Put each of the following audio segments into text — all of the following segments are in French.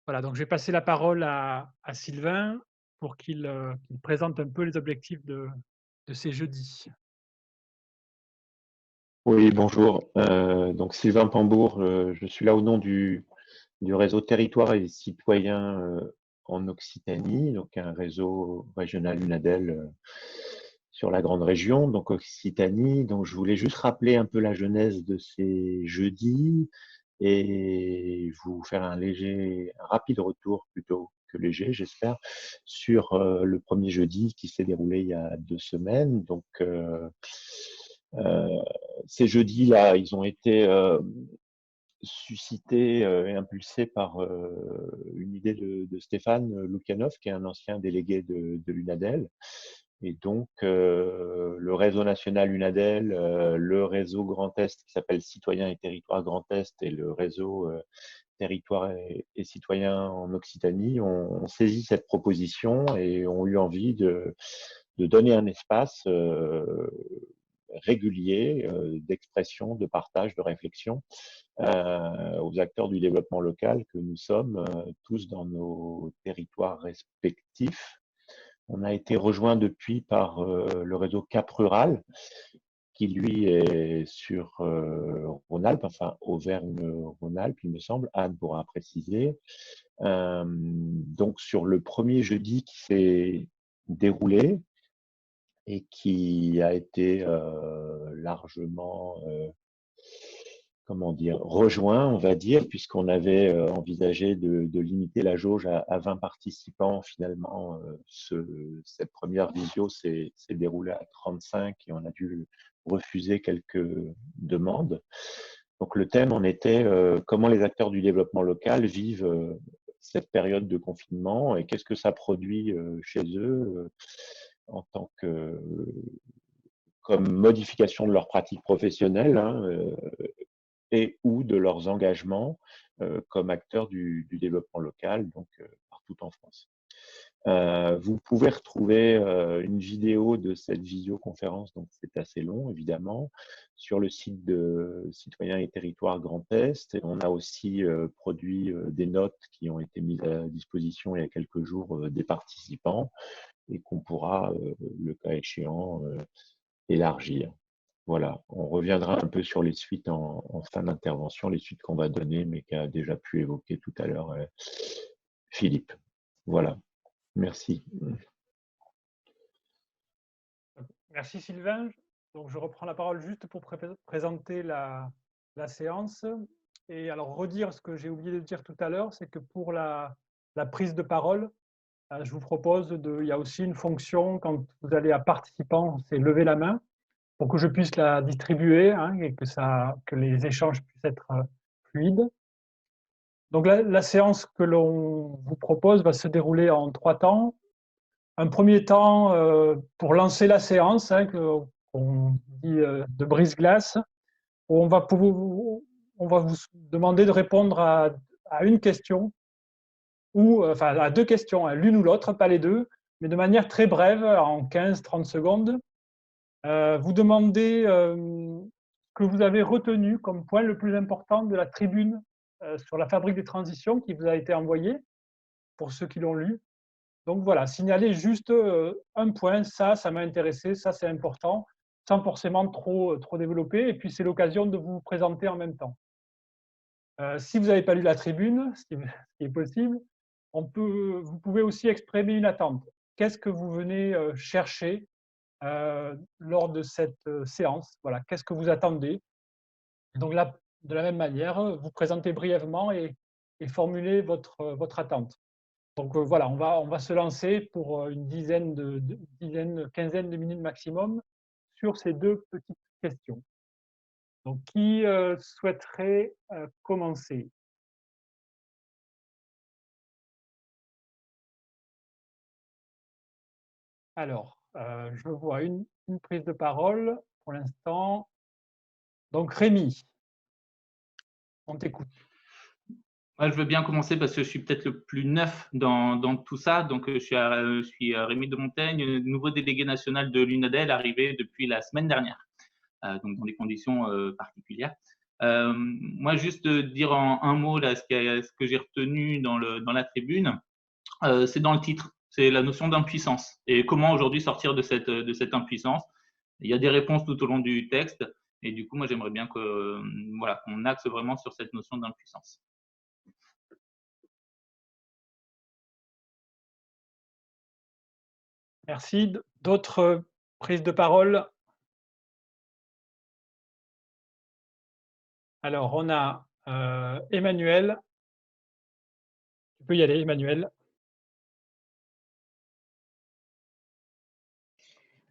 Voilà, donc je vais passer la parole à Sylvain pour qu'il présente un peu les objectifs de ces jeudis. Oui, bonjour. Donc Sylvain Pambour, je suis là au nom du réseau Territoire et Citoyens en Occitanie, donc un réseau régional UNADEL sur la grande région, donc Occitanie. Donc je voulais juste rappeler un peu la genèse de ces jeudis et vous faire un rapide retour plutôt que léger, j'espère, sur le premier jeudi qui s'est déroulé il y a 2 semaines. Donc euh, ces jeudis-là, ils ont été suscités et impulsés par une idée de Stéphane Loukhanov, qui est un ancien délégué de l'UNADEL. Et donc, le réseau national UNADEL, le réseau Grand Est qui s'appelle Citoyens et Territoires Grand Est et le réseau Territoires et Citoyens en Occitanie ont saisi cette proposition et ont eu envie de donner un espace régulier d'expression, de partage, de réflexion aux acteurs du développement local que nous sommes tous dans nos territoires respectifs. On a été rejoint depuis par le réseau Cap Rural, qui lui est sur Rhône-Alpes, enfin Auvergne-Rhône-Alpes, il me semble. Anne pourra préciser. Donc sur le premier jeudi qui s'est déroulé et qui a été largement comment dire, rejoint, on va dire, puisqu'on avait envisagé de limiter la jauge à 20 participants. Finalement, cette première visio s'est déroulée à 35 et on a dû refuser quelques demandes. Donc le thème en était comment les acteurs du développement local vivent cette période de confinement et qu'est-ce que ça produit chez eux en tant que comme modification de leur pratique professionnelle, hein, et ou de leurs engagements comme acteurs du développement local, donc partout en France. Vous pouvez retrouver une vidéo de cette visioconférence, donc c'est assez long évidemment, sur le site de Citoyens et Territoires Grand Est. Et on a aussi produit des notes qui ont été mises à disposition il y a quelques jours des participants et qu'on pourra, le cas échéant, élargir. Voilà, on reviendra un peu sur les suites en fin d'intervention, les suites qu'on va donner, mais qu'a déjà pu évoquer tout à l'heure Philippe. Voilà, merci. Merci Sylvain. Donc je reprends la parole juste pour présenter la séance. Et alors redire ce que j'ai oublié de dire tout à l'heure, c'est que pour la prise de parole, je vous propose il y a aussi une fonction quand vous allez à participant, c'est lever la main pour que je puisse la distribuer hein, et que les échanges puissent être fluides. Donc la séance que l'on vous propose va se dérouler en 3 temps. Un premier temps pour lancer la séance, hein, qu'on dit de brise-glace, où on va vous demander de répondre à une question, ou enfin à 2 questions, hein, l'une ou l'autre, pas les deux, mais de manière très brève, en 15-30 secondes. Vous demandez ce que vous avez retenu comme point le plus important de la tribune sur la fabrique des transitions qui vous a été envoyée, pour ceux qui l'ont lu. Donc voilà, signaler juste un point, ça m'a intéressé, ça c'est important, sans forcément trop développer. Et puis c'est l'occasion de vous présenter en même temps. Si vous n'avez pas lu la tribune, ce qui est possible, vous pouvez aussi exprimer une attente. Qu'est-ce que vous venez chercher lors de cette séance? Voilà, qu'est-ce que vous attendez? Donc là, de la même manière, vous présentez brièvement et formulez votre attente. Donc voilà, on va se lancer pour une quinzaine de minutes maximum sur ces 2 petites questions. Donc qui souhaiterait commencer? Alors, je vois une prise de parole pour l'instant. Donc Rémi, on t'écoute. Ouais, je veux bien commencer parce que je suis peut-être le plus neuf dans tout ça. Donc, je suis Rémi de Montaigne, nouveau délégué national de l'UNADEL, arrivé depuis la semaine dernière, donc dans des conditions particulières. Moi, juste dire en un mot là, ce que j'ai retenu dans la tribune, c'est dans le titre, c'est la notion d'impuissance et comment aujourd'hui sortir de cette impuissance. Il y a des réponses tout au long du texte et du coup, moi, j'aimerais bien voilà, qu'on axe vraiment sur cette notion d'impuissance. Merci. D'autres prises de parole? Alors, on a Emmanuel. Tu peux y aller, Emmanuel.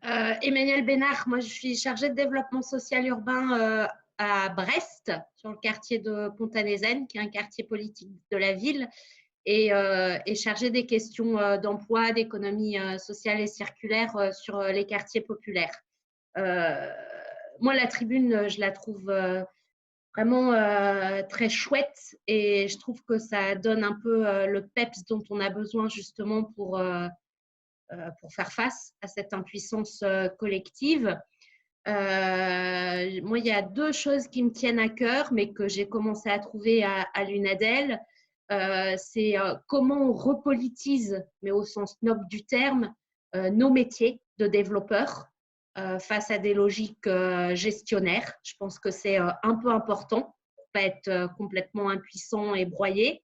Emmanuel Bénard, moi je suis chargée de développement social urbain à Brest, sur le quartier de Pont-à-Nézen, qui est un quartier politique de la ville, et chargée des questions d'emploi, d'économie sociale et circulaire sur les quartiers populaires. Moi, la tribune, je la trouve vraiment très chouette et je trouve que ça donne un peu le peps dont on a besoin justement pour faire face à cette impuissance collective. Moi, il y a deux choses qui me tiennent à cœur, mais que j'ai commencé à trouver à l'UNADEL. C'est comment on repolitise, mais au sens noble du terme, nos métiers de développeurs face à des logiques gestionnaires. Je pense que c'est un peu important pour ne pas être complètement impuissant et broyé.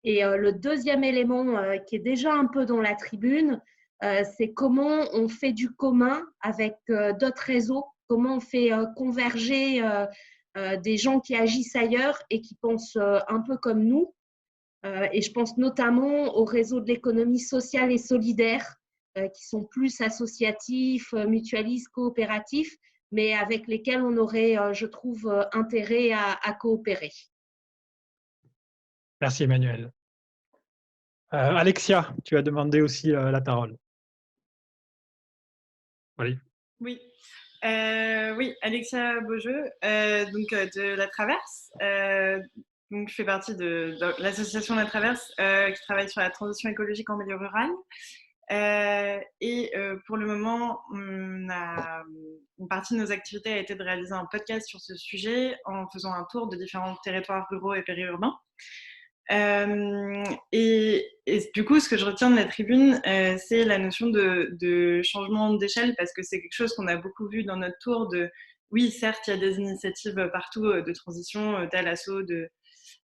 Et le deuxième élément qui est déjà un peu dans la tribune, c'est comment on fait du commun avec d'autres réseaux, comment on fait converger des gens qui agissent ailleurs et qui pensent un peu comme nous. Et je pense notamment au réseau de l'économie sociale et solidaire, qui sont plus associatifs, mutualistes, coopératifs, mais avec lesquels on aurait, je trouve, intérêt à coopérer. Merci, Emmanuel. Alexia, tu as demandé aussi la parole. Oui. Oui. Oui, Alexia Beaujeu, donc de La Traverse. Donc, je fais partie de l'association La Traverse qui travaille sur la transition écologique en milieu rural. Et pour le moment, une partie de nos activités a été de réaliser un podcast sur ce sujet en faisant un tour de différents territoires ruraux et périurbains. Et du coup, ce que je retiens de la tribune, c'est la notion de changement d'échelle, parce que c'est quelque chose qu'on a beaucoup vu dans notre tour. Oui, certes, il y a des initiatives partout de transition, tel assaut de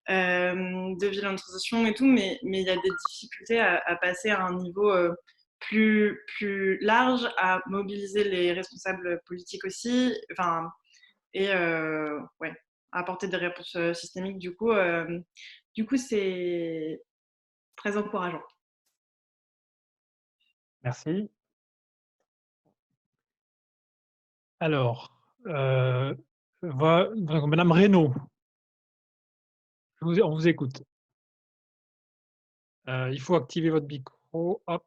villes en transition et tout, mais il y a des difficultés à passer à un niveau plus large, à mobiliser les responsables politiques aussi, et ouais, à apporter des réponses systémiques. Du coup, c'est très encourageant. Merci. Alors, Madame Reynaud, on vous écoute. Il faut activer votre micro. Hop.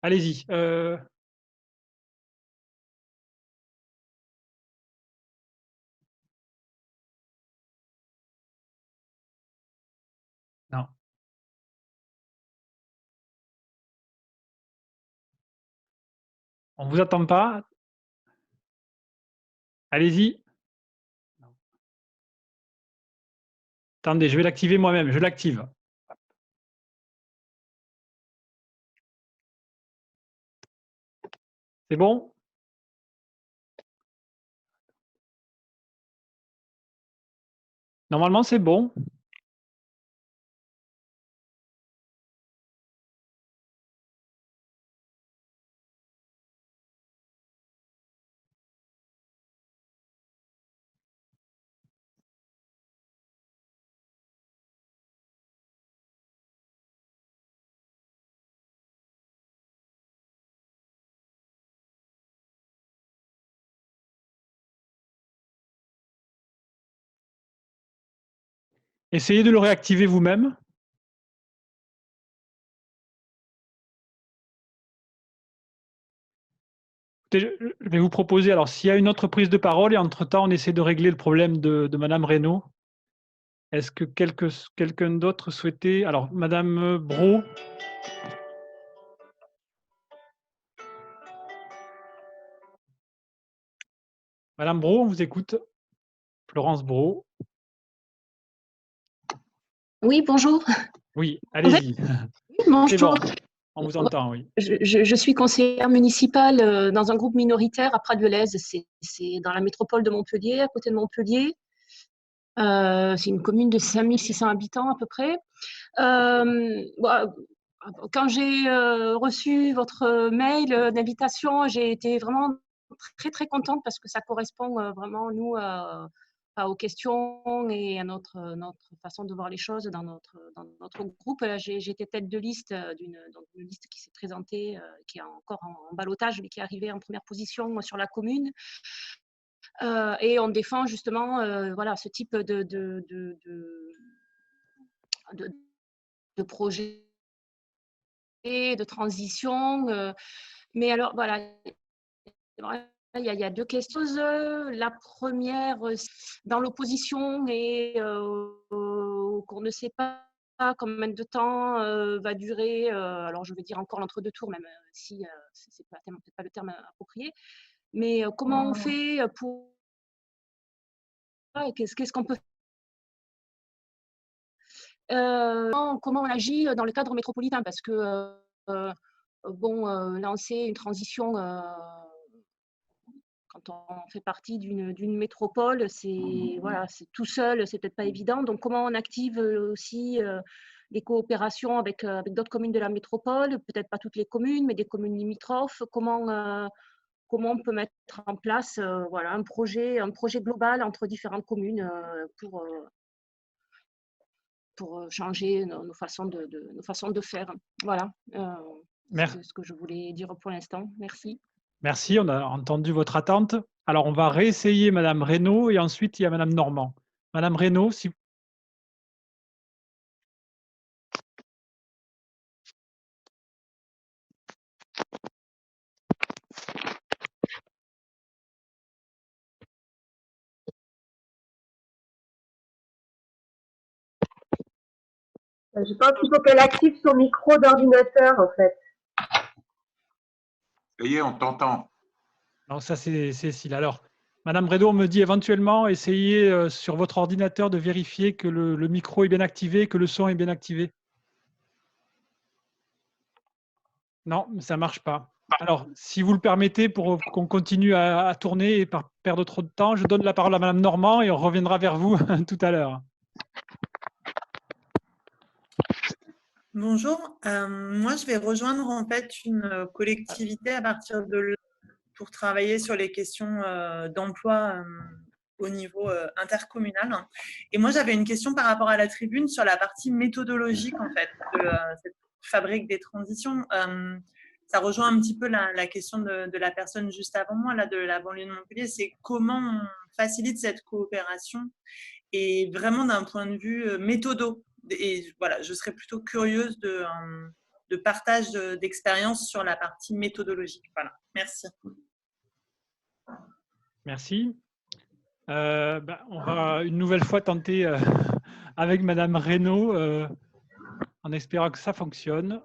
Allez-y. Non. On ne vous attend pas. Allez-y. Attendez, je vais l'activer moi-même. Je l'active. C'est bon? Normalement, c'est bon. Essayez de le réactiver vous-même. Je vais vous proposer, alors s'il y a une autre prise de parole, et entre-temps, on essaie de régler le problème de Madame Reynaud. Est-ce que quelqu'un d'autre souhaitait… Alors, Madame Brault. Madame Brault, on vous écoute. Florence Brault. Oui, bonjour. Oui, allez-y. Oui, bonjour. C'est bon, on vous entend, oui. Je suis conseillère municipale dans un groupe minoritaire à Prat-de-Velez. C'est dans la métropole de Montpellier, à côté de Montpellier. C'est une commune de 5600 habitants à peu près. Quand j'ai reçu votre mail d'invitation, j'ai été vraiment très, très contente parce que ça correspond vraiment, nous, aux questions et à notre façon de voir les choses dans notre groupe. J'étais tête de liste d'une liste qui s'est présentée, qui est encore en ballottage, mais qui est arrivée en première position sur la commune. Et on défend justement voilà, ce type de projet de transition. Mais alors, voilà, il y a deux questions. La première, dans l'opposition et qu'on ne sait pas combien de temps va durer, alors je vais dire encore l'entre-deux tours, même si c'est peut-être pas le terme approprié, mais comment on fait pour... Qu'est-ce qu'on peut comment on agit dans le cadre métropolitain, parce que lancer une transition quand on fait partie d'une métropole, c'est tout seul, c'est peut-être pas évident. Donc comment on active aussi des coopérations avec d'autres communes de la métropole, peut-être pas toutes les communes, mais des communes limitrophes. Comment on peut mettre en place un projet global entre différentes communes pour changer nos façons de faire. Voilà, c'est ce que je voulais dire pour l'instant. Merci. Merci, on a entendu votre attente. Alors, on va réessayer Madame Reynaud et ensuite, il y a Madame Normand. Madame Reynaud, si... Je pense qu'il faut qu'elle active son micro d'ordinateur, en fait. Ça y est, on t'entend. Non, ça c'est Cécile. Alors, Madame Reynaud me dit éventuellement, essayez sur votre ordinateur de vérifier que le micro est bien activé, que le son est bien activé. Non, ça ne marche pas. Alors, si vous le permettez, pour qu'on continue à tourner et pas perdre trop de temps, je donne la parole à Madame Normand et on reviendra vers vous tout à l'heure. Bonjour, moi je vais rejoindre en fait une collectivité à partir de là pour travailler sur les questions d'emploi au niveau intercommunal. Et moi j'avais une question par rapport à la tribune sur la partie méthodologique en fait de cette fabrique des transitions. Ça rejoint un petit peu la question de la personne juste avant moi, là, de la banlieue de Montpellier, c'est comment on facilite cette coopération et vraiment d'un point de vue méthodo. Et voilà, je serais plutôt curieuse de partage d'expérience sur la partie méthodologique. Voilà, merci. Merci. On va une nouvelle fois tenter avec Madame Reynaud, en espérant que ça fonctionne.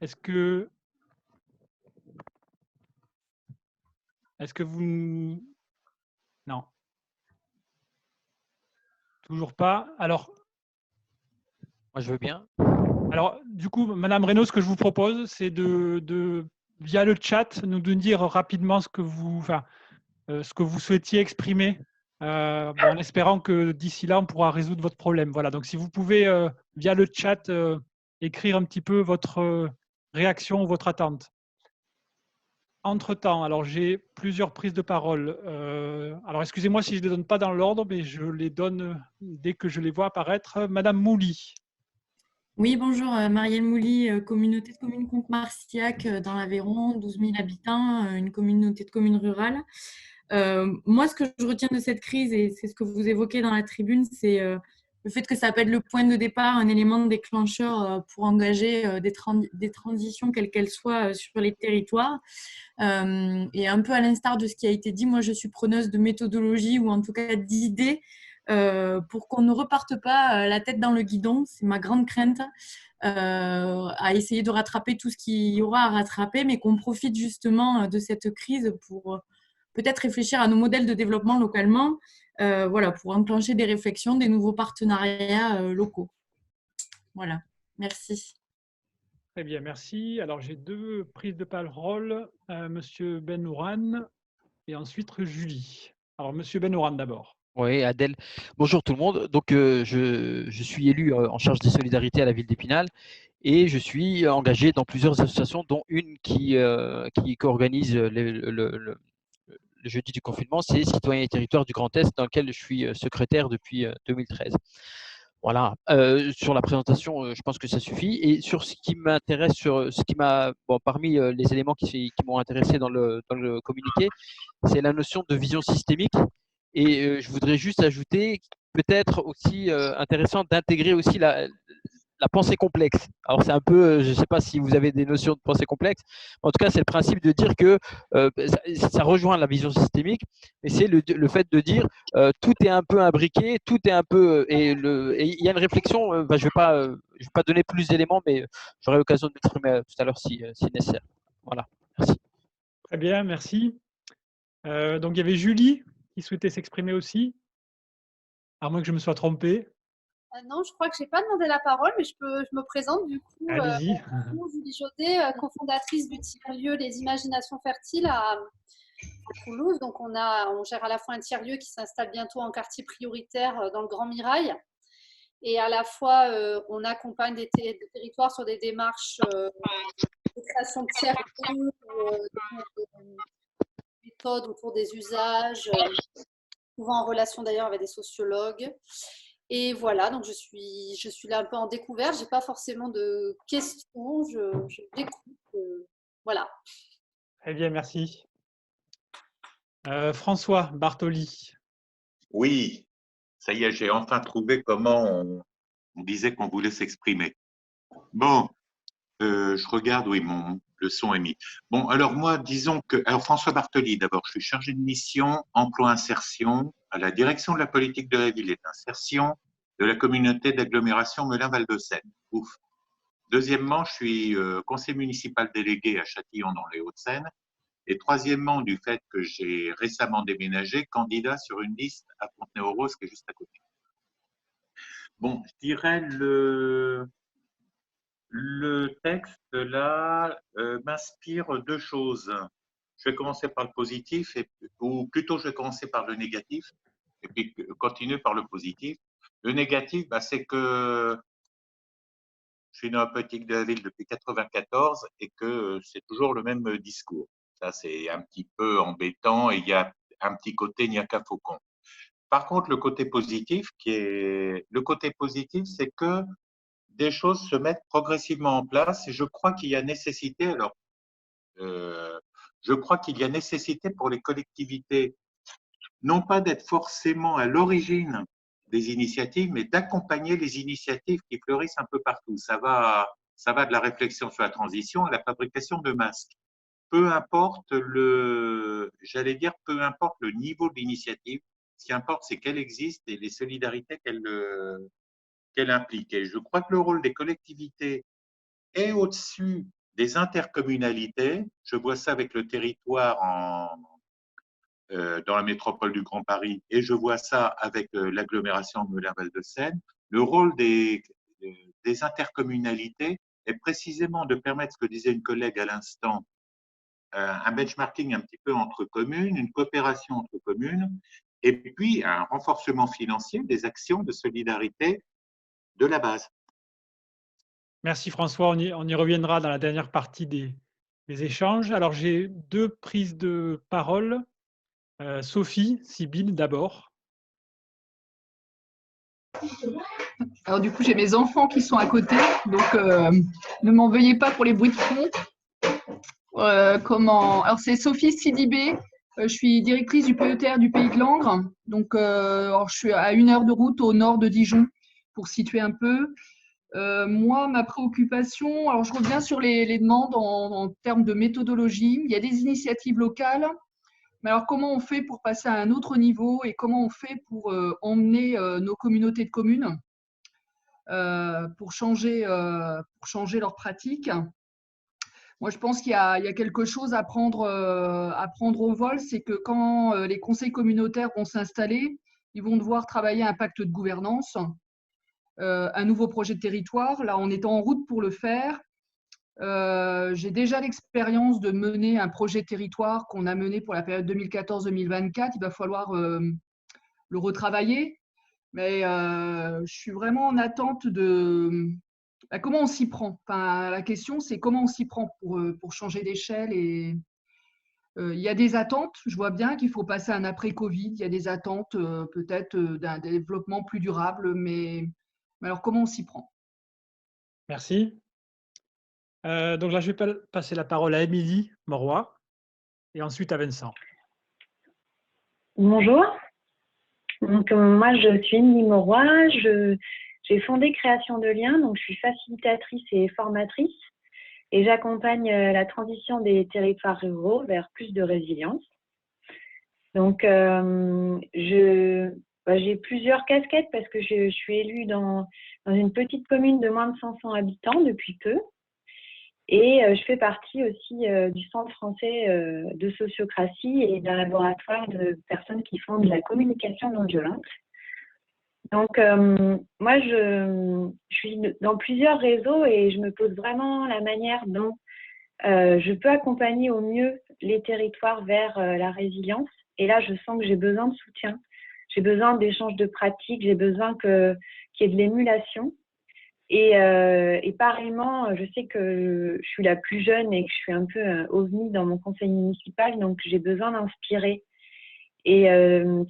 Est-ce que vous... Non. Toujours pas. Alors... Moi, je veux bien. Alors, du coup, Madame Reynaud, ce que je vous propose, c'est via le chat, nous de dire rapidement ce que vous souhaitiez exprimer, en espérant que d'ici là, on pourra résoudre votre problème. Voilà. Donc, si vous pouvez, via le chat, écrire un petit peu votre réaction ou votre attente. Entre-temps, alors j'ai plusieurs prises de parole. Alors, excusez-moi si je ne les donne pas dans l'ordre, mais je les donne dès que je les vois apparaître. Madame Mouly. Oui, bonjour, Marielle Mouly, communauté de communes Comte-Marcillac dans l'Aveyron, 12 000 habitants, une communauté de communes rurales. Moi, ce que je retiens de cette crise, et c'est ce que vous évoquez dans la tribune, c'est le fait que ça peut être le point de départ, un élément déclencheur pour engager des transitions, quelles qu'elles soient, sur les territoires. Et un peu à l'instar de ce qui a été dit, moi, je suis preneuse de méthodologie ou en tout cas d'idées pour qu'on ne reparte pas la tête dans le guidon. C'est ma grande crainte, à essayer de rattraper tout ce qu'il y aura à rattraper, mais qu'on profite justement de cette crise pour peut-être réfléchir à nos modèles de développement localement, voilà, pour enclencher des réflexions, des nouveaux partenariats locaux. Voilà, merci. Très bien, merci. Alors, j'ai 2 prises de parole, Monsieur Benouran et ensuite Julie. Alors, Monsieur Benouran d'abord. Oui, Adèle. Bonjour tout le monde. Donc, je suis élu en charge des solidarités à la ville d'Épinal et je suis engagé dans plusieurs associations, dont une qui co-organise le jeudi du confinement, c'est Citoyens et Territoires du Grand Est, dans lequel je suis secrétaire depuis 2013. Voilà. Sur la présentation, je pense que ça suffit. Et sur ce qui m'intéresse, sur ce qui m'a, bon, parmi les éléments qui m'ont intéressé dans le communiqué, c'est la notion de vision systémique. Et je voudrais juste ajouter, peut-être aussi intéressant d'intégrer aussi la pensée complexe. Alors c'est un peu, je ne sais pas si vous avez des notions de pensée complexe, en tout cas c'est le principe de dire que ça rejoint la vision systémique, mais c'est le fait de dire tout est un peu imbriqué, tout est un peu, et il y a une réflexion, je ne vais pas donner plus d'éléments, mais j'aurai l'occasion de m'exprimer tout à l'heure si nécessaire. Voilà, merci. Très bien, merci. Donc, il y avait Julie qui souhaitait s'exprimer aussi, à moins que je me sois trompé. Non, je crois que je n'ai pas demandé la parole, mais je me présente du coup. Allez-y. Julie Jaudet, cofondatrice du tiers-lieu Les Imaginations Fertiles à Toulouse. Donc, on gère à la fois un tiers-lieu qui s'installe bientôt en quartier prioritaire dans le Grand Mirail. Et à la fois, on accompagne des territoires sur des démarches de création de tiers-lieux, de méthodes autour des usages, souvent en relation d'ailleurs avec des sociologues. Et voilà, donc je suis là un peu en découverte. Je n'ai pas forcément de questions. Je l'écoute. Voilà. Très bien, merci. François Bartoli. Oui, ça y est, j'ai enfin trouvé comment on disait qu'on voulait s'exprimer. Bon, je regarde, oui, le son est mis. Bon, alors moi, disons que… Alors François Bartoli, d'abord, je suis chargé de mission emploi-insertion à la direction de la politique de la ville et d'insertion de la communauté d'agglomération Melun-Val de Seine. Ouf. Deuxièmement, je suis conseiller municipal délégué à Châtillon dans les Hauts-de-Seine. Et troisièmement, du fait que j'ai récemment déménagé, candidat sur une liste à Fontenay-aux-Roses qui est juste à côté. Bon, je dirais le texte là m'inspire 2 choses. Je vais commencer par le positif, ou plutôt je vais commencer par le négatif, et puis continuer par le positif. Le négatif, c'est que je suis dans la politique de la ville depuis 1994 et que c'est toujours le même discours. Ça, c'est un petit peu embêtant et il y a un petit côté il n'y a qu'à faucon. Par contre, le côté positif, c'est que des choses se mettent progressivement en place et je crois qu'il y a nécessité, je crois qu'il y a nécessité pour les collectivités, non pas d'être forcément à l'origine des initiatives, mais d'accompagner les initiatives qui fleurissent un peu partout. Ça va de la réflexion sur la transition à la fabrication de masques. Peu importe peu importe le niveau de l'initiative, ce qui importe, c'est qu'elle existe et les solidarités qu'elle implique. Et je crois que le rôle des collectivités est au-dessus des intercommunalités. Je vois ça avec le territoire dans la métropole du Grand Paris et je vois ça avec l'agglomération Melun-Val de Seine. Le rôle des intercommunalités est précisément de permettre, ce que disait une collègue à l'instant, un benchmarking un petit peu entre communes, une coopération entre communes, et puis un renforcement financier des actions de solidarité de la base. Merci François, on y reviendra dans la dernière partie des échanges. Alors j'ai 2 prises de parole. Sophie, Sybille d'abord. Alors du coup, j'ai mes enfants qui sont à côté, donc ne m'en veuillez pas pour les bruits de fond. Alors c'est Sophie Sidibé, je suis directrice du PETR du Pays de Langres, donc alors, je suis à 1 heure de route au nord de Dijon, pour situer un peu. Moi, ma préoccupation, alors je reviens sur les demandes en termes de méthodologie. Il y a des initiatives locales, mais alors comment on fait pour passer à un autre niveau et comment on fait pour emmener nos communautés de communes pour changer leurs pratiques? Moi, je pense qu'il y a quelque chose à prendre au vol, c'est que quand les conseils communautaires vont s'installer, Ils vont devoir travailler un pacte de gouvernance, un nouveau projet de territoire. Là, on est en route pour le faire. J'ai déjà l'expérience de mener un projet de territoire qu'on a mené pour la période 2014-2024. Il va falloir le retravailler. Mais je suis vraiment en attente de comment on s'y prend. Enfin, la question, c'est comment on s'y prend pour changer d'échelle. Et il y a des attentes. Je vois bien qu'il faut passer à un après-Covid. Il y a des attentes peut-être d'un développement plus durable. Mais alors, comment on s'y prend? Merci. Donc là, je vais passer la parole à Émilie Moroy et ensuite à Vincent. Bonjour. Donc, moi, je suis Émilie Moroy. J'ai fondé Création de Liens. Donc, je suis facilitatrice et formatrice. Et j'accompagne la transition des territoires ruraux vers plus de résilience. Donc, j'ai plusieurs casquettes parce que je suis élue dans une petite commune de moins de 500 habitants depuis peu. Et je fais partie aussi du Centre français de sociocratie et d'un laboratoire de personnes qui font de la communication non violente. Donc, moi, je suis dans plusieurs réseaux et je me pose vraiment la manière dont je peux accompagner au mieux les territoires vers la résilience. Et là, je sens que j'ai besoin de soutien. J'ai besoin d'échanges de pratiques, j'ai besoin qu'il y ait de l'émulation. Et pareillement, je sais que je suis la plus jeune et que je suis un peu ovni dans mon conseil municipal, donc j'ai besoin d'inspirer. Et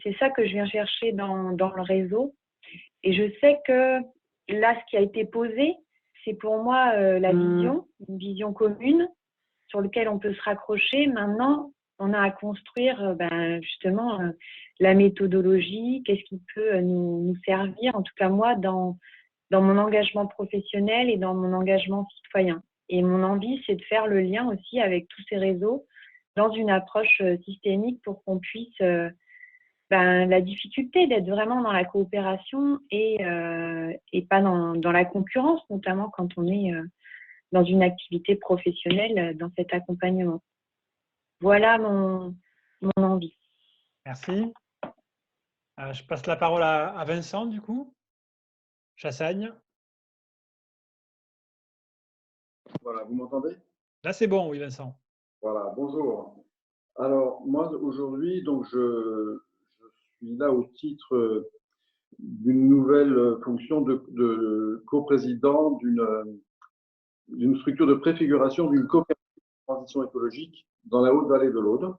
c'est ça que je viens chercher dans le réseau. Et je sais que là, ce qui a été posé, c'est pour moi la vision, une vision commune sur laquelle on peut se raccrocher. Maintenant, on a à construire justement la méthodologie, qu'est-ce qui peut nous servir, en tout cas moi, dans mon engagement professionnel et dans mon engagement citoyen. Et mon envie, c'est de faire le lien aussi avec tous ces réseaux dans une approche systémique pour qu'on puisse la difficulté d'être vraiment dans la coopération et pas dans la concurrence, notamment quand on est dans une activité professionnelle dans cet accompagnement. Voilà mon envie. Merci. Je passe la parole à Vincent, du coup. Chassagne. Voilà, vous m'entendez? Là, c'est bon, oui, Vincent. Voilà, bonjour. Alors, moi, aujourd'hui, donc, je suis là au titre d'une nouvelle fonction de coprésident d'une structure de préfiguration d'une coopérative de transition écologique dans la Haute-Vallée de l'Aude,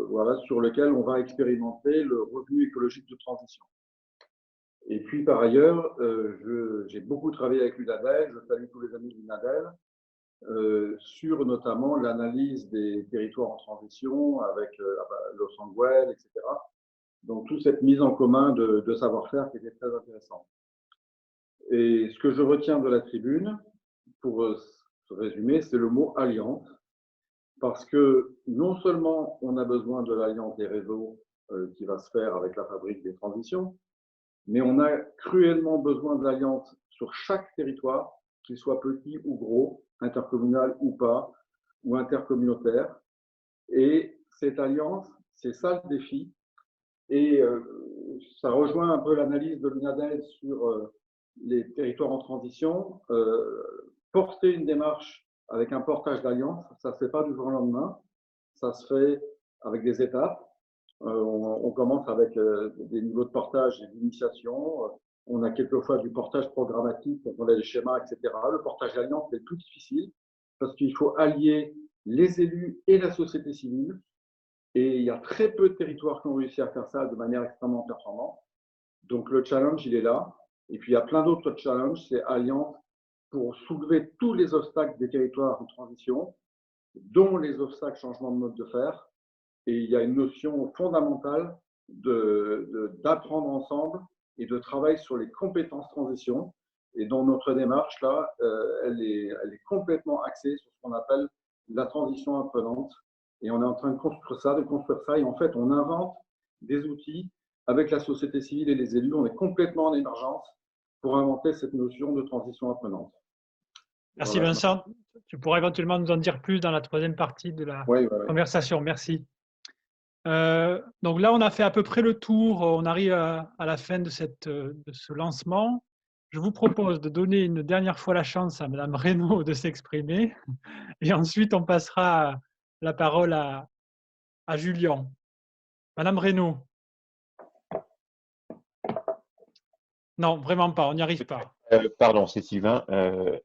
voilà, sur lequel on va expérimenter le revenu écologique de transition. Et puis, par ailleurs, j'ai beaucoup travaillé avec l'UNADEL, je salue tous les amis de l'UNADEL, sur notamment l'analyse des territoires en transition avec Los Angeles, etc. Donc, toute cette mise en commun de savoir-faire qui était très intéressante. Et ce que je retiens de la tribune, pour se résumer, c'est le mot alliance, parce que non seulement on a besoin de l'alliance des réseaux qui va se faire avec la fabrique des transitions, mais on a cruellement besoin de l'alliance sur chaque territoire, qu'il soit petit ou gros, intercommunal ou pas, ou intercommunautaire. Et cette alliance, c'est ça le défi. Et ça rejoint un peu l'analyse de l'UNADEL sur les territoires en transition. Porter une démarche avec un portage d'alliance, ça ne se fait pas du jour au lendemain. Ça se fait avec des étapes. On commence avec des niveaux de portage et d'initiation. On a quelquefois du portage programmatique, on a des schémas, etc. Le portage d'alliance, c'est plus difficile parce qu'il faut allier les élus et la société civile. Et il y a très peu de territoires qui ont réussi à faire ça de manière extrêmement performante. Donc le challenge, il est là. Et puis il y a plein d'autres challenges, c'est alliance pour soulever tous les obstacles des territoires en transition, dont les obstacles changement de mode de faire. Et il y a une notion fondamentale d'apprendre ensemble et de travail sur les compétences transition. Et dans notre démarche, là, elle est complètement axée sur ce qu'on appelle la transition apprenante. Et on est en train de construire ça. Et en fait, on invente des outils avec la société civile et les élus. On est complètement en émergence pour inventer cette notion de transition apprenante. Merci voilà. Vincent. Tu pourras éventuellement nous en dire plus dans la troisième partie de la conversation. Merci. Donc là, on a fait à peu près le tour. On arrive à la fin de ce lancement. Je vous propose de donner une dernière fois la chance à Madame Reynaud de s'exprimer. Et ensuite, on passera la parole à Julien. Madame Reynaud. Non, vraiment pas, on n'y arrive pas. Pardon, c'est Sylvain.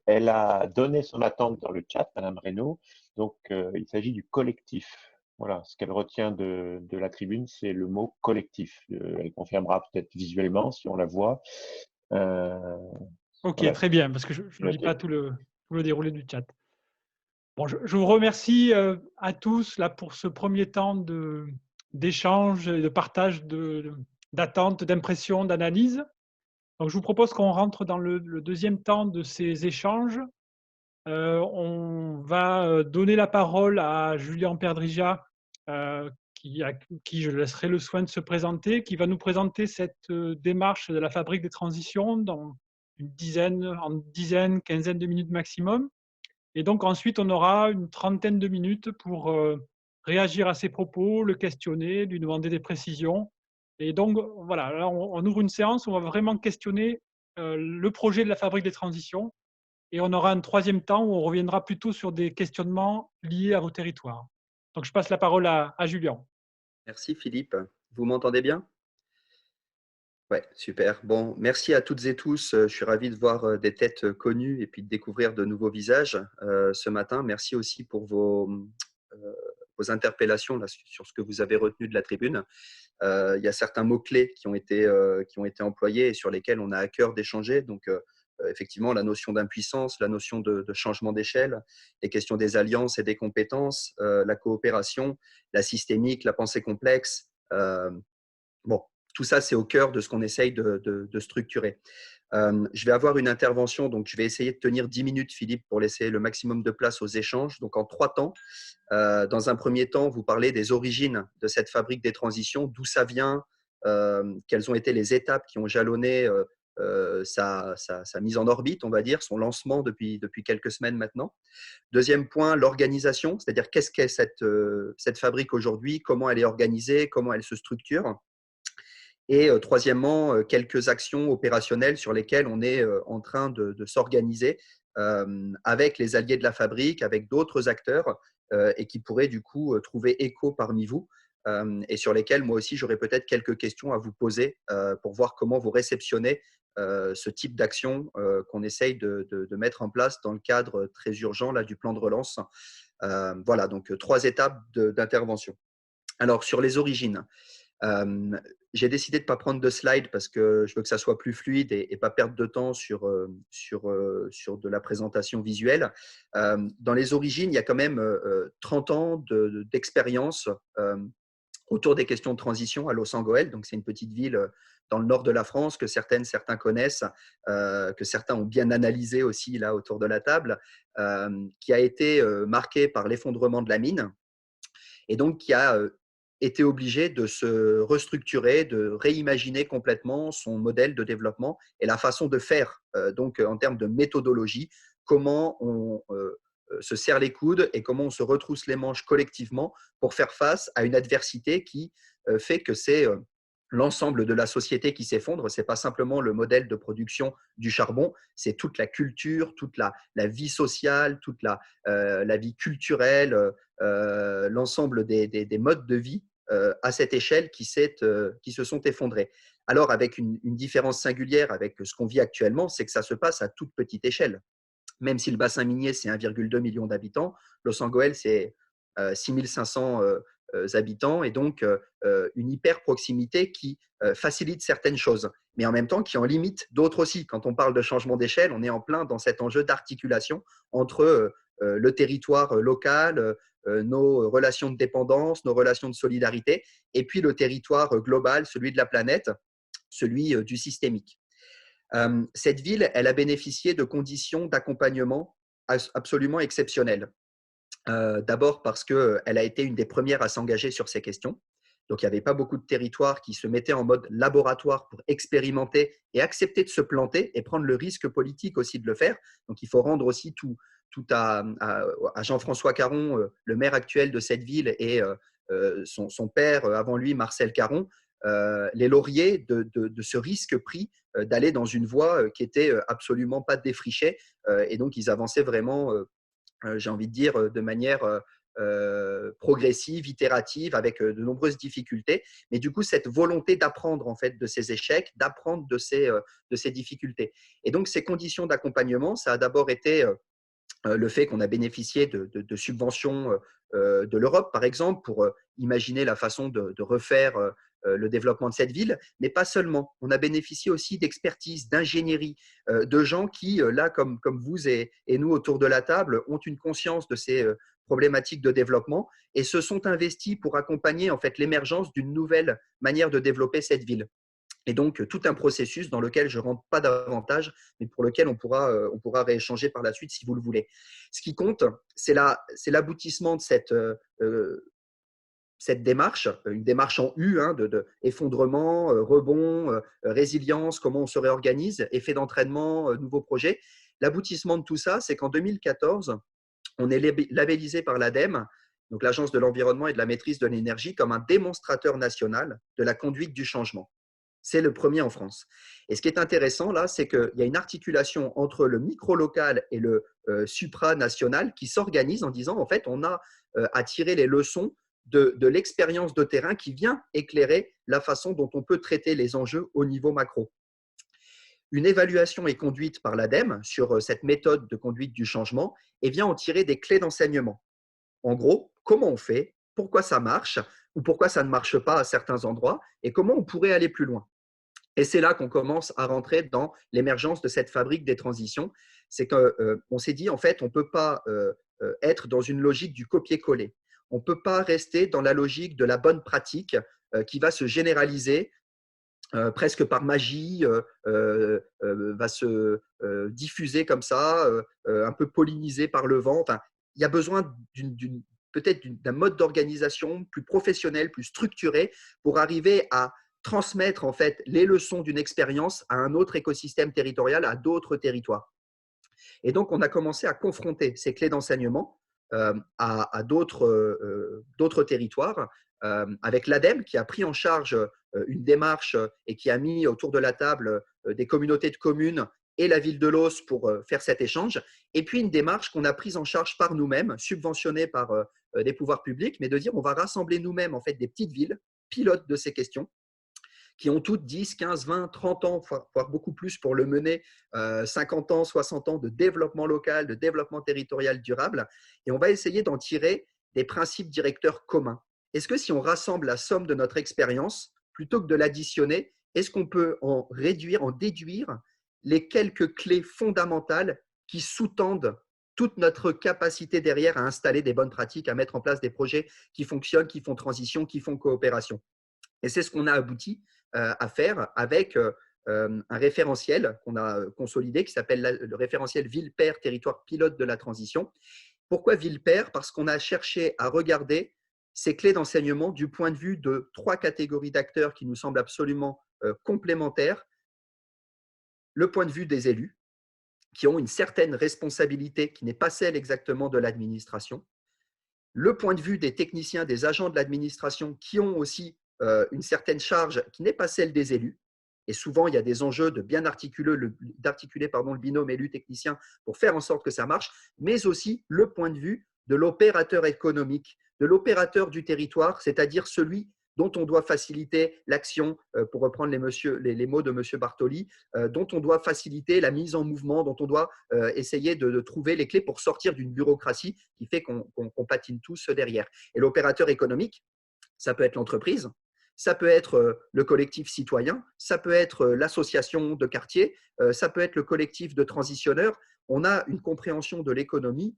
Elle a donné son attente dans le chat, Madame Reynaud. Donc, il s'agit du collectif. Voilà, ce qu'elle retient de la tribune, c'est le mot collectif. Elle confirmera peut-être visuellement si on la voit. Ok, voilà. très bien, parce que je ne lis pas tout le déroulé du chat. Bon, je vous remercie à tous là, pour ce premier temps d'échange et de partage d'attentes, d'impressions, d'analyse. Donc, je vous propose qu'on rentre dans le deuxième temps de ces échanges. On va donner la parole à Julien Perdrija, qui je laisserai le soin de se présenter, qui va nous présenter cette démarche de la fabrique des transitions dans une dizaine, quinzaine de minutes maximum. Et donc ensuite, on aura une trentaine de minutes pour réagir à ses propos, le questionner, lui demander des précisions. Et donc, voilà, là, on ouvre une séance où on va vraiment questionner le projet de la fabrique des transitions. Et on aura un troisième temps où on reviendra plutôt sur des questionnements liés à vos territoires. Donc, je passe la parole à Julien. Merci Philippe. Vous m'entendez bien? Ouais, super. Bon, merci à toutes et tous. Je suis ravi de voir des têtes connues et puis de découvrir de nouveaux visages ce matin. Merci aussi pour vos interpellations là, sur ce que vous avez retenu de la tribune. Il y a certains mots-clés qui ont été employés et sur lesquels on a à cœur d'échanger. Donc, effectivement, la notion d'impuissance, la notion de changement d'échelle, les questions des alliances et des compétences, la coopération, la systémique, la pensée complexe. Bon, tout ça, c'est au cœur de ce qu'on essaye de structurer. Je vais avoir une intervention, donc je vais essayer de tenir 10 minutes, Philippe, pour laisser le maximum de place aux échanges. Donc, en 3 temps. Dans un premier temps, vous parlez des origines de cette fabrique des transitions, d'où ça vient, quelles ont été les étapes qui ont jalonné sa mise en orbite, on va dire, son lancement depuis quelques semaines maintenant. Deuxième point, l'organisation, c'est-à-dire qu'est-ce qu'est cette fabrique aujourd'hui, comment elle est organisée, comment elle se structure. Et troisièmement, quelques actions opérationnelles sur lesquelles on est en train de s'organiser avec les alliés de la fabrique, avec d'autres acteurs et qui pourraient du coup trouver écho parmi vous et sur lesquels moi aussi j'aurais peut-être quelques questions à vous poser pour voir comment vous réceptionnez ce type d'action qu'on essaye de mettre en place dans le cadre très urgent là, du plan de relance. Voilà, donc 3 étapes d'intervention. Alors, sur les origines, j'ai décidé de ne pas prendre de slide parce que je veux que ça soit plus fluide et pas perdre de temps sur de la présentation visuelle. Dans les origines, il y a quand même 30 ans d'expérience autour des questions de transition à Los Angeles. Donc, c'est une petite ville dans le nord de la France que certains connaissent, que certains ont bien analysé aussi là autour de la table, qui a été marquée par l'effondrement de la mine et donc qui a été obligé de se restructurer, de réimaginer complètement son modèle de développement et la façon de faire. Donc, en termes de méthodologie, comment on se serre les coudes et comment on se retrousse les manches collectivement pour faire face à une adversité qui fait que c'est l'ensemble de la société qui s'effondre. Ce n'est pas simplement le modèle de production du charbon, c'est toute la culture, toute la vie sociale, toute la vie culturelle, l'ensemble des modes de vie à cette échelle qui se sont effondrés. Alors, avec une différence singulière avec ce qu'on vit actuellement, c'est que ça se passe à toute petite échelle. Même si le bassin minier, c'est 1,2 million d'habitants, Los Angeles, c'est 6500 habitants et donc une hyper proximité qui facilite certaines choses, mais en même temps qui en limite d'autres aussi. Quand on parle de changement d'échelle, on est en plein dans cet enjeu d'articulation entre le territoire local, nos relations de dépendance, nos relations de solidarité, et puis le territoire global, celui de la planète, celui du systémique. Cette ville, elle a bénéficié de conditions d'accompagnement absolument exceptionnelles. D'abord parce qu'elle a été une des premières à s'engager sur ces questions. Donc, il n'y avait pas beaucoup de territoires qui se mettaient en mode laboratoire pour expérimenter et accepter de se planter et prendre le risque politique aussi de le faire. Donc, il faut rendre aussi tout à Jean-François Caron, le maire actuel de cette ville, et son père avant lui, Marcel Caron, les lauriers de ce risque pris d'aller dans une voie qui était absolument pas défrichée. Et donc, ils avançaient vraiment, j'ai envie de dire, de manière progressive, itérative, avec de nombreuses difficultés. Mais du coup, cette volonté d'apprendre en fait de ces échecs, d'apprendre de ces difficultés. Et donc, ces conditions d'accompagnement, ça a d'abord été le fait qu'on a bénéficié de subventions de l'Europe, par exemple, pour imaginer la façon de refaire le développement de cette ville, mais pas seulement. On a bénéficié aussi d'expertise, d'ingénierie, de gens qui, là, comme vous et nous autour de la table, ont une conscience de ces problématiques de développement et se sont investis pour accompagner en fait l'émergence d'une nouvelle manière de développer cette ville. Et donc, tout un processus dans lequel je ne rentre pas davantage, mais pour lequel on pourra rééchanger par la suite si vous le voulez. Ce qui compte, c'est l'aboutissement de cette démarche, une démarche en U, de effondrement, rebond, résilience, comment on se réorganise, effet d'entraînement, nouveaux projets. L'aboutissement de tout ça, c'est qu'en 2014, on est labellisé par l'ADEME, donc l'Agence de l'environnement et de la maîtrise de l'énergie, comme un démonstrateur national de la conduite du changement. C'est le premier en France. Et ce qui est intéressant là, c'est qu'il y a une articulation entre le micro-local et le supranational qui s'organise en disant, en fait, on a à tirer les leçons de l'expérience de terrain qui vient éclairer la façon dont on peut traiter les enjeux au niveau macro. Une évaluation est conduite par l'ADEME sur cette méthode de conduite du changement et vient en tirer des clés d'enseignement. En gros, comment on fait, pourquoi ça marche ou pourquoi ça ne marche pas à certains endroits et comment on pourrait aller plus loin. Et c'est là qu'on commence à rentrer dans l'émergence de cette fabrique des transitions. C'est qu'on s'est dit, en fait, on ne peut pas être dans une logique du copier-coller. On ne peut pas rester dans la logique de la bonne pratique qui va se généraliser presque par magie, va se diffuser comme ça, un peu pollinisé par le vent. Enfin, il y a besoin peut-être d'un mode d'organisation plus professionnel, plus structuré pour arriver à transmettre en fait les leçons d'une expérience à un autre écosystème territorial, à d'autres territoires. Et donc, on a commencé à confronter ces clés d'enseignement à d'autres territoires, avec l'ADEME qui a pris en charge une démarche et qui a mis autour de la table des communautés de communes et la ville de Loos pour faire cet échange, et puis une démarche qu'on a prise en charge par nous-mêmes, subventionnée par des pouvoirs publics, mais de dire on va rassembler nous-mêmes en fait des petites villes pilotes de ces questions, qui ont toutes 10, 15, 20, 30 ans, voire beaucoup plus pour le mener, 50 ans, 60 ans de développement local, de développement territorial durable. Et on va essayer d'en tirer des principes directeurs communs. Est-ce que si on rassemble la somme de notre expérience, plutôt que de l'additionner, est-ce qu'on peut en déduire les quelques clés fondamentales qui sous-tendent toute notre capacité derrière à installer des bonnes pratiques, à mettre en place des projets qui fonctionnent, qui font transition, qui font coopération. Et c'est ce qu'on a abouti à faire avec un référentiel qu'on a consolidé qui s'appelle le référentiel Ville-Pair, territoire pilote de la transition. Pourquoi Ville-Pair ? Parce qu'on a cherché à regarder ces clés d'enseignement du point de vue de 3 catégories d'acteurs qui nous semblent absolument complémentaires. Le point de vue des élus, qui ont une certaine responsabilité qui n'est pas celle exactement de l'administration. Le point de vue des techniciens, des agents de l'administration, qui ont aussi une certaine charge qui n'est pas celle des élus. Et souvent, il y a des enjeux de bien articuler le binôme élu-technicien pour faire en sorte que ça marche, mais aussi le point de vue de l'opérateur économique, de l'opérateur du territoire, c'est-à-dire celui dont on doit faciliter l'action, pour reprendre les mots de M. Bartoli, dont on doit faciliter la mise en mouvement, dont on doit essayer de trouver les clés pour sortir d'une bureaucratie qui fait qu'on patine tous derrière. Et l'opérateur économique, ça peut être l'entreprise, ça peut être le collectif citoyen, ça peut être l'association de quartier, ça peut être le collectif de transitionneurs. On a une compréhension de l'économie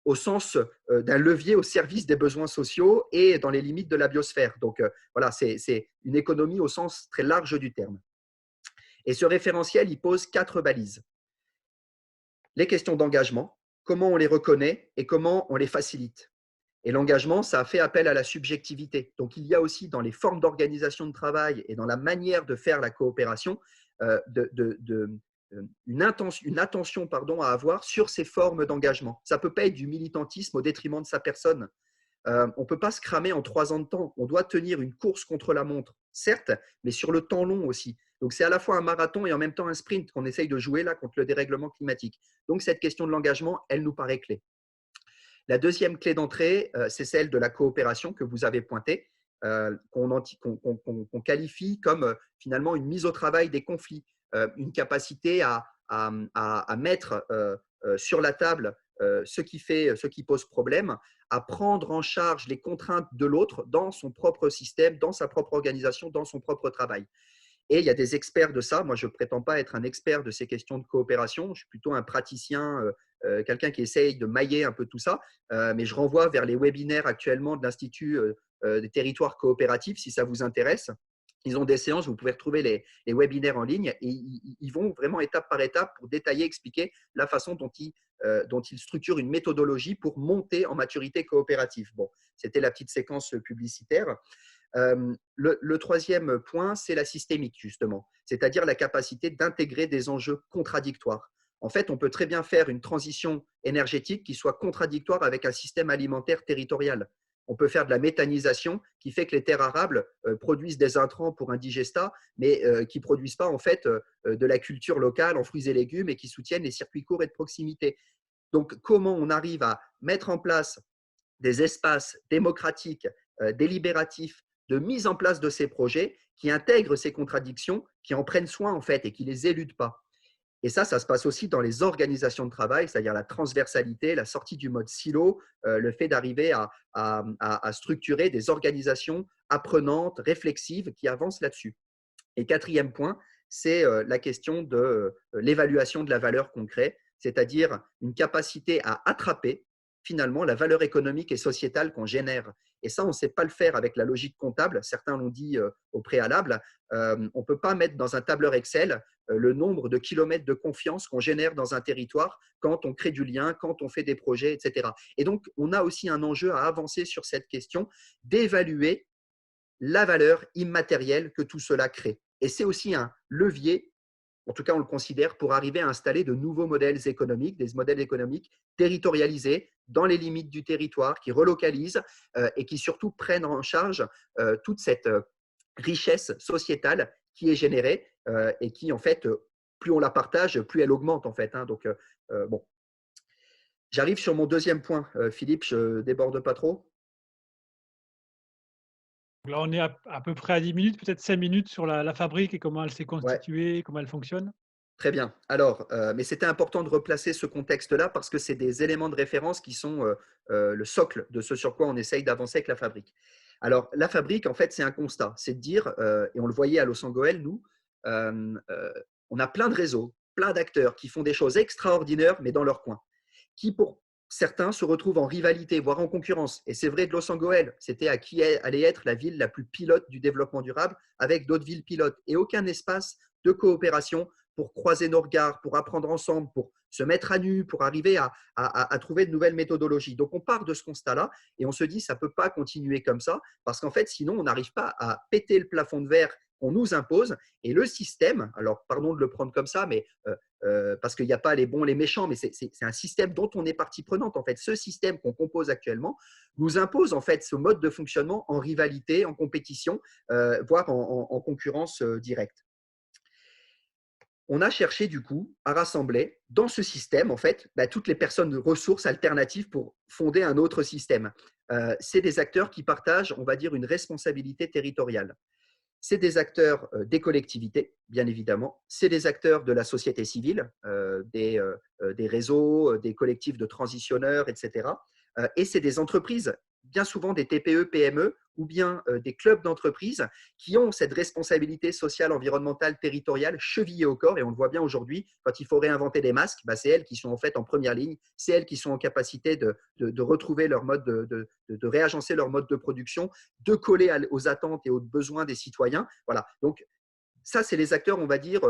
au sens d'un levier au service des besoins sociaux et dans les limites de la biosphère. Donc voilà, c'est une économie au sens très large du terme. Et ce référentiel, il pose 4 balises. Les questions d'engagement, comment on les reconnaît et comment on les facilite. Et l'engagement, ça a fait appel à la subjectivité. Donc, il y a aussi dans les formes d'organisation de travail et dans la manière de faire la coopération une attention à avoir sur ces formes d'engagement. Ça ne peut pas être du militantisme au détriment de sa personne. on ne peut pas se cramer en 3 ans de temps. On doit tenir une course contre la montre, certes, mais sur le temps long aussi. Donc, c'est à la fois un marathon et en même temps un sprint qu'on essaye de jouer là contre le dérèglement climatique. Donc, cette question de l'engagement, elle nous paraît clé. La deuxième clé d'entrée, c'est celle de la coopération que vous avez pointée, qu'on qualifie comme finalement une mise au travail des conflits, une capacité à mettre sur la table ce qui pose problème, à prendre en charge les contraintes de l'autre dans son propre système, dans sa propre organisation, dans son propre travail. Et il y a des experts de ça. Moi, je ne prétends pas être un expert de ces questions de coopération. Je suis plutôt un praticien, quelqu'un qui essaye de mailler un peu tout ça. Mais je renvoie vers les webinaires actuellement de l'Institut des territoires coopératifs, si ça vous intéresse. Ils ont des séances, vous pouvez retrouver les webinaires en ligne et ils vont vraiment étape par étape pour détailler, expliquer la façon dont ils structurent une méthodologie pour monter en maturité coopérative. Bon, c'était la petite séquence publicitaire. Le troisième point, c'est la systémique, justement, c'est-à-dire la capacité d'intégrer des enjeux contradictoires. En fait, on peut très bien faire une transition énergétique qui soit contradictoire avec un système alimentaire territorial. On peut faire de la méthanisation qui fait que les terres arables produisent des intrants pour un digestat, mais qui ne produisent pas en fait de la culture locale en fruits et légumes et qui soutiennent les circuits courts et de proximité. Donc, comment on arrive à mettre en place des espaces démocratiques, délibératifs, de mise en place de ces projets qui intègrent ces contradictions, qui en prennent soin en fait et qui ne les éludent pas. Et ça se passe aussi dans les organisations de travail, c'est-à-dire la transversalité, la sortie du mode silo, le fait d'arriver à structurer des organisations apprenantes, réflexives, qui avancent là-dessus. Et quatrième point, c'est la question de l'évaluation de la valeur qu'on crée, c'est-à-dire une capacité à attraper finalement la valeur économique et sociétale qu'on génère. Et ça, on ne sait pas le faire avec la logique comptable. Certains l'ont dit au préalable. On ne peut pas mettre dans un tableur Excel le nombre de kilomètres de confiance qu'on génère dans un territoire quand on crée du lien, quand on fait des projets, etc. Et donc, on a aussi un enjeu à avancer sur cette question d'évaluer la valeur immatérielle que tout cela crée. Et c'est aussi un levier, en tout cas on le considère, pour arriver à installer de nouveaux modèles économiques, des modèles économiques territorialisés dans les limites du territoire, qui relocalisent et qui surtout prennent en charge toute cette richesse sociétale qui est générée et qui, en fait, plus on la partage, plus elle augmente, en fait. Donc, bon. J'arrive sur mon deuxième point. Philippe, je ne déborde pas trop. Là, on est à peu près à 10 minutes, peut-être 5 minutes sur la fabrique et comment elle s'est constituée, comment elle fonctionne. Très bien. Alors, mais c'était important de replacer ce contexte-là parce que c'est des éléments de référence qui sont le socle de ce sur quoi on essaye d'avancer avec la fabrique. Alors, la fabrique, en fait, c'est un constat. C'est de dire, et on le voyait à Los Angeles, nous, on a plein de réseaux, plein d'acteurs qui font des choses extraordinaires, mais dans leur coin, qui, pour certains, se retrouvent en rivalité, voire en concurrence. Et c'est vrai de Los Angeles, c'était à qui allait être la ville la plus pilote du développement durable avec d'autres villes pilotes et aucun espace de coopération pour croiser nos regards, pour apprendre ensemble, pour se mettre à nu, pour arriver à trouver de nouvelles méthodologies. Donc, on part de ce constat-là et on se dit ça ne peut pas continuer comme ça parce qu'en fait, sinon, on n'arrive pas à péter le plafond de verre qu'on nous impose. Et le système, alors pardon de le prendre comme ça, mais parce qu'il n'y a pas les bons, les méchants, mais c'est un système dont on est partie prenante. En fait, ce système qu'on compose actuellement nous impose en fait ce mode de fonctionnement en rivalité, en compétition, voire en concurrence directe. On a cherché du coup à rassembler dans ce système en fait toutes les personnes de ressources alternatives pour fonder un autre système. C'est des acteurs qui partagent, on va dire, une responsabilité territoriale. C'est des acteurs des collectivités, bien évidemment. C'est des acteurs de la société civile, des réseaux, des collectifs de transitionneurs, etc. Et c'est des entreprises, bien souvent des TPE, PME, ou bien des clubs d'entreprises qui ont cette responsabilité sociale, environnementale, territoriale chevillée au corps. Et on le voit bien aujourd'hui, quand il faut réinventer des masques, c'est elles qui sont en fait en première ligne, c'est elles qui sont en capacité de retrouver leur mode, de réagencer leur mode de production, de coller aux attentes et aux besoins des citoyens. Voilà. Donc, ça, c'est les acteurs, on va dire,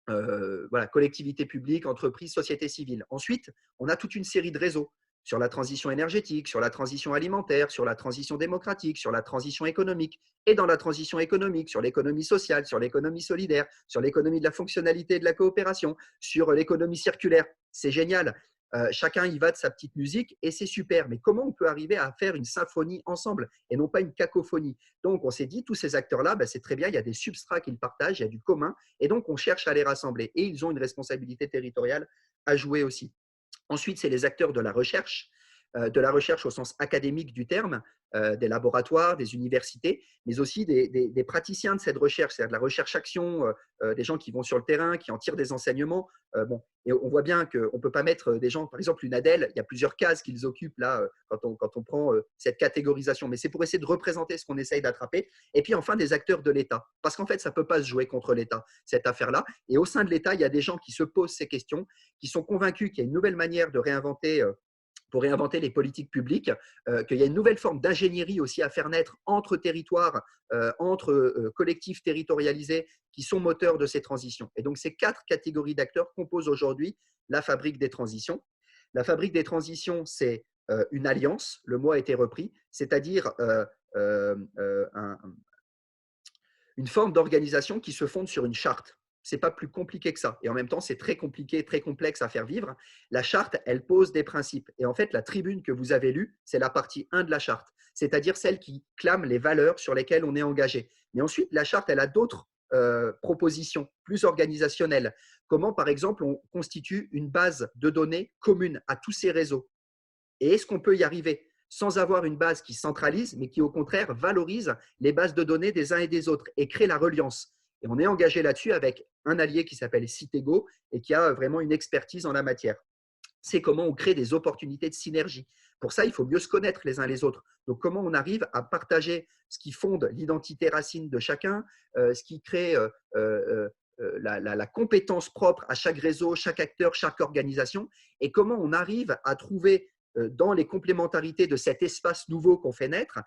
voilà, collectivités publiques, entreprises, société civile. Ensuite, on a toute une série de réseaux sur la transition énergétique, sur la transition alimentaire, sur la transition démocratique, sur la transition économique. Et dans la transition économique, sur l'économie sociale, sur l'économie solidaire, sur l'économie de la fonctionnalité et de la coopération, sur l'économie circulaire. C'est génial. chacun y va de sa petite musique et c'est super. Mais comment on peut arriver à faire une symphonie ensemble et non pas une cacophonie? Donc, on s'est dit, tous ces acteurs-là, c'est très bien, il y a des substrats qu'ils partagent, il y a du commun et donc on cherche à les rassembler. Et ils ont une responsabilité territoriale à jouer aussi. Ensuite, c'est les acteurs de la recherche au sens académique du terme, des laboratoires, des universités, mais aussi des praticiens de cette recherche, c'est-à-dire de la recherche-action, des gens qui vont sur le terrain, qui en tirent des enseignements. Et on voit bien qu'on ne peut pas mettre des gens, par exemple, une ADEL, il y a plusieurs cases qu'ils occupent là quand on prend cette catégorisation, mais c'est pour essayer de représenter ce qu'on essaye d'attraper. Et puis enfin, des acteurs de l'État, parce qu'en fait, ça ne peut pas se jouer contre l'État, cette affaire-là. Et au sein de l'État, il y a des gens qui se posent ces questions, qui sont convaincus qu'il y a une nouvelle manière de réinventer pour réinventer les politiques publiques, qu'il y a une nouvelle forme d'ingénierie aussi à faire naître entre territoires, entre collectifs territorialisés qui sont moteurs de ces transitions. Et donc, ces 4 catégories d'acteurs composent aujourd'hui la fabrique des transitions. La fabrique des transitions, c'est une alliance, le mot a été repris, c'est-à-dire une forme d'organisation qui se fonde sur une charte. Ce n'est pas plus compliqué que ça. Et en même temps, c'est très compliqué, très complexe à faire vivre. La charte, elle pose des principes. Et en fait, la tribune que vous avez lue, c'est la partie 1 de la charte, c'est-à-dire celle qui clame les valeurs sur lesquelles on est engagé. Mais ensuite, la charte, elle a d'autres propositions plus organisationnelles. Comment, par exemple, on constitue une base de données commune à tous ces réseaux? Et est-ce qu'on peut y arriver sans avoir une base qui centralise, mais qui, au contraire, valorise les bases de données des uns et des autres et crée la reliance? Et on est engagé là-dessus avec un allié qui s'appelle Citego et qui a vraiment une expertise en la matière. C'est comment on crée des opportunités de synergie. Pour ça, il faut mieux se connaître les uns les autres. Donc, comment on arrive à partager ce qui fonde l'identité racine de chacun, ce qui crée la compétence propre à chaque réseau, chaque acteur, chaque organisation, et comment on arrive à trouver dans les complémentarités de cet espace nouveau qu'on fait naître,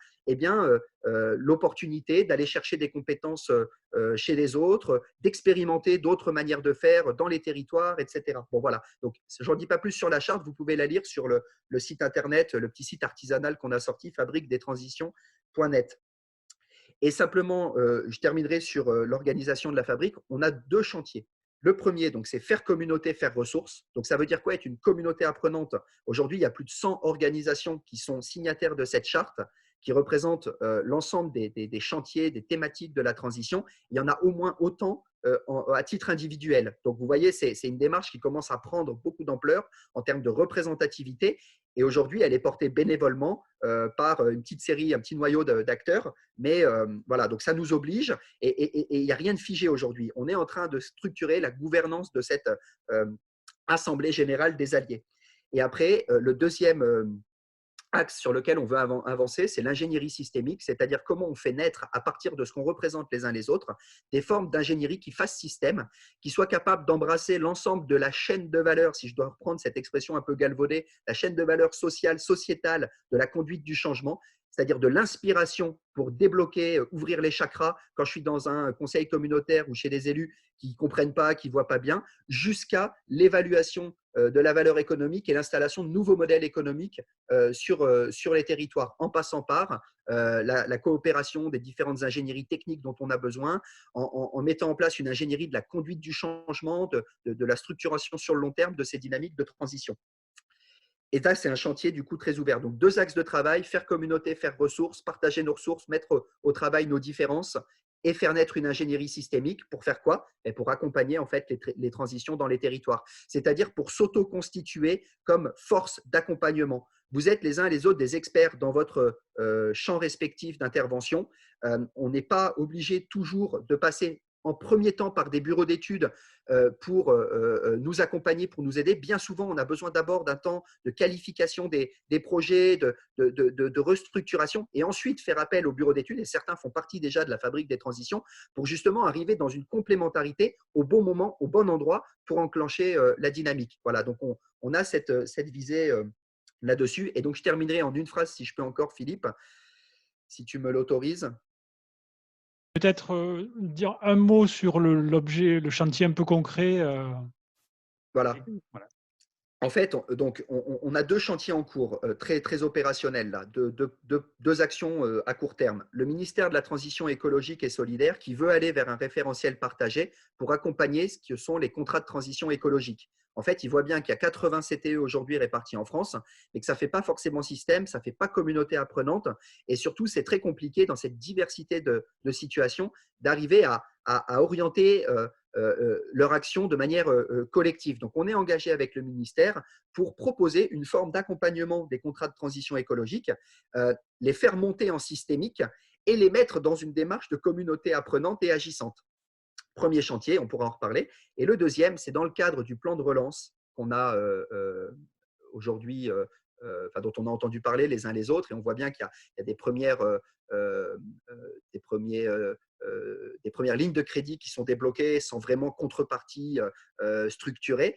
l'opportunité d'aller chercher des compétences chez les autres, d'expérimenter d'autres manières de faire dans les territoires, etc. Bon, voilà. Donc, je n'en dis pas plus sur la charte, vous pouvez la lire sur le site internet, le petit site artisanal qu'on a sorti, fabriquedestransitions.net. Et simplement, je terminerai sur l'organisation de la fabrique. On a 2 chantiers. Le premier, donc, c'est faire communauté, faire ressources. Donc, ça veut dire quoi être une communauté apprenante? Aujourd'hui, il y a plus de 100 organisations qui sont signataires de cette charte, qui représentent l'ensemble des chantiers, des thématiques de la transition. Il y en a au moins autant à titre individuel. Donc, vous voyez, c'est une démarche qui commence à prendre beaucoup d'ampleur en termes de représentativité. Et aujourd'hui, elle est portée bénévolement par une petite série, un petit noyau d'acteurs. Mais voilà, donc ça nous oblige et il n'y a rien de figé aujourd'hui. On est en train de structurer la gouvernance de cette Assemblée générale des alliés. Et après, le deuxième axe sur lequel on veut avancer, c'est l'ingénierie systémique, c'est-à-dire comment on fait naître, à partir de ce qu'on représente les uns les autres, des formes d'ingénierie qui fassent système, qui soient capables d'embrasser l'ensemble de la chaîne de valeur, si je dois reprendre cette expression un peu galvaudée, la chaîne de valeur sociale, sociétale, de la conduite du changement, c'est-à-dire de l'inspiration pour débloquer, ouvrir les chakras quand je suis dans un conseil communautaire ou chez des élus qui ne comprennent pas, qui ne voient pas bien, jusqu'à l'évaluation de la valeur économique et l'installation de nouveaux modèles économiques sur les territoires, en passant par la coopération des différentes ingénieries techniques dont on a besoin, en mettant en place une ingénierie de la conduite du changement, de la structuration sur le long terme de ces dynamiques de transition. Et là, c'est un chantier du coup très ouvert. Donc, 2 axes de travail, faire communauté, faire ressources, partager nos ressources, mettre au travail nos différences et faire naître une ingénierie systémique pour faire quoi? Et pour accompagner en fait les transitions dans les territoires. C'est-à-dire pour s'auto-constituer comme force d'accompagnement. Vous êtes les uns et les autres des experts dans votre champ respectif d'intervention. On n'est pas obligé toujours de passer en premier temps par des bureaux d'études pour nous accompagner, pour nous aider. Bien souvent, on a besoin d'abord d'un temps de qualification des projets, de restructuration et ensuite faire appel aux bureaux d'études. Et certains font partie déjà de la fabrique des transitions pour justement arriver dans une complémentarité au bon moment, au bon endroit pour enclencher la dynamique. Voilà, donc on a cette visée là-dessus. Et donc, je terminerai en une phrase, si je peux encore, Philippe, si tu me l'autorises. Peut-être dire un mot sur l'objet, le chantier un peu concret. Voilà. En fait, on a deux chantiers en cours, très, très opérationnels, là, deux actions à court terme. Le ministère de la Transition écologique et solidaire qui veut aller vers un référentiel partagé pour accompagner ce que sont les contrats de transition écologique. En fait, il voit bien qu'il y a 80 CTE aujourd'hui répartis en France, mais que ça ne fait pas forcément système, ça ne fait pas communauté apprenante. Et surtout, c'est très compliqué dans cette diversité de situations d'arriver à orienter leur action de manière collective. Donc, on est engagé avec le ministère pour proposer une forme d'accompagnement des contrats de transition écologique, les faire monter en systémique et les mettre dans une démarche de communauté apprenante et agissante. Premier chantier, on pourra en reparler. Et le deuxième, c'est dans le cadre du plan de relance qu'on a aujourd'hui, dont on a entendu parler les uns les autres, et on voit bien qu'il y a des premières lignes de crédit qui sont débloquées sans vraiment contrepartie structurée.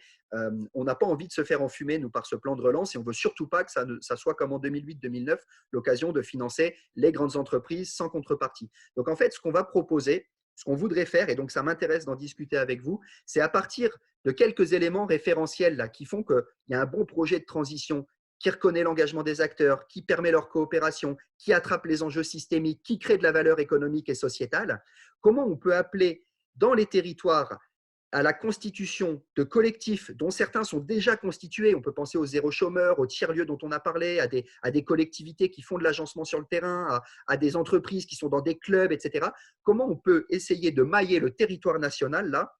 On n'a pas envie de se faire enfumer, nous, par ce plan de relance, et on ne veut surtout pas que ça soit comme en 2008-2009, l'occasion de financer les grandes entreprises sans contrepartie. Donc, en fait, ce qu'on va proposer, ce qu'on voudrait faire, et donc ça m'intéresse d'en discuter avec vous, c'est à partir de quelques éléments référentiels là, qui font qu'il y a un bon projet de transition qui reconnaît l'engagement des acteurs, qui permet leur coopération, qui attrape les enjeux systémiques, qui crée de la valeur économique et sociétale. Comment on peut appeler dans les territoires à la constitution de collectifs dont certains sont déjà constitués, on peut penser aux zéro chômeurs, aux tiers-lieux dont on a parlé, à des collectivités qui font de l'agencement sur le terrain, à des entreprises qui sont dans des clubs, etc. Comment on peut essayer de mailler le territoire national là,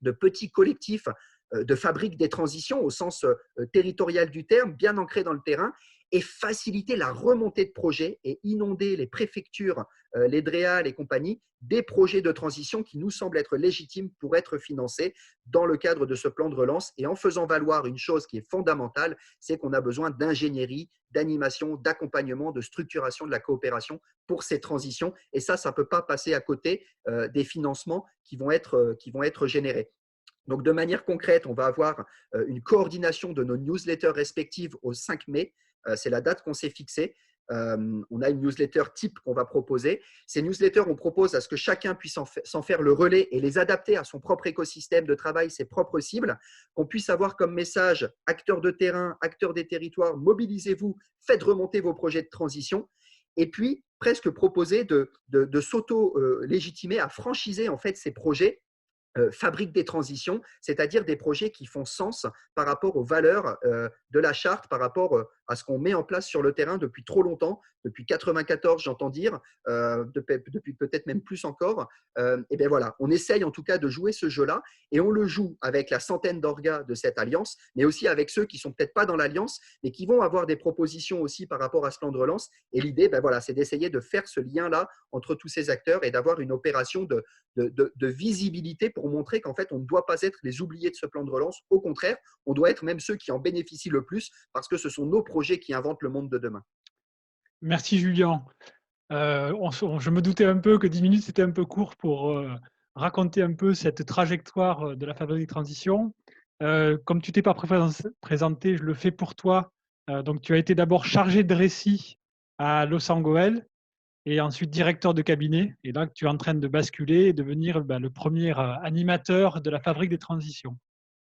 de petits collectifs de fabrique des transitions au sens territorial du terme, bien ancrés dans le terrain, et faciliter la remontée de projets et inonder les préfectures, les DREAL et compagnie, des projets de transition qui nous semblent être légitimes pour être financés dans le cadre de ce plan de relance, et en faisant valoir une chose qui est fondamentale, c'est qu'on a besoin d'ingénierie, d'animation, d'accompagnement, de structuration de la coopération pour ces transitions, et ça ne peut pas passer à côté des financements qui vont être générés. Donc, de manière concrète, on va avoir une coordination de nos newsletters respectives au 5 mai. C'est la date qu'on s'est fixée. On a une newsletter type qu'on va proposer. Ces newsletters, on propose à ce que chacun puisse s'en faire le relais et les adapter à son propre écosystème de travail, ses propres cibles, qu'on puisse avoir comme message acteurs de terrain, acteurs des territoires, mobilisez-vous, faites remonter vos projets de transition. Et puis, presque proposer de s'auto-légitimer à franchiser en fait ces projets fabrique des transitions, c'est-à-dire des projets qui font sens par rapport aux valeurs de la charte, par rapport à ce qu'on met en place sur le terrain depuis trop longtemps, depuis 1994, j'entends dire, depuis peut-être même plus encore. Et bien voilà, on essaye en tout cas de jouer ce jeu-là, et on le joue avec la centaine d'orgas de cette alliance, mais aussi avec ceux qui ne sont peut-être pas dans l'alliance, mais qui vont avoir des propositions aussi par rapport à ce plan de relance. Et l'idée, ben voilà, c'est d'essayer de faire ce lien-là entre tous ces acteurs et d'avoir une opération de visibilité pour montrer qu'en fait, on ne doit pas être les oubliés de ce plan de relance. Au contraire, on doit être même ceux qui en bénéficient le plus, parce que ce sont nos projets qui inventent le monde de demain. Merci Julien. Je me doutais un peu que 10 minutes, c'était un peu court pour raconter un peu cette trajectoire de la fabrique des transitions. Comme tu t'es pas présenté, je le fais pour toi. Donc, tu as été d'abord chargé de récit à Losangoel et ensuite directeur de cabinet. Et là, tu es en train de basculer et devenir le premier animateur de la fabrique des transitions.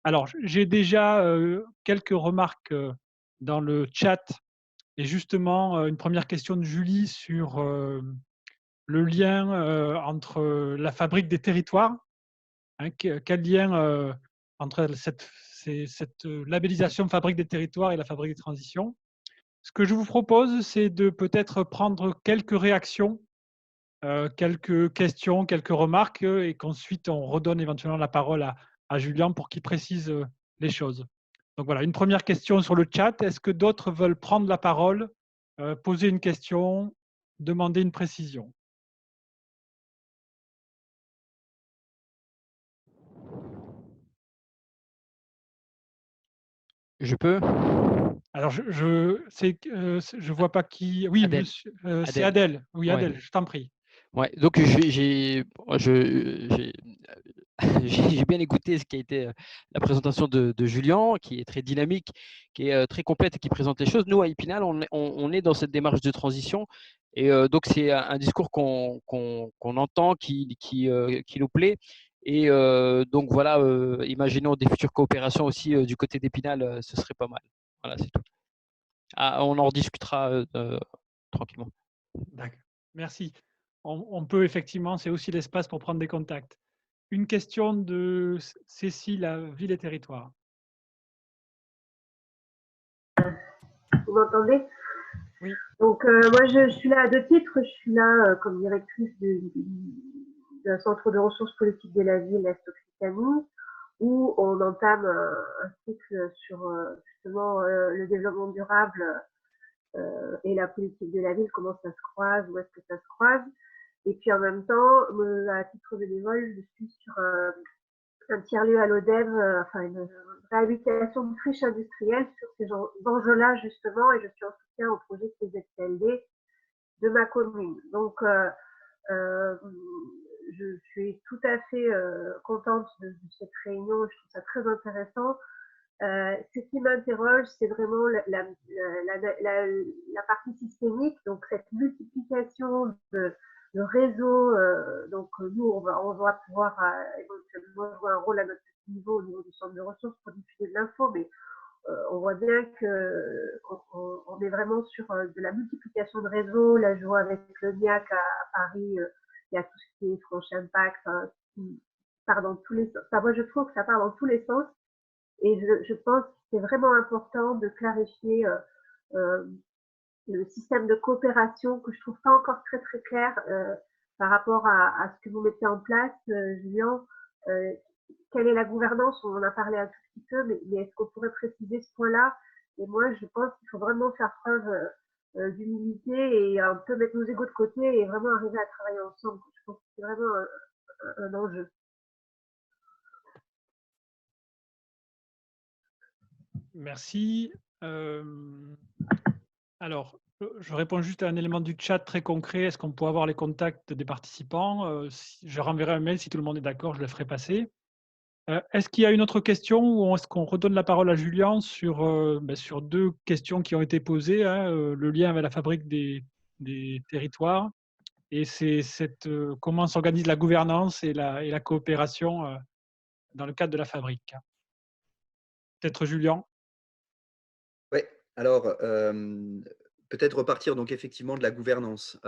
Alors, j'ai déjà quelques remarques dans le chat. Et justement, une première question de Julie sur le lien entre la fabrique des territoires. Hein, quel lien entre cette labellisation fabrique des territoires et la fabrique des transitions? Ce que je vous propose, c'est de peut-être prendre quelques réactions, quelques questions, quelques remarques, et qu'ensuite on redonne éventuellement la parole à Julien pour qu'il précise les choses. Donc voilà, une première question sur le chat. Est-ce que d'autres veulent prendre la parole, poser une question, demander une précision? Je peux? Alors, je vois pas qui. Oui, Adèle. C'est Adèle. Oui, Ouais. Adèle, je t'en prie. Ouais, donc j'ai bien écouté ce qui a été la présentation de Julien, qui est très dynamique, qui est très complète et qui présente les choses. Nous, à Epinal, on est dans cette démarche de transition, et donc c'est un discours qu'on entend, qui nous plaît, Et donc voilà, imaginons des futures coopérations aussi du côté d'Épinal, ce serait pas mal. Voilà, c'est tout. Ah, on en rediscutera tranquillement. D'accord. Merci. On peut effectivement, c'est aussi l'espace pour prendre des contacts. Une question de Cécile à Ville et Territoire. Vous m'entendez? Oui. Donc, moi, je suis là à 2 titres. Je suis là comme directrice d'un centre de ressources politiques de la ville Est-Occitanie, où on entame un cycle sur justement le développement durable et la politique de la ville, comment ça se croise, où est-ce que ça se croise. Et puis en même temps, à titre bénévole, je suis sur un tiers-lieu à l'ODEV, enfin une réhabilitation de friches industrielles sur ces enjeux-là justement, et je suis en soutien au projet CZPLD de ma commune. Donc, je suis tout à fait contente de cette réunion, je trouve ça très intéressant. Ce qui m'interroge, c'est vraiment la partie systémique, donc cette multiplication de réseaux. Donc nous, on va pouvoir éventuellement jouer un rôle à notre niveau au niveau du centre de ressources pour diffuser de l'info, mais on voit bien qu'on est vraiment sur de la multiplication de réseaux. Là, je vois avec le NIAC à Paris, il y a tout ce qui est Franche Impact, qui part dans tous les sens. Enfin, moi, je trouve que ça part dans tous les sens. Et je pense que c'est vraiment important de clarifier le système de coopération que je trouve pas encore très très clair par rapport à ce que vous mettez en place, Julien. Quelle est la gouvernance? On en a parlé un tout petit peu, mais est-ce qu'on pourrait préciser ce point-là? Et moi, je pense qu'il faut vraiment faire preuve d'humilité et un peu mettre nos égos de côté et vraiment arriver à travailler ensemble. Je pense que c'est vraiment un enjeu. Merci. Alors, je réponds juste à un élément du chat très concret. Est-ce qu'on peut avoir les contacts des participants? Je renverrai un mail si tout le monde est d'accord, je le ferai passer. Est-ce qu'il y a une autre question ou est-ce qu'on redonne la parole à Julien sur 2 questions qui ont été posées, hein, le lien avec la fabrique des territoires et c'est comment s'organise la gouvernance et la coopération dans le cadre de la fabrique? Peut-être Julien? Oui, alors peut-être repartir donc effectivement de la gouvernance.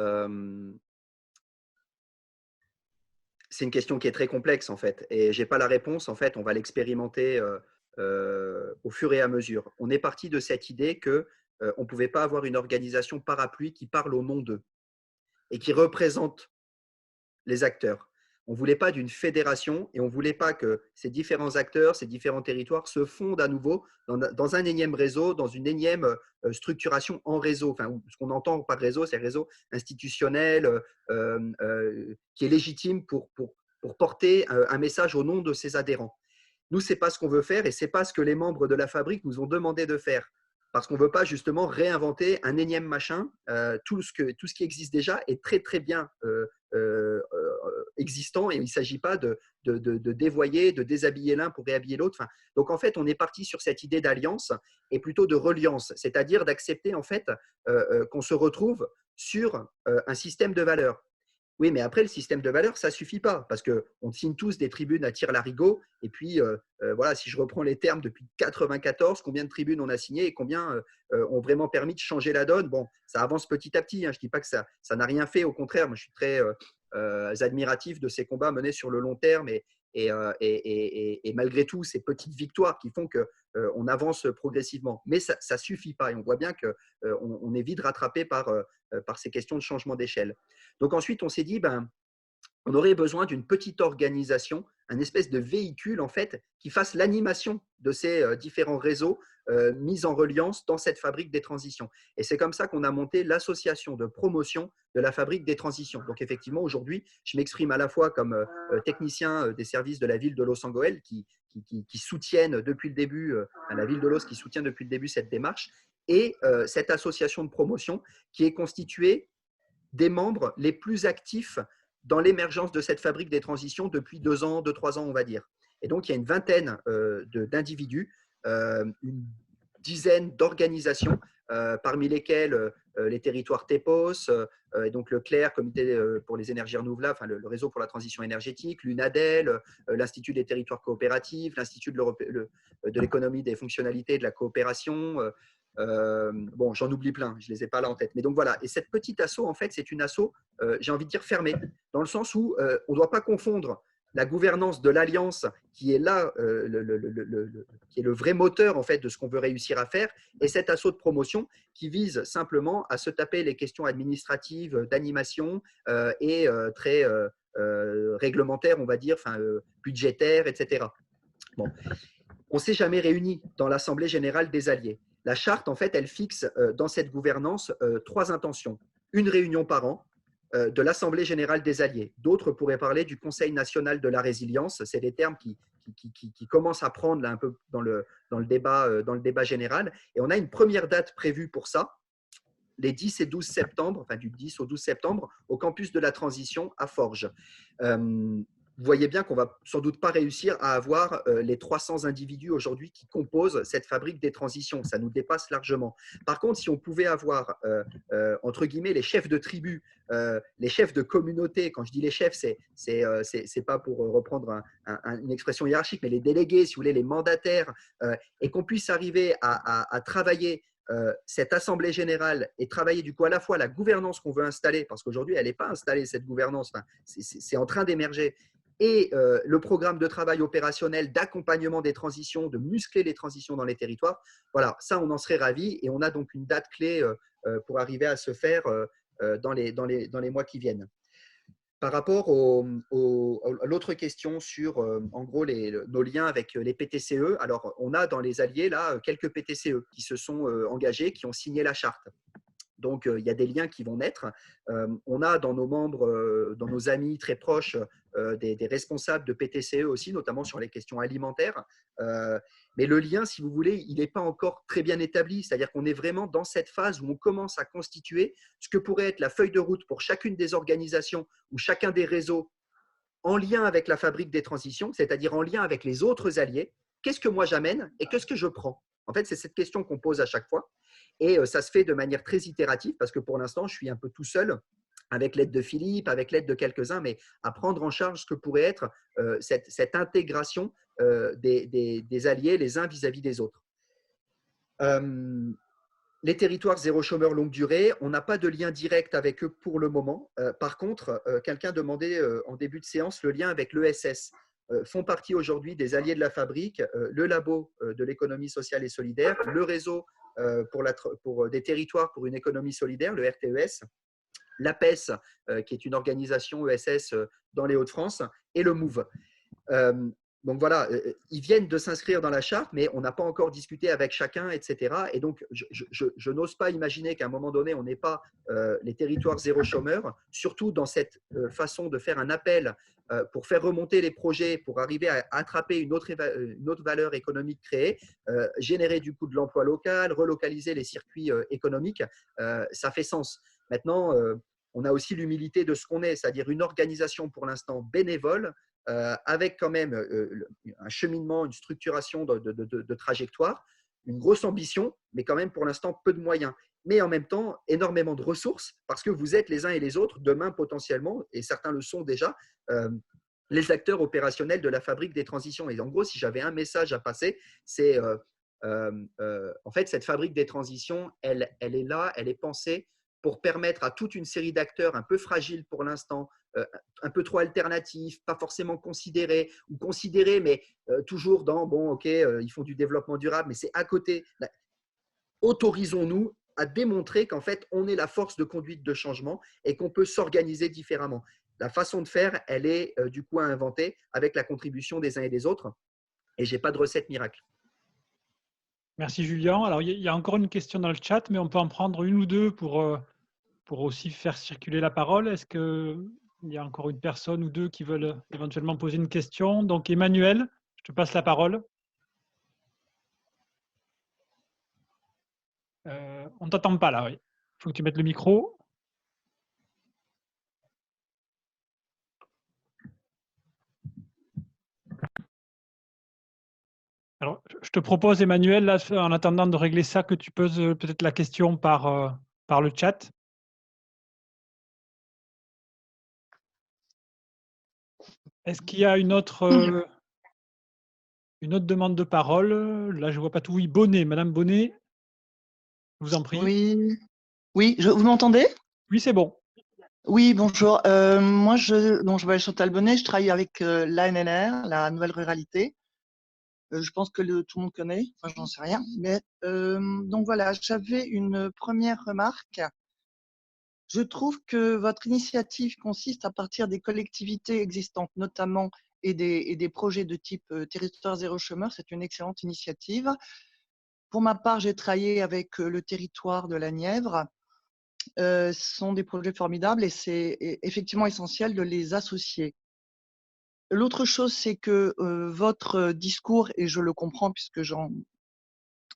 C'est une question qui est très complexe en fait, et j'ai pas la réponse. En fait, on va l'expérimenter au fur et à mesure. On est parti de cette idée que on pouvait pas avoir une organisation parapluie qui parle au nom d'eux et qui représente les acteurs. On ne voulait pas d'une fédération et on ne voulait pas que ces différents acteurs, ces différents territoires se fondent à nouveau dans un énième réseau, dans une énième structuration en réseau. Enfin, ce qu'on entend par réseau, c'est réseau institutionnel qui est légitime pour porter un message au nom de ses adhérents. Nous, ce n'est pas ce qu'on veut faire et ce n'est pas ce que les membres de la fabrique nous ont demandé de faire. Parce qu'on ne veut pas justement réinventer un énième machin. Tout ce qui existe déjà est très très bien existant et il ne s'agit pas de dévoyer, de déshabiller l'un pour réhabiller l'autre. Enfin, donc en fait, on est parti sur cette idée d'alliance et plutôt de reliance, c'est-à-dire d'accepter en fait qu'on se retrouve sur un système de valeurs. Oui, mais après, le système de valeurs, ça ne suffit pas parce qu'on signe tous des tribunes à tire-larigot. Et puis, voilà, si je reprends les termes depuis 1994, combien de tribunes on a signées et combien ont vraiment permis de changer la donne? Bon, ça avance petit à petit. Hein. Je ne dis pas que ça n'a rien fait. Au contraire, moi, je suis très admiratif de ces combats menés sur le long terme et malgré tout, ces petites victoires qui font qu'on avance progressivement. Mais ça ne suffit pas et on voit bien qu'on est vite rattrapé par ces questions de changement d'échelle. Donc ensuite, on s'est dit, on aurait besoin d'une petite organisation, un espèce de véhicule en fait, qui fasse l'animation de ces différents réseaux mis en reliance dans cette fabrique des transitions. Et c'est comme ça qu'on a monté l'association de promotion de la fabrique des transitions. Donc effectivement, aujourd'hui, je m'exprime à la fois comme technicien des services de la ville de Los-Angeles qui soutiennent depuis le début, la ville de Los qui soutient depuis le début cette démarche, et cette association de promotion qui est constituée des membres les plus actifs dans l'émergence de cette fabrique des transitions depuis 2 ans, 3 ans, on va dire. Et donc, il y a une vingtaine d'individus, une dizaines d'organisations, parmi lesquelles les territoires TEPOS, et donc le CLER, Comité pour les énergies renouvelables, enfin le réseau pour la transition énergétique, l'UNADEL, l'Institut des territoires coopératifs, l'Institut de l'économie des fonctionnalités et de la coopération. Bon, j'en oublie plein, je ne les ai pas là en tête. Mais donc voilà, et cette petite asso, en fait, c'est une asso, j'ai envie de dire fermée, dans le sens où on ne doit pas confondre la gouvernance de l'Alliance, qui est là, qui est le vrai moteur en fait de ce qu'on veut réussir à faire, et cet assaut de promotion qui vise simplement à se taper les questions administratives, d'animation et très réglementaires, on va dire, enfin budgétaires, etc. Bon. On ne s'est jamais réuni dans l'Assemblée générale des Alliés. La charte, en fait, elle fixe dans cette gouvernance 3 intentions. Une réunion par an de l'Assemblée générale des Alliés. D'autres pourraient parler du Conseil national de la résilience. C'est des termes qui commencent à prendre là, un peu dans le débat général. Et on a une première date prévue pour ça, les 10 et 12 septembre, enfin du 10 au 12 septembre, au campus de la Transition à Forges. Vous voyez bien qu'on ne va sans doute pas réussir à avoir les 300 individus aujourd'hui qui composent cette fabrique des transitions. Ça nous dépasse largement. Par contre, si on pouvait avoir, entre guillemets, les chefs de tribu, les chefs de communauté, quand je dis les chefs, c'est pas pour reprendre une expression hiérarchique, mais les délégués, si vous voulez, les mandataires, et qu'on puisse arriver à travailler cette assemblée générale et travailler du coup à la fois la gouvernance qu'on veut installer, parce qu'aujourd'hui elle n'est pas installée cette gouvernance, enfin, c'est en train d'émerger, et le programme de travail opérationnel d'accompagnement des transitions, de muscler les transitions dans les territoires. Voilà, ça on en serait ravis, et on a donc une date clé pour arriver à se faire dans les mois qui viennent. Par rapport à l'autre question sur, en gros, nos liens avec les PTCE, alors on a dans les Alliés là quelques PTCE qui se sont engagés, qui ont signé la charte. Donc, il y a des liens qui vont naître. On a dans nos membres, dans nos amis très proches, des responsables de PTCE aussi, notamment sur les questions alimentaires. Mais le lien, si vous voulez, il n'est pas encore très bien établi. C'est-à-dire qu'on est vraiment dans cette phase où on commence à constituer ce que pourrait être la feuille de route pour chacune des organisations ou chacun des réseaux en lien avec la fabrique des transitions, c'est-à-dire en lien avec les autres alliés. Qu'est-ce que moi j'amène et qu'est-ce que je prends? En fait, c'est cette question qu'on pose à chaque fois. Et ça se fait de manière très itérative parce que pour l'instant, je suis un peu tout seul avec l'aide de Philippe, avec l'aide de quelques-uns, mais à prendre en charge ce que pourrait être cette intégration des alliés les uns vis-à-vis des autres. Les territoires zéro chômeur longue durée, on n'a pas de lien direct avec eux pour le moment. Par contre, quelqu'un demandait en début de séance le lien avec l'ESS. Font partie aujourd'hui des alliés de la fabrique, le labo de l'économie sociale et solidaire, le réseau pour des territoires pour une économie solidaire, le RTES, l'APES, qui est une organisation ESS dans les Hauts-de-France, et le MOVE. Donc voilà, ils viennent de s'inscrire dans la charte, mais on n'a pas encore discuté avec chacun, etc. Et donc, je n'ose pas imaginer qu'à un moment donné, on n'ait pas les territoires zéro chômeur, surtout dans cette façon de faire un appel pour faire remonter les projets, pour arriver à attraper une autre valeur économique créée, générer du coup de l'emploi local, relocaliser les circuits économiques, ça fait sens. Maintenant, on a aussi l'humilité de ce qu'on est, c'est-à-dire une organisation pour l'instant bénévole, avec quand même un cheminement, une structuration de trajectoire, une grosse ambition, mais quand même pour l'instant peu de moyens. Mais en même temps, énormément de ressources, parce que vous êtes les uns et les autres, demain potentiellement, et certains le sont déjà, les acteurs opérationnels de la fabrique des transitions. Et en gros, si j'avais un message à passer, c'est en fait, cette fabrique des transitions, elle est là, elle est pensée pour permettre à toute une série d'acteurs un peu fragiles pour l'instant, un peu trop alternatifs, pas forcément considérés, ou considérés, mais toujours dans, bon, ok, ils font du développement durable, mais c'est à côté. Autorisons-nous à démontrer qu'en fait, on est la force de conduite de changement et qu'on peut s'organiser différemment. La façon de faire, elle est du coup à inventer avec la contribution des uns et des autres. Et je n'ai pas de recette miracle. Merci Julien. Alors, il y a encore une question dans le chat, mais on peut en prendre une ou deux pour aussi faire circuler la parole. Est-ce qu'il y a encore une personne ou deux qui veulent éventuellement poser une question? Donc, Emmanuel, je te passe la parole. On ne t'entend pas là, oui. Il faut que tu mettes le micro. Alors, je te propose, Emmanuel, là, en attendant de régler ça, que tu poses peut-être la question par le chat. Est-ce qu'il y a une autre demande de parole? Là, je ne vois pas tout. Oui, Bonnet, Madame Bonnet, je vous en prie. Oui, oui, vous m'entendez? Oui, c'est bon. Oui, bonjour. Moi, je m'appelle Chantal Bonnet, je travaille avec l'ANNR, la Nouvelle Ruralité. Je pense que tout le monde connaît, enfin, j'en sais rien. Mais donc voilà, j'avais une première remarque. Je trouve que votre initiative consiste à partir des collectivités existantes, notamment, et des projets de type territoire zéro chômeur. C'est une excellente initiative. Pour ma part, j'ai travaillé avec le territoire de la Nièvre. Ce sont des projets formidables et c'est effectivement essentiel de les associer. L'autre chose, c'est que votre discours, et je le comprends puisque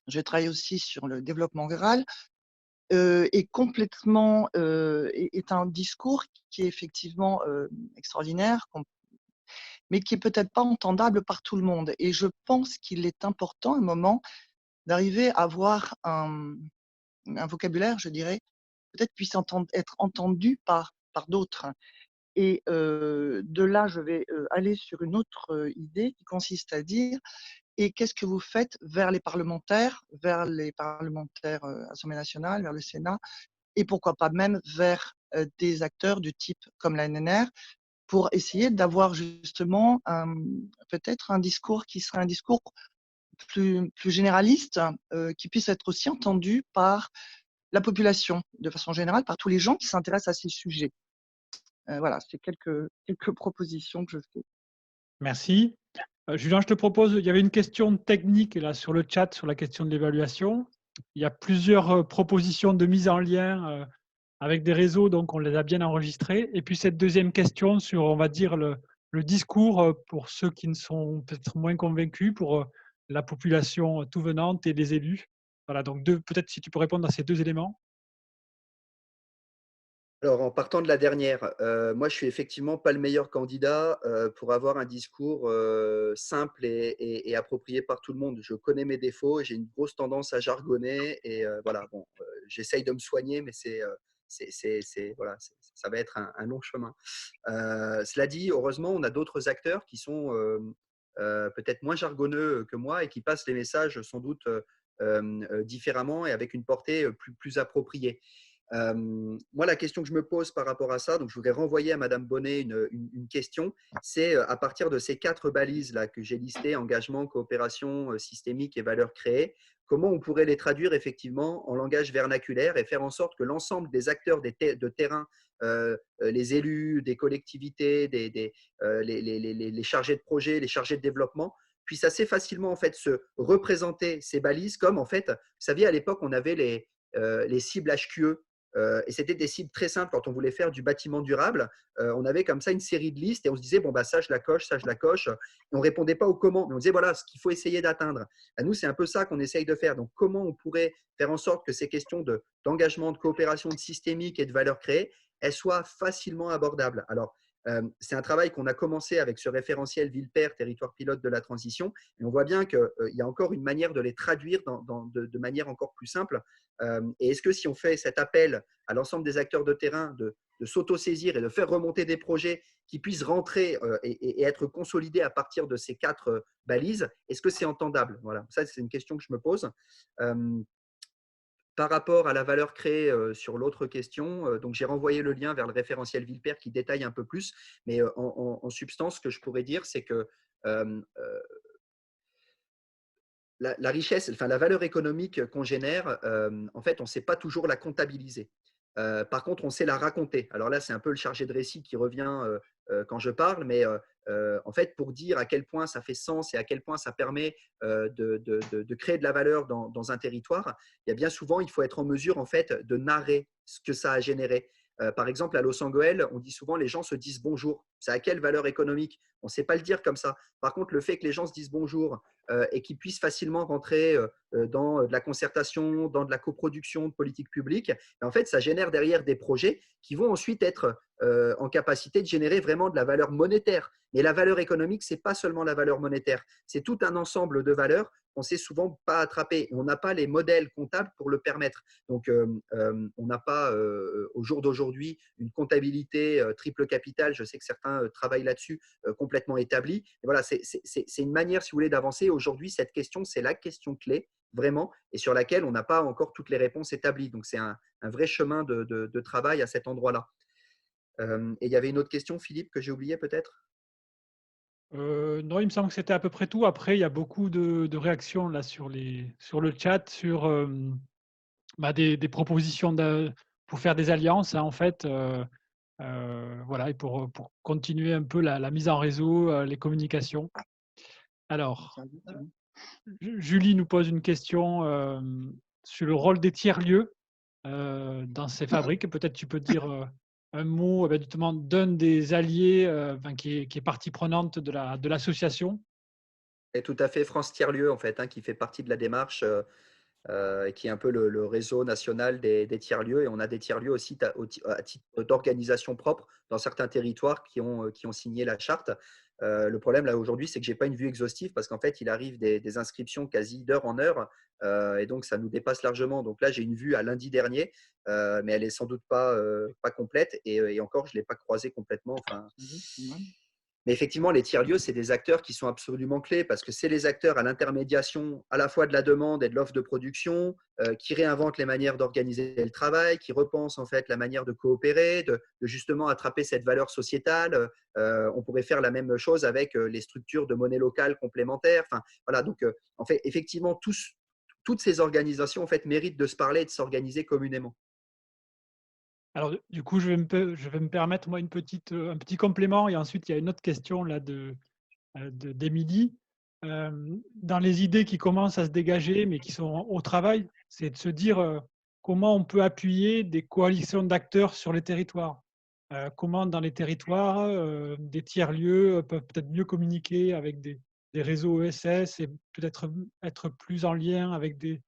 j'ai travaillé aussi sur le développement rural, est complètement est un discours qui est effectivement extraordinaire, mais qui est peut-être pas entendable par tout le monde. Et je pense qu'il est important à un moment d'arriver à avoir un vocabulaire, je dirais, peut-être puisse être entendu par d'autres. Et de là, je vais aller sur une autre idée qui consiste à dire et qu'est-ce que vous faites vers les parlementaires Assemblée nationale, vers le Sénat, et pourquoi pas même vers des acteurs du type comme la NNR, pour essayer d'avoir justement peut-être un discours qui serait un discours plus généraliste, qui puisse être aussi entendu par la population de façon générale, par tous les gens qui s'intéressent à ces sujets. Voilà, c'est quelques propositions que je fais. Merci. Julien, je te propose, il y avait une question technique là sur le chat sur la question de l'évaluation. Il y a plusieurs propositions de mise en lien avec des réseaux, donc on les a bien enregistrées. Et puis cette deuxième question sur, on va dire, le discours pour ceux qui ne sont peut-être moins convaincus, pour la population tout venante et les élus. Voilà, donc peut-être si tu peux répondre à ces deux éléments. Alors, en partant de la dernière, moi, je suis effectivement pas le meilleur candidat pour avoir un discours simple et approprié par tout le monde. Je connais mes défauts et j'ai une grosse tendance à jargonner. Et voilà, bon, j'essaye de me soigner, mais voilà, ça va être un long chemin. Cela dit, heureusement, on a d'autres acteurs qui sont peut-être moins jargonneux que moi et qui passent les messages sans doute différemment et avec une portée plus appropriée. Moi, la question que je me pose par rapport à ça, donc je voudrais renvoyer à Madame Bonnet une question, c'est à partir de ces 4 balises là que j'ai listées, engagement, coopération, systémique et valeur créée, comment on pourrait les traduire effectivement en langage vernaculaire et faire en sorte que l'ensemble des acteurs de terrain, les élus, des collectivités, les chargés de projet, les chargés de développement, puissent assez facilement en fait se représenter ces balises comme en fait, vous saviez à l'époque on avait les cibles HQE. Et c'était des cibles très simples quand on voulait faire du bâtiment durable. On avait comme ça une série de listes et on se disait, bon, bah, ça, je la coche, ça, je la coche. Et on ne répondait pas au comment, mais on disait, voilà, ce qu'il faut essayer d'atteindre. À nous, c'est un peu ça qu'on essaye de faire. Donc, comment on pourrait faire en sorte que ces questions d'engagement, de coopération, de systémique et de valeur créée, elles soient facilement abordables. Alors, c'est un travail qu'on a commencé avec ce référentiel Ville-Pair, territoire pilote de la transition. Et on voit bien qu'il y a encore une manière de les traduire de manière encore plus simple. Et est-ce que si on fait cet appel à l'ensemble des acteurs de terrain de s'auto-saisir et de faire remonter des projets qui puissent rentrer et être consolidés à partir de ces 4 balises, est-ce que c'est entendable? Voilà, ça c'est une question que je me pose. Par rapport à la valeur créée sur l'autre question, donc j'ai renvoyé le lien vers le référentiel Ville-Pair qui détaille un peu plus, mais en substance, ce que je pourrais dire, c'est que la richesse, enfin la valeur économique qu'on génère, en fait, on ne sait pas toujours la comptabiliser. Par contre, on sait la raconter. Alors là, c'est un peu le chargé de récit qui revient quand je parle, mais en fait, pour dire à quel point ça fait sens et à quel point ça permet de créer de la valeur dans un territoire, il y a bien souvent, il faut être en mesure en fait de narrer ce que ça a généré. Par exemple, à Los Angeles, on dit souvent les gens se disent bonjour. Ça a quelle valeur économique? On ne sait pas le dire comme ça. Par contre, le fait que les gens se disent bonjour et qu'ils puissent facilement rentrer dans de la concertation, dans de la coproduction de politique publique, en fait, ça génère derrière des projets qui vont ensuite être en capacité de générer vraiment de la valeur monétaire. Mais la valeur économique, ce n'est pas seulement la valeur monétaire, c'est tout un ensemble de valeurs qu'on ne sait souvent pas attraper. Et on n'a pas les modèles comptables pour le permettre. Donc, on n'a pas, au jour d'aujourd'hui, une comptabilité triple capital. Je sais que certains travaillent là-dessus, complètement établie. Et voilà, c'est une manière, si vous voulez, d'avancer. Aujourd'hui, cette question, c'est la question clé, vraiment, et sur laquelle on n'a pas encore toutes les réponses établies. Donc, c'est un vrai chemin de travail à cet endroit-là. Et il y avait une autre question, Philippe, que j'ai oublié peut-être? Non, il me semble que c'était à peu près tout. Après, il y a beaucoup de réactions là sur le chat sur des propositions pour faire des alliances, hein, en fait. Voilà, et pour continuer un peu la mise en réseau, les communications. Alors, Julie nous pose une question sur le rôle des tiers-lieux dans ces fabriques. Peut-être tu peux dire un mot justement d'un des alliés qui est partie prenante de l'association. Et tout à fait, France Tiers-Lieux, en fait, hein, qui fait partie de la démarche, qui est un peu le réseau national des tiers-lieux. Et on a des tiers-lieux aussi à titre d'organisation propre dans certains territoires qui ont signé la charte. Le problème là aujourd'hui, c'est que je n'ai pas une vue exhaustive parce qu'en fait, il arrive des inscriptions quasi d'heure en heure et donc ça nous dépasse largement. Donc là, j'ai une vue à lundi dernier, mais elle est sans doute pas complète et encore, je ne l'ai pas croisée complètement. Enfin, mais effectivement, les tiers-lieux, c'est des acteurs qui sont absolument clés parce que c'est les acteurs à l'intermédiation à la fois de la demande et de l'offre de production, qui réinventent les manières d'organiser le travail, qui repensent en fait la manière de coopérer, de justement attraper cette valeur sociétale. On pourrait faire la même chose avec les structures de monnaie locale complémentaires. Enfin, voilà, donc en fait, effectivement, toutes ces organisations en fait, méritent de se parler et de s'organiser communément. Alors, du coup, je vais me permettre, moi, un petit complément. Et ensuite, il y a une autre question là d'Émilie. Dans les idées qui commencent à se dégager, mais qui sont au travail, c'est de se dire comment on peut appuyer des coalitions d'acteurs sur les territoires. Comment, dans les territoires, des tiers-lieux peuvent peut-être mieux communiquer avec des réseaux ESS et peut-être être plus en lien avec des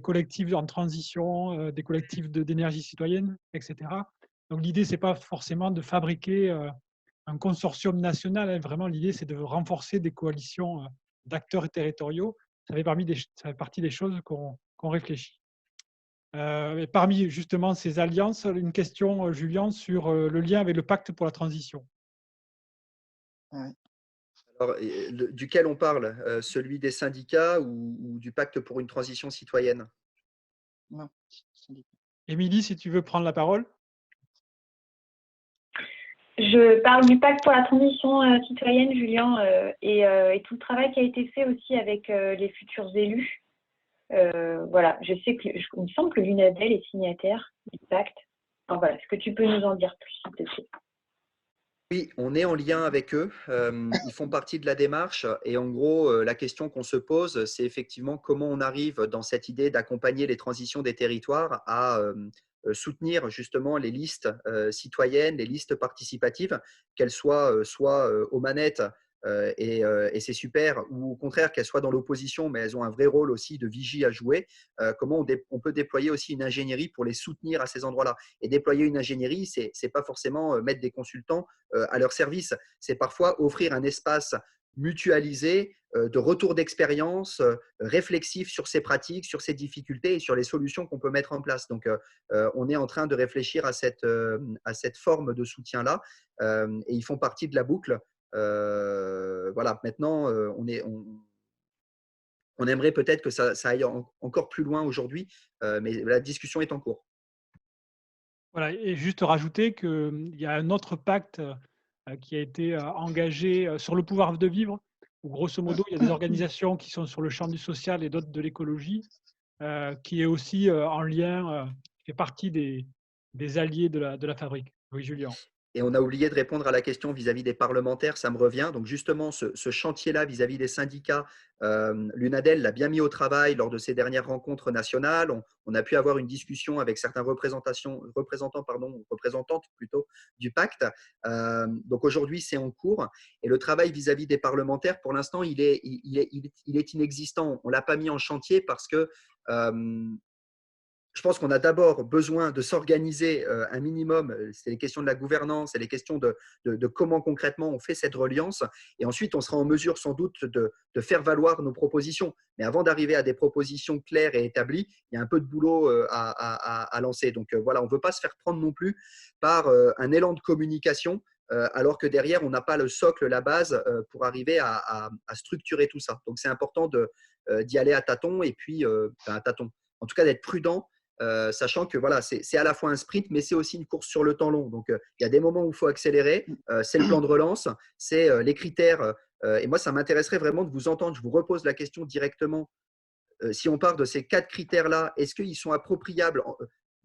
collectifs en transition, des collectifs d'énergie citoyenne, etc. Donc l'idée, ce n'est pas forcément de fabriquer un consortium national, hein. Vraiment, l'idée, c'est de renforcer des coalitions d'acteurs territoriaux. Ça fait partie des choses qu'on réfléchit. Et parmi justement ces alliances, une question, Julien, sur le lien avec le pacte pour la transition. Alors, duquel on parle? Celui des syndicats ou du pacte pour une transition citoyenne? Non. Émilie, si tu veux prendre la parole. Je parle du pacte pour la transition citoyenne, Julien, et tout le travail qui a été fait aussi avec les futurs élus. Voilà, je sais que il me semble que l'UNADEL est signataire du pacte. Enfin, voilà, est-ce que tu peux nous en dire plus, s'il te plaît? Oui, on est en lien avec eux. Ils font partie de la démarche. Et en gros, la question qu'on se pose, c'est effectivement comment on arrive dans cette idée d'accompagner les transitions des territoires à soutenir justement les listes citoyennes, les listes participatives, qu'elles soient soit aux manettes et c'est super, ou au contraire qu'elles soient dans l'opposition, mais elles ont un vrai rôle aussi de vigie à jouer. Comment on peut déployer aussi une ingénierie pour les soutenir à ces endroits-là. Et déployer une ingénierie, ce n'est pas forcément mettre des consultants à leur service, c'est parfois offrir un espace mutualisé de retour d'expérience, réflexif sur ces pratiques, sur ces difficultés et sur les solutions qu'on peut mettre en place. Donc, on est en train de réfléchir à cette forme de soutien-là et ils font partie de la boucle. Voilà, maintenant, on aimerait peut-être que ça aille encore plus loin aujourd'hui, mais la discussion est en cours. Voilà, et juste rajouter qu'il y a un autre pacte qui a été engagé sur le pouvoir de vivre, où grosso modo, il y a des organisations qui sont sur le champ du social et d'autres de l'écologie, qui est aussi en lien, qui fait partie des alliés de la fabrique. Oui, Julien. Et on a oublié de répondre à la question vis-à-vis des parlementaires, ça me revient. Donc justement, ce chantier-là vis-à-vis des syndicats, l'UNADEL l'a bien mis au travail lors de ses dernières rencontres nationales. On a pu avoir une discussion avec certains représentantes plutôt, du pacte. Donc aujourd'hui, c'est en cours. Et le travail vis-à-vis des parlementaires, pour l'instant, il est inexistant. On ne l'a pas mis en chantier parce que je pense qu'on a d'abord besoin de s'organiser un minimum. C'est les questions de la gouvernance, c'est les questions de comment concrètement on fait cette reliance. Et ensuite, on sera en mesure sans doute de faire valoir nos propositions. Mais avant d'arriver à des propositions claires et établies, il y a un peu de boulot à lancer. Donc voilà, on ne veut pas se faire prendre non plus par un élan de communication, alors que derrière, on n'a pas le socle, la base pour arriver à structurer tout ça. Donc c'est important d'y aller à tâtons et puis à tâtons. En tout cas, d'être prudent. Sachant que voilà, c'est à la fois un sprint, mais c'est aussi une course sur le temps long. Donc, il y a des moments où il faut accélérer. C'est le plan de relance, c'est les critères. Et moi, ça m'intéresserait vraiment de vous entendre. Je vous repose la question directement. Si on part de ces 4 critères-là, est-ce qu'ils sont appropriables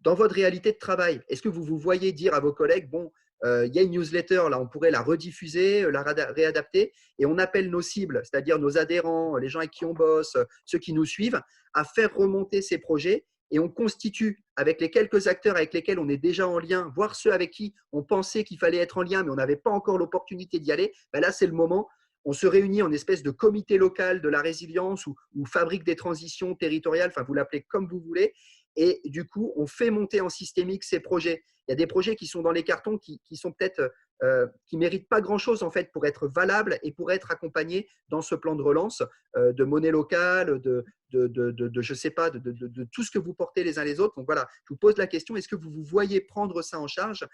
dans votre réalité de travail? Est-ce que vous vous voyez dire à vos collègues, bon, il y a une newsletter, là, on pourrait la rediffuser, la réadapter, et on appelle nos cibles, c'est-à-dire nos adhérents, les gens avec qui on bosse, ceux qui nous suivent, à faire remonter ces projets. Et on constitue avec les quelques acteurs avec lesquels on est déjà en lien, voire ceux avec qui on pensait qu'il fallait être en lien, mais on n'avait pas encore l'opportunité d'y aller. Ben là, c'est le moment. On se réunit en espèce de comité local de la résilience ou fabrique des transitions territoriales, enfin vous l'appelez comme vous voulez. Et du coup, on fait monter en systémique ces projets. Il y a des projets qui sont dans les cartons qui sont peut-être qui méritent pas grand-chose en fait pour être valables et pour être accompagnés dans ce plan de relance de monnaie locale, je sais pas, de tout ce que vous portez les uns les autres. Donc voilà, je vous pose la question, est-ce que vous vous voyez prendre ça en charge?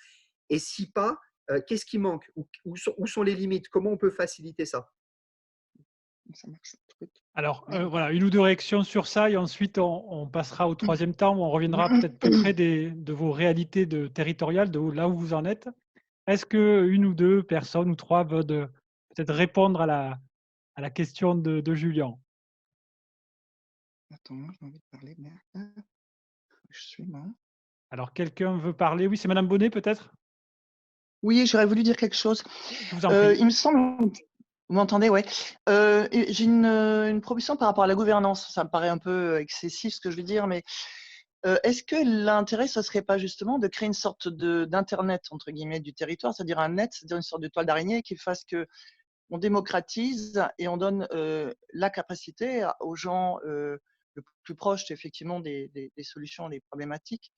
Et si pas, qu'est-ce qui manque? Où sont les limites? Comment on peut faciliter ça? Ça marche. Alors, voilà, 1 ou 2 réactions sur ça et ensuite on passera au 3e temps où on reviendra peut-être plus près de vos réalités territoriales, de là où vous en êtes. Est-ce que 1 ou 2 personnes ou 3 veulent peut-être répondre à la question de Julien? Attends, j'ai envie de parler. Merde. Je suis là. Alors, quelqu'un veut parler? Oui, c'est Madame Bonnet peut-être? Oui, j'aurais voulu dire quelque chose. Je vous en prie. Il me semble, vous m'entendez, ouais. J'ai une proposition par rapport à la gouvernance. Ça me paraît un peu excessif ce que je veux dire, mais est-ce que l'intérêt, ce serait pas justement de créer une sorte d'internet entre guillemets du territoire, c'est-à-dire un net, c'est-à-dire une sorte de toile d'araignée qui fasse que on démocratise et on donne la capacité aux gens le plus proches effectivement des solutions, des problématiques,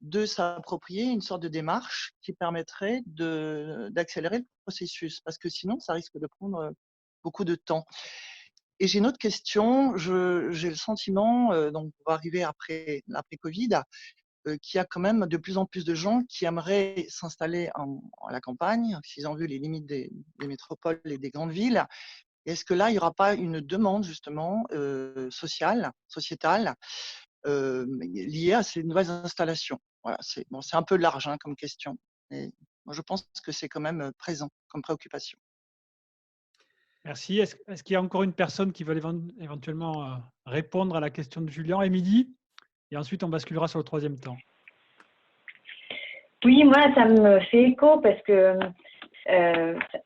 de s'approprier une sorte de démarche qui permettrait d'accélérer le processus, parce que sinon, ça risque de prendre beaucoup de temps. Et j'ai une autre question. J'ai le sentiment, donc on va arriver après Covid, qu'il y a quand même de plus en plus de gens qui aimeraient s'installer à la campagne, s'ils ont vu les limites des métropoles et des grandes villes. Est-ce que là, il n'y aura pas une demande justement sociétale, liée à ces nouvelles installations? Voilà, c'est un peu large comme question. Mais moi, je pense que c'est quand même présent comme préoccupation. Merci. Est-ce qu'il y a encore une personne qui veut éventuellement répondre à la question de Julien? Émilie? Et ensuite, on basculera sur le 3e temps. Oui, moi, ça me fait écho parce que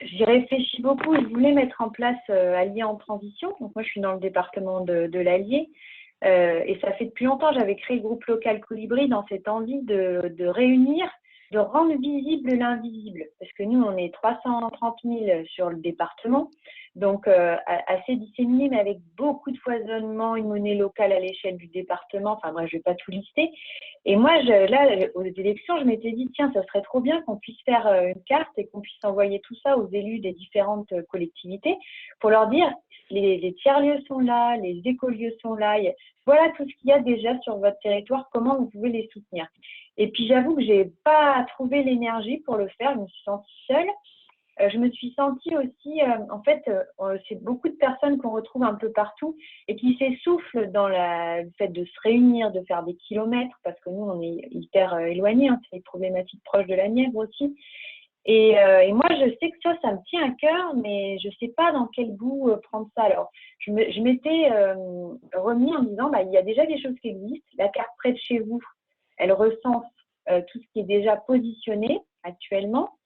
j'y réfléchis beaucoup. Je voulais mettre en place Allier en transition. Donc, moi, je suis dans le département de l'Allier. Et ça fait depuis longtemps, j'avais créé le groupe local Colibri dans cette envie de réunir, de rendre visible l'invisible. Parce que nous, on est 330 000 sur le département, donc assez disséminés, mais avec beaucoup de foisonnement, une monnaie locale à l'échelle du département. Enfin bref, je ne vais pas tout lister. Et moi, là, aux élections, je m'étais dit, tiens, ça serait trop bien qu'on puisse faire une carte et qu'on puisse envoyer tout ça aux élus des différentes collectivités pour leur dire, les tiers-lieux sont là, les écolieux sont là, voilà tout ce qu'il y a déjà sur votre territoire, comment vous pouvez les soutenir. Et puis j'avoue que je n'ai pas trouvé l'énergie pour le faire, je me suis sentie seule. Je me suis sentie aussi, en fait, c'est beaucoup de personnes qu'on retrouve un peu partout et qui s'essoufflent dans le fait de se réunir, de faire des kilomètres, parce que nous, on est hyper éloignés, c'est des problématiques proches de la Nièvre aussi. Et moi, je sais que ça me tient à cœur, mais je ne sais pas dans quel bout prendre ça. Alors, je m'étais remis en disant, il y a déjà des choses qui existent. La carte près de chez vous, elle recense tout ce qui est déjà positionné actuellement.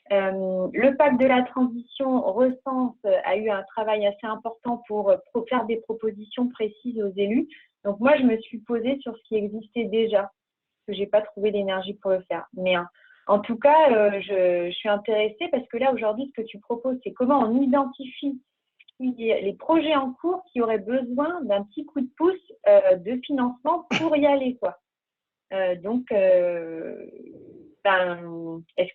Le pacte de la transition recense, a eu un travail assez important pour faire des propositions précises aux élus. Donc, moi, je me suis posée sur ce qui existait déjà, parce que je n'ai pas trouvé l'énergie pour le faire. Mais en tout cas, je suis intéressée parce que là, aujourd'hui, ce que tu proposes, c'est comment on identifie les projets en cours qui auraient besoin d'un petit coup de pouce de financement pour y aller, quoi. Donc, est-ce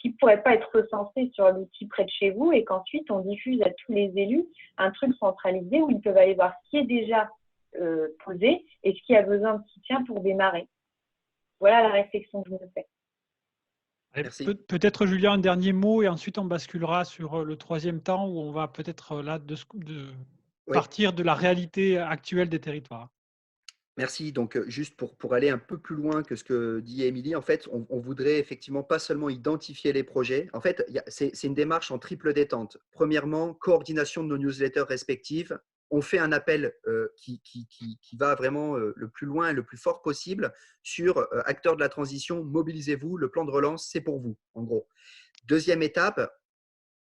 qu'il ne pourrait pas être recensé sur l'outil près de chez vous et qu'ensuite on diffuse à tous les élus un truc centralisé où ils peuvent aller voir ce qui est déjà posé et ce qui a besoin de soutien pour démarrer. Voilà la réflexion que je me fais. Peut-être, Julien, un dernier mot et ensuite on basculera sur le troisième temps où on va peut-être là partir de la réalité actuelle des territoires. Merci. Donc, juste pour aller un peu plus loin que ce que dit Émilie, en fait, on voudrait effectivement pas seulement identifier les projets. En fait, c'est une démarche en triple détente. Premièrement, coordination de nos newsletters respectives. On fait un appel qui va vraiment le plus loin et le plus fort possible sur acteurs de la transition, mobilisez-vous, le plan de relance, c'est pour vous, en gros. Deuxième étape,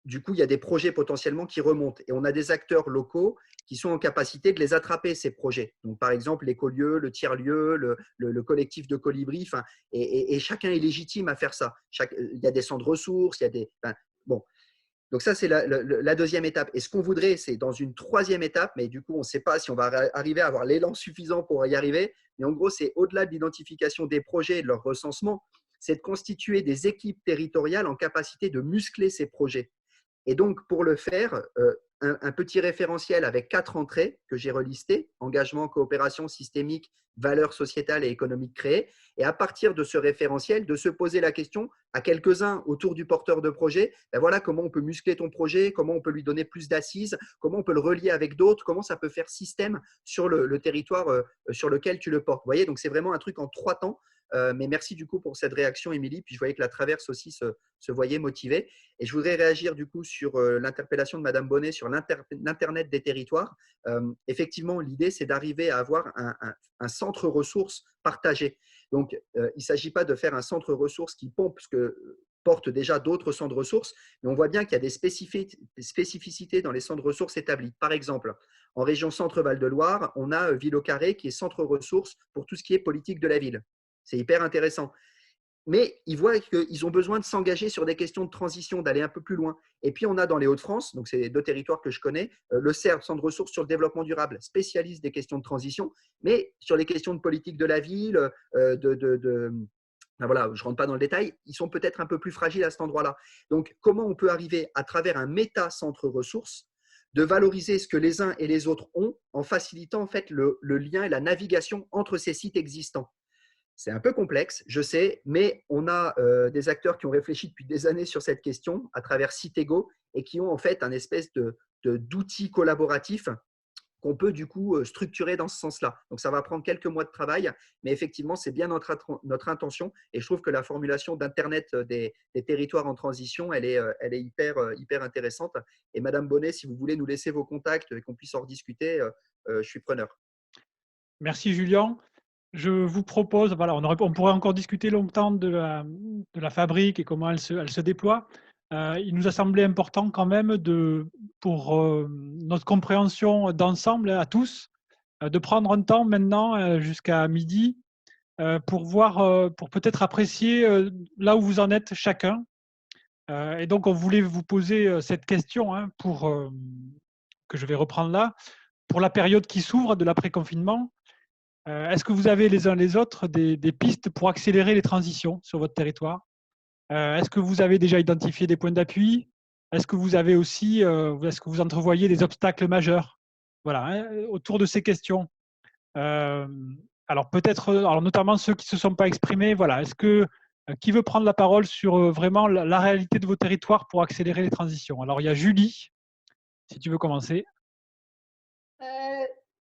du coup, il y a des projets potentiellement qui remontent et on a des acteurs locaux qui sont en capacité de les attraper, ces projets. Donc, par exemple, l'écolieu, le tiers-lieu, le collectif de Colibri, et chacun est légitime à faire ça. Il y a des centres ressources, il y a des… bon. Donc ça, c'est la deuxième étape. Et ce qu'on voudrait, c'est dans une troisième étape, mais du coup, on ne sait pas si on va arriver à avoir l'élan suffisant pour y arriver. Mais en gros, c'est au-delà de l'identification des projets et de leur recensement, c'est de constituer des équipes territoriales en capacité de muscler ces projets. Et donc, pour le faire, un petit référentiel avec 4 entrées que j'ai relisté, engagement, coopération systémique, valeurs sociétales et économiques créées. Et à partir de ce référentiel, de se poser la question à quelques-uns autour du porteur de projet, voilà comment on peut muscler ton projet, comment on peut lui donner plus d'assises, comment on peut le relier avec d'autres, comment ça peut faire système sur le territoire sur lequel tu le portes. Vous voyez, donc c'est vraiment un truc en 3 temps. Mais merci du coup pour cette réaction, Émilie. Puis je voyais que la traverse aussi se voyait motivée. Et je voudrais réagir du coup sur l'interpellation de Madame Bonnet sur l'Internet des territoires. Effectivement, l'idée, c'est d'arriver à avoir un centre ressources partagé. Donc, il ne s'agit pas de faire un centre ressources qui pompe ce que portent déjà d'autres centres ressources, mais on voit bien qu'il y a des spécificités dans les centres ressources établis. Par exemple, en région Centre-Val de Loire, on a Ville au Carré qui est centre ressources pour tout ce qui est politique de la ville. C'est hyper intéressant. Mais ils voient qu'ils ont besoin de s'engager sur des questions de transition, d'aller un peu plus loin. Et puis, on a dans les Hauts-de-France, donc c'est les 2 territoires que je connais, le CERD, Centre de ressources sur le développement durable, spécialiste des questions de transition, mais sur les questions de politique de la ville, voilà, je ne rentre pas dans le détail, ils sont peut-être un peu plus fragiles à cet endroit-là. Donc, comment on peut arriver à travers un méta-centre ressources de valoriser ce que les uns et les autres ont en facilitant en fait le lien et la navigation entre ces sites existants. C'est un peu complexe, je sais, mais on a des acteurs qui ont réfléchi depuis des années sur cette question à travers Citego et qui ont en fait un espèce d'outil collaboratif qu'on peut du coup structurer dans ce sens-là. Donc, ça va prendre quelques mois de travail, mais effectivement, c'est bien notre intention. Et je trouve que la formulation d'Internet des territoires en transition, elle est hyper intéressante. Et Madame Bonnet, si vous voulez nous laisser vos contacts et qu'on puisse en rediscuter, je suis preneur. Merci, Julien. Je vous propose, voilà, on pourrait encore discuter longtemps de la fabrique et comment elle se déploie. Il nous a semblé important quand même pour notre compréhension d'ensemble à tous, de prendre un temps maintenant jusqu'à midi pour peut-être apprécier là où vous en êtes chacun. Et donc, on voulait vous poser cette question que je vais reprendre là, pour la période qui s'ouvre de l'après-confinement. Est-ce que vous avez les uns les autres des pistes pour accélérer les transitions sur votre territoire? Est-ce que vous avez déjà identifié des points d'appui? Est-ce que vous avez aussi, est-ce que vous entrevoyez des obstacles majeurs? Voilà, autour de ces questions. Alors peut-être, notamment ceux qui ne se sont pas exprimés, voilà. Qui veut prendre la parole sur vraiment la réalité de vos territoires pour accélérer les transitions? Alors il y a Julie, si tu veux commencer.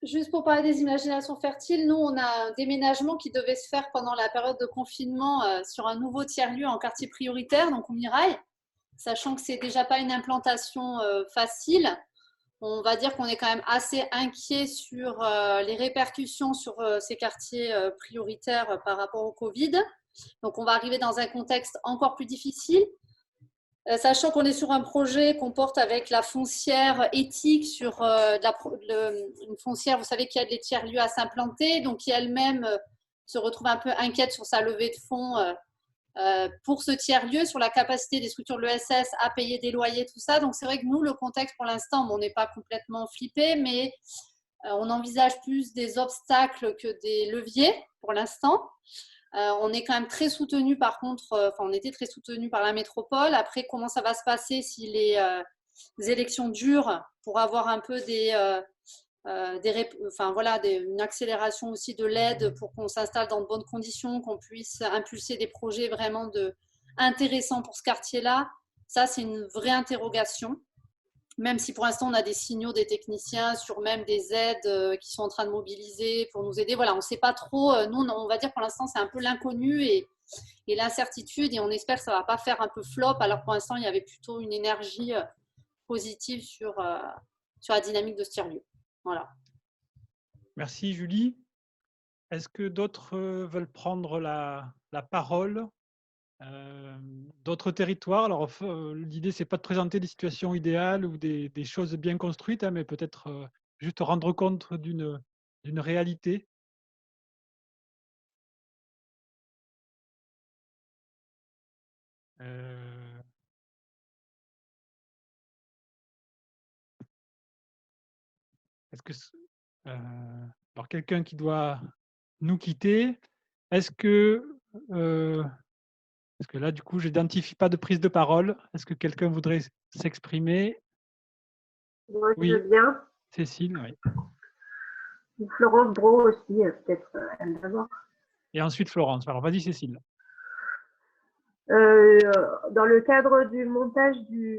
Juste pour parler des imaginations fertiles, nous, on a un déménagement qui devait se faire pendant la période de confinement sur un nouveau tiers-lieu en quartier prioritaire, donc au Mirail, sachant que ce n'est déjà pas une implantation facile. On va dire qu'on est quand même assez inquiet sur les répercussions sur ces quartiers prioritaires par rapport au Covid. Donc, on va arriver dans un contexte encore plus difficile. Sachant qu'on est sur un projet qu'on porte avec la foncière éthique sur une foncière, vous savez, qui a des tiers-lieux à s'implanter, donc qui elle-même se retrouve un peu inquiète sur sa levée de fonds pour ce tiers-lieu, sur la capacité des structures de l'ESS à payer des loyers, tout ça. Donc, c'est vrai que nous, le contexte pour l'instant, on n'est pas complètement flippé, mais on envisage plus des obstacles que des leviers pour l'instant. On est quand même très soutenu par contre, on était très soutenu par la métropole. Après, comment ça va se passer si les élections durent pour avoir un peu une accélération aussi de l'aide pour qu'on s'installe dans de bonnes conditions, qu'on puisse impulser des projets vraiment intéressants pour ce quartier-là. Ça, c'est une vraie interrogation. Même si pour l'instant, on a des signaux des techniciens sur même des aides qui sont en train de mobiliser pour nous aider. Voilà, on ne sait pas trop. Nous, on va dire pour l'instant, c'est un peu l'inconnu et l'incertitude. Et on espère que ça ne va pas faire un peu flop. Alors pour l'instant, il y avait plutôt une énergie positive sur la dynamique de ce tiers-lieu. Voilà. Merci Julie. Est-ce que d'autres veulent prendre la parole? D'autres territoires. Alors, l'idée, c'est pas de présenter des situations idéales ou des choses bien construites, hein, mais peut-être juste rendre compte d'une réalité. Est-ce que alors quelqu'un qui doit nous quitter, est-ce que là, du coup, je n'identifie pas de prise de parole. Est-ce que quelqu'un voudrait s'exprimer? Moi, je Oui, veux bien. Cécile, oui. Ou Florence Brault aussi, peut-être elle d'abord. Et ensuite Florence. Alors, vas-y, Cécile. Dans le cadre du montage du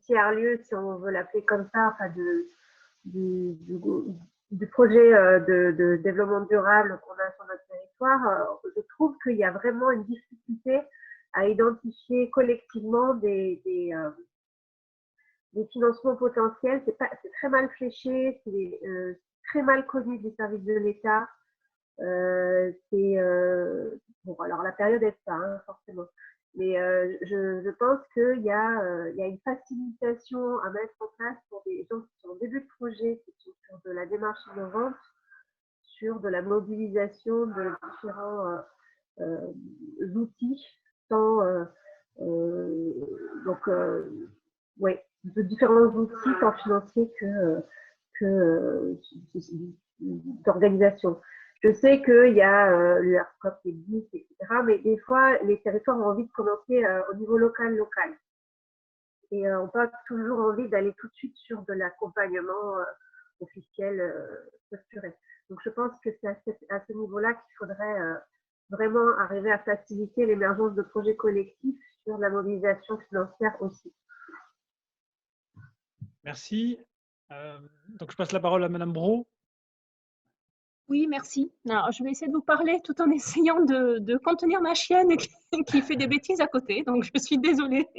tiers-lieu, si on veut l'appeler comme ça, enfin du projet de développement durable qu'on a sur notre territoire, je trouve qu'il y a vraiment une difficulté à identifier collectivement des financements potentiels. C'est très mal fléché, c'est très mal connu des services de l'État. Bon, alors la période n'est pas, hein, forcément. Mais je pense qu'il y a une facilitation à mettre en place pour des gens qui sont en début de projet, qui sont sur de la démarche innovante, sur de la mobilisation de différents outils, de différents outils tant financiers que d'organisation. Je sais qu'il y a le ARSCOP qui existe, etc. Mais des fois, les territoires ont envie de commencer au niveau local. Et on n'a pas toujours envie d'aller tout de suite sur de l'accompagnement officiel structuré. Donc, je pense que c'est à ce niveau-là qu'il faudrait vraiment arriver à faciliter l'émergence de projets collectifs sur la mobilisation financière aussi. Merci. Donc, je passe la parole à Madame Brault. Oui, merci. Alors, je vais essayer de vous parler tout en essayant de contenir ma chienne qui fait des bêtises à côté, donc je suis désolée.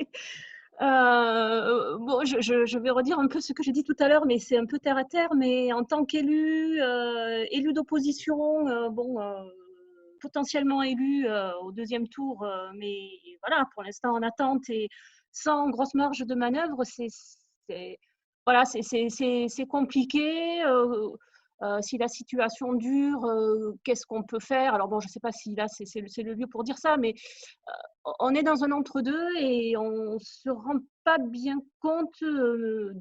Bon, je vais redire un peu ce que j'ai dit tout à l'heure, mais c'est un peu terre à terre. Mais en tant qu'élu, élu d'opposition, potentiellement élu au deuxième tour, mais voilà, pour l'instant en attente et sans grosse marge de manœuvre, c'est compliqué. Si la situation dure, qu'est-ce qu'on peut faire? Alors bon, je ne sais pas si là c'est le lieu pour dire ça, mais on est dans un entre-deux et on ne se rend pas bien compte de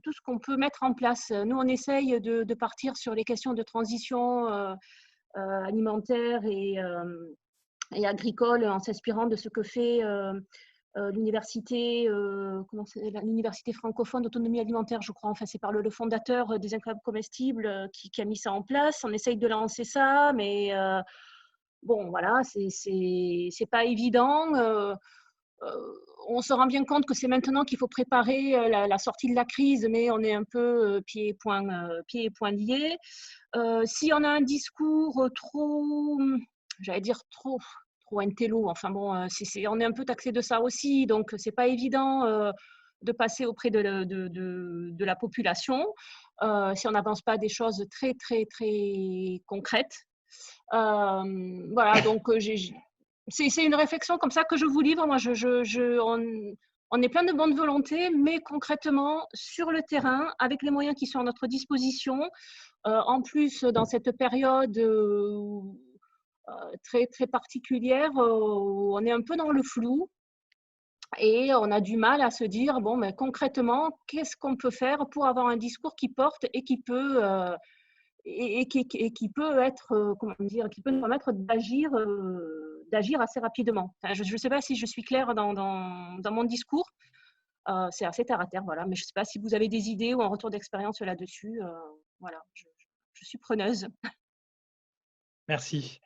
tout ce qu'on peut mettre en place. Nous, on essaye de partir sur les questions de transition alimentaire et agricole en s'inspirant de ce que fait l'université francophone d'autonomie alimentaire, je crois. Enfin, c'est par le fondateur des incroyables comestibles qui a mis ça en place. On essaye de lancer ça, mais bon, voilà, c'est pas évident. On se rend bien compte que c'est maintenant qu'il faut préparer la sortie de la crise, mais on est un peu pieds et poings liés. Si on a un discours trop, j'allais dire trop intello, enfin bon, on est un peu taxé de ça aussi, donc c'est pas évident de passer auprès de la population si on n'avance pas des choses très très très concrètes. Voilà, donc c'est une réflexion comme ça que je vous livre. Moi, on est plein de bonne volonté, mais concrètement, sur le terrain, avec les moyens qui sont à notre disposition, en plus, dans cette période très, très particulière, on est un peu dans le flou et on a du mal à se dire, bon, mais concrètement, qu'est-ce qu'on peut faire pour avoir un discours qui porte et qui peut et qui peut être, comment dire, qui peut nous permettre d'agir assez rapidement. Enfin, je ne sais pas si je suis claire dans mon discours. C'est assez terre à terre, voilà. Mais je ne sais pas si vous avez des idées ou un retour d'expérience là-dessus. Voilà, je suis preneuse. Merci.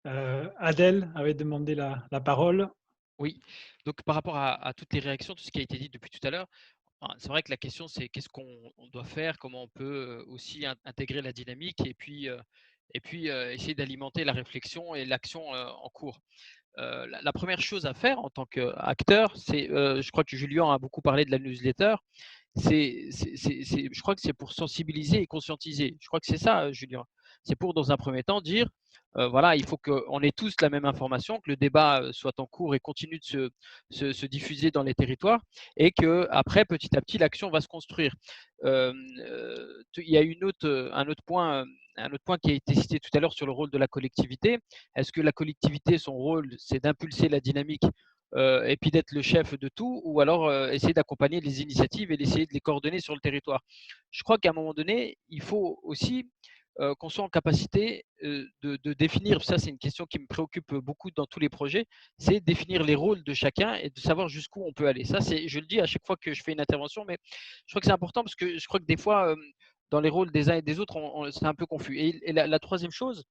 Adèle avait demandé la parole. Oui, donc par rapport à toutes les réactions, tout ce qui a été dit depuis tout à l'heure, c'est vrai que la question c'est qu'est-ce qu'on doit faire, comment on peut aussi intégrer la dynamique et puis essayer d'alimenter la réflexion et l'action en cours. La première chose à faire en tant qu'acteur, c'est, je crois que Julien a beaucoup parlé de la newsletter, je crois que c'est pour sensibiliser et conscientiser. Je crois que c'est ça, Julien. C'est pour, dans un premier temps, dire, voilà, il faut qu'on ait tous la même information, que le débat soit en cours et continue de se diffuser dans les territoires, et qu'après, petit à petit, l'action va se construire. Il y a un autre point qui a été cité tout à l'heure sur le rôle de la collectivité. Est-ce que la collectivité, son rôle, c'est d'impulser la dynamique et puis d'être le chef de tout, ou alors essayer d'accompagner les initiatives et d'essayer de les coordonner sur le territoire? Je crois qu'à un moment donné, il faut aussi qu'on soit en capacité de définir, ça c'est une question qui me préoccupe beaucoup dans tous les projets, c'est définir les rôles de chacun et de savoir jusqu'où on peut aller. Ça, je le dis à chaque fois que je fais une intervention, mais je crois que c'est important parce que je crois que des fois, dans les rôles des uns et des autres, c'est un peu confus. Et la troisième chose,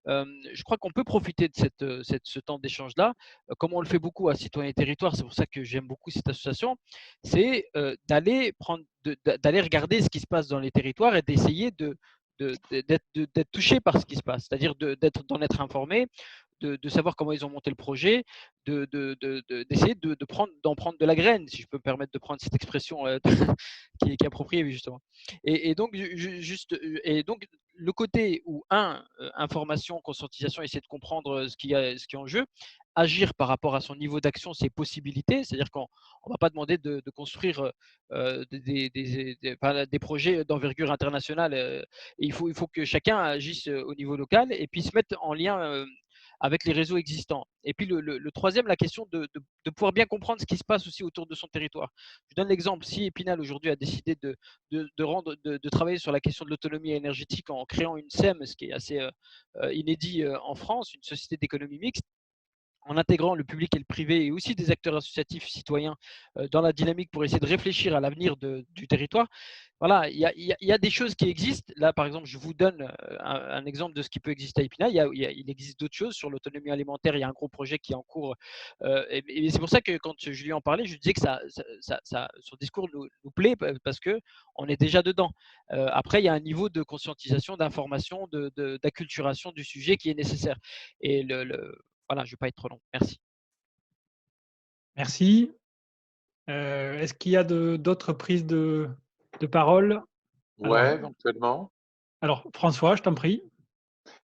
je crois qu'on peut profiter de ce temps d'échange-là, comme on le fait beaucoup à Citoyens et Territoires, c'est pour ça que j'aime beaucoup cette association, c'est d'aller regarder ce qui se passe dans les territoires et d'essayer d'être touché par ce qui se passe, c'est-à-dire d'en être informé, de savoir comment ils ont monté le projet, d'essayer d'en prendre de la graine, si je peux me permettre de prendre cette expression qui est appropriée, justement. Et donc, le côté où, information, conscientisation, essayer de comprendre ce qui est en jeu, agir par rapport à son niveau d'action, ses possibilités, c'est-à-dire qu'on ne va pas demander de construire des projets d'envergure internationale. Il faut que chacun agisse au niveau local et puis se mette en lien avec les réseaux existants. Et puis le troisième, la question de pouvoir bien comprendre ce qui se passe aussi autour de son territoire. Je donne l'exemple, si Épinal aujourd'hui a décidé de travailler sur la question de l'autonomie énergétique en créant une SEM, ce qui est assez inédit en France, une société d'économie mixte, en intégrant le public et le privé et aussi des acteurs associatifs citoyens dans la dynamique pour essayer de réfléchir à l'avenir du territoire. Voilà, il y a des choses qui existent. Là, par exemple, je vous donne un exemple de ce qui peut exister à Épinal. Il existe d'autres choses sur l'autonomie alimentaire. Il y a un gros projet qui est en cours. Et c'est pour ça que quand Julien en parlait, je disais que son discours nous plaît parce qu'on est déjà dedans. Après, il y a un niveau de conscientisation, d'information, d'acculturation du sujet qui est nécessaire. Et voilà, je ne vais pas être trop long. Merci. Merci. Est-ce qu'il y a d'autres prises de parole? Ouais, éventuellement. Alors, François, je t'en prie.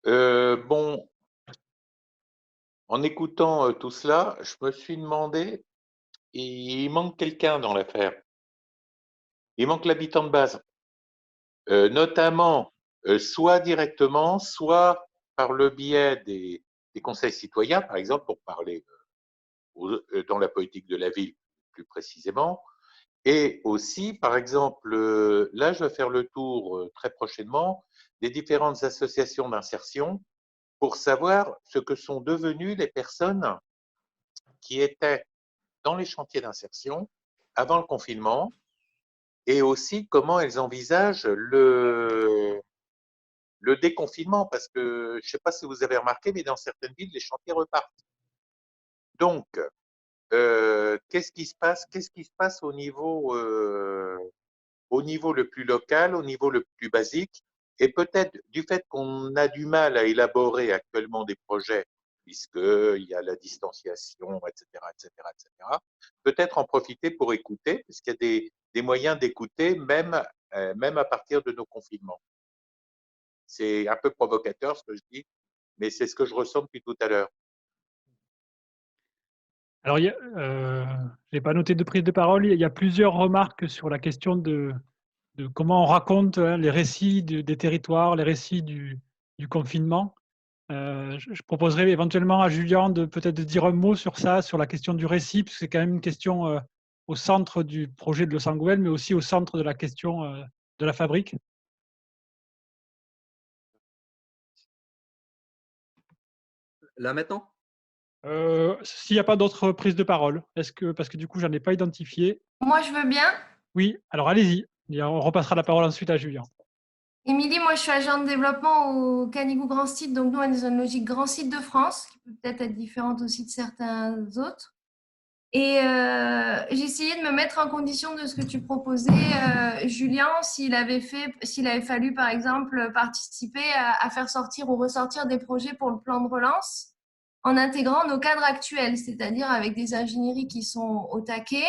Bon, en écoutant tout cela, je me suis demandé, il manque quelqu'un dans l'affaire. Il manque l'habitant de base, notamment soit directement, soit par le biais des conseils citoyens, par exemple, pour parler dans la politique de la ville plus précisément, et aussi, par exemple, là, je vais faire le tour très prochainement des différentes associations d'insertion pour savoir ce que sont devenues les personnes qui étaient dans les chantiers d'insertion avant le confinement et aussi comment elles envisagent le déconfinement, parce que je ne sais pas si vous avez remarqué, mais dans certaines villes, les chantiers repartent. Donc, qu'est-ce qui se passe? Qu'est-ce qui se passe au niveau le plus local, au niveau le plus basique? Et peut-être du fait qu'on a du mal à élaborer actuellement des projets, puisqu'il y a la distanciation, etc., peut-être en profiter pour écouter, puisqu'il y a des moyens d'écouter, même à partir de nos confinements. C'est un peu provocateur ce que je dis, mais c'est ce que je ressens depuis tout à l'heure. Alors, je n'ai pas noté de prise de parole. Il y a plusieurs remarques sur la question de comment on raconte les récits des territoires, les récits du confinement. Je proposerais éventuellement à Julien de peut-être dire un mot sur ça, sur la question du récit, parce que c'est quand même une question au centre du projet de Los Angeles, mais aussi au centre de la question de la fabrique. Là maintenant? S'il n'y a pas d'autres prises de parole, parce que du coup, j'en ai pas identifié. Moi, je veux bien. Oui, alors allez-y. Et on repassera la parole ensuite à Julien. Émilie, moi, je suis agent de développement au Canigou Grand Site. Donc, nous, on est dans une logique Grand Site de France, qui peut peut-être être différente aussi de certains autres. Et j'ai essayé de me mettre en condition de ce que tu proposais, Julien, s'il avait fallu, par exemple, participer à faire sortir ou ressortir des projets pour le plan de relance en intégrant nos cadres actuels, c'est-à-dire avec des ingénieries qui sont au taquet,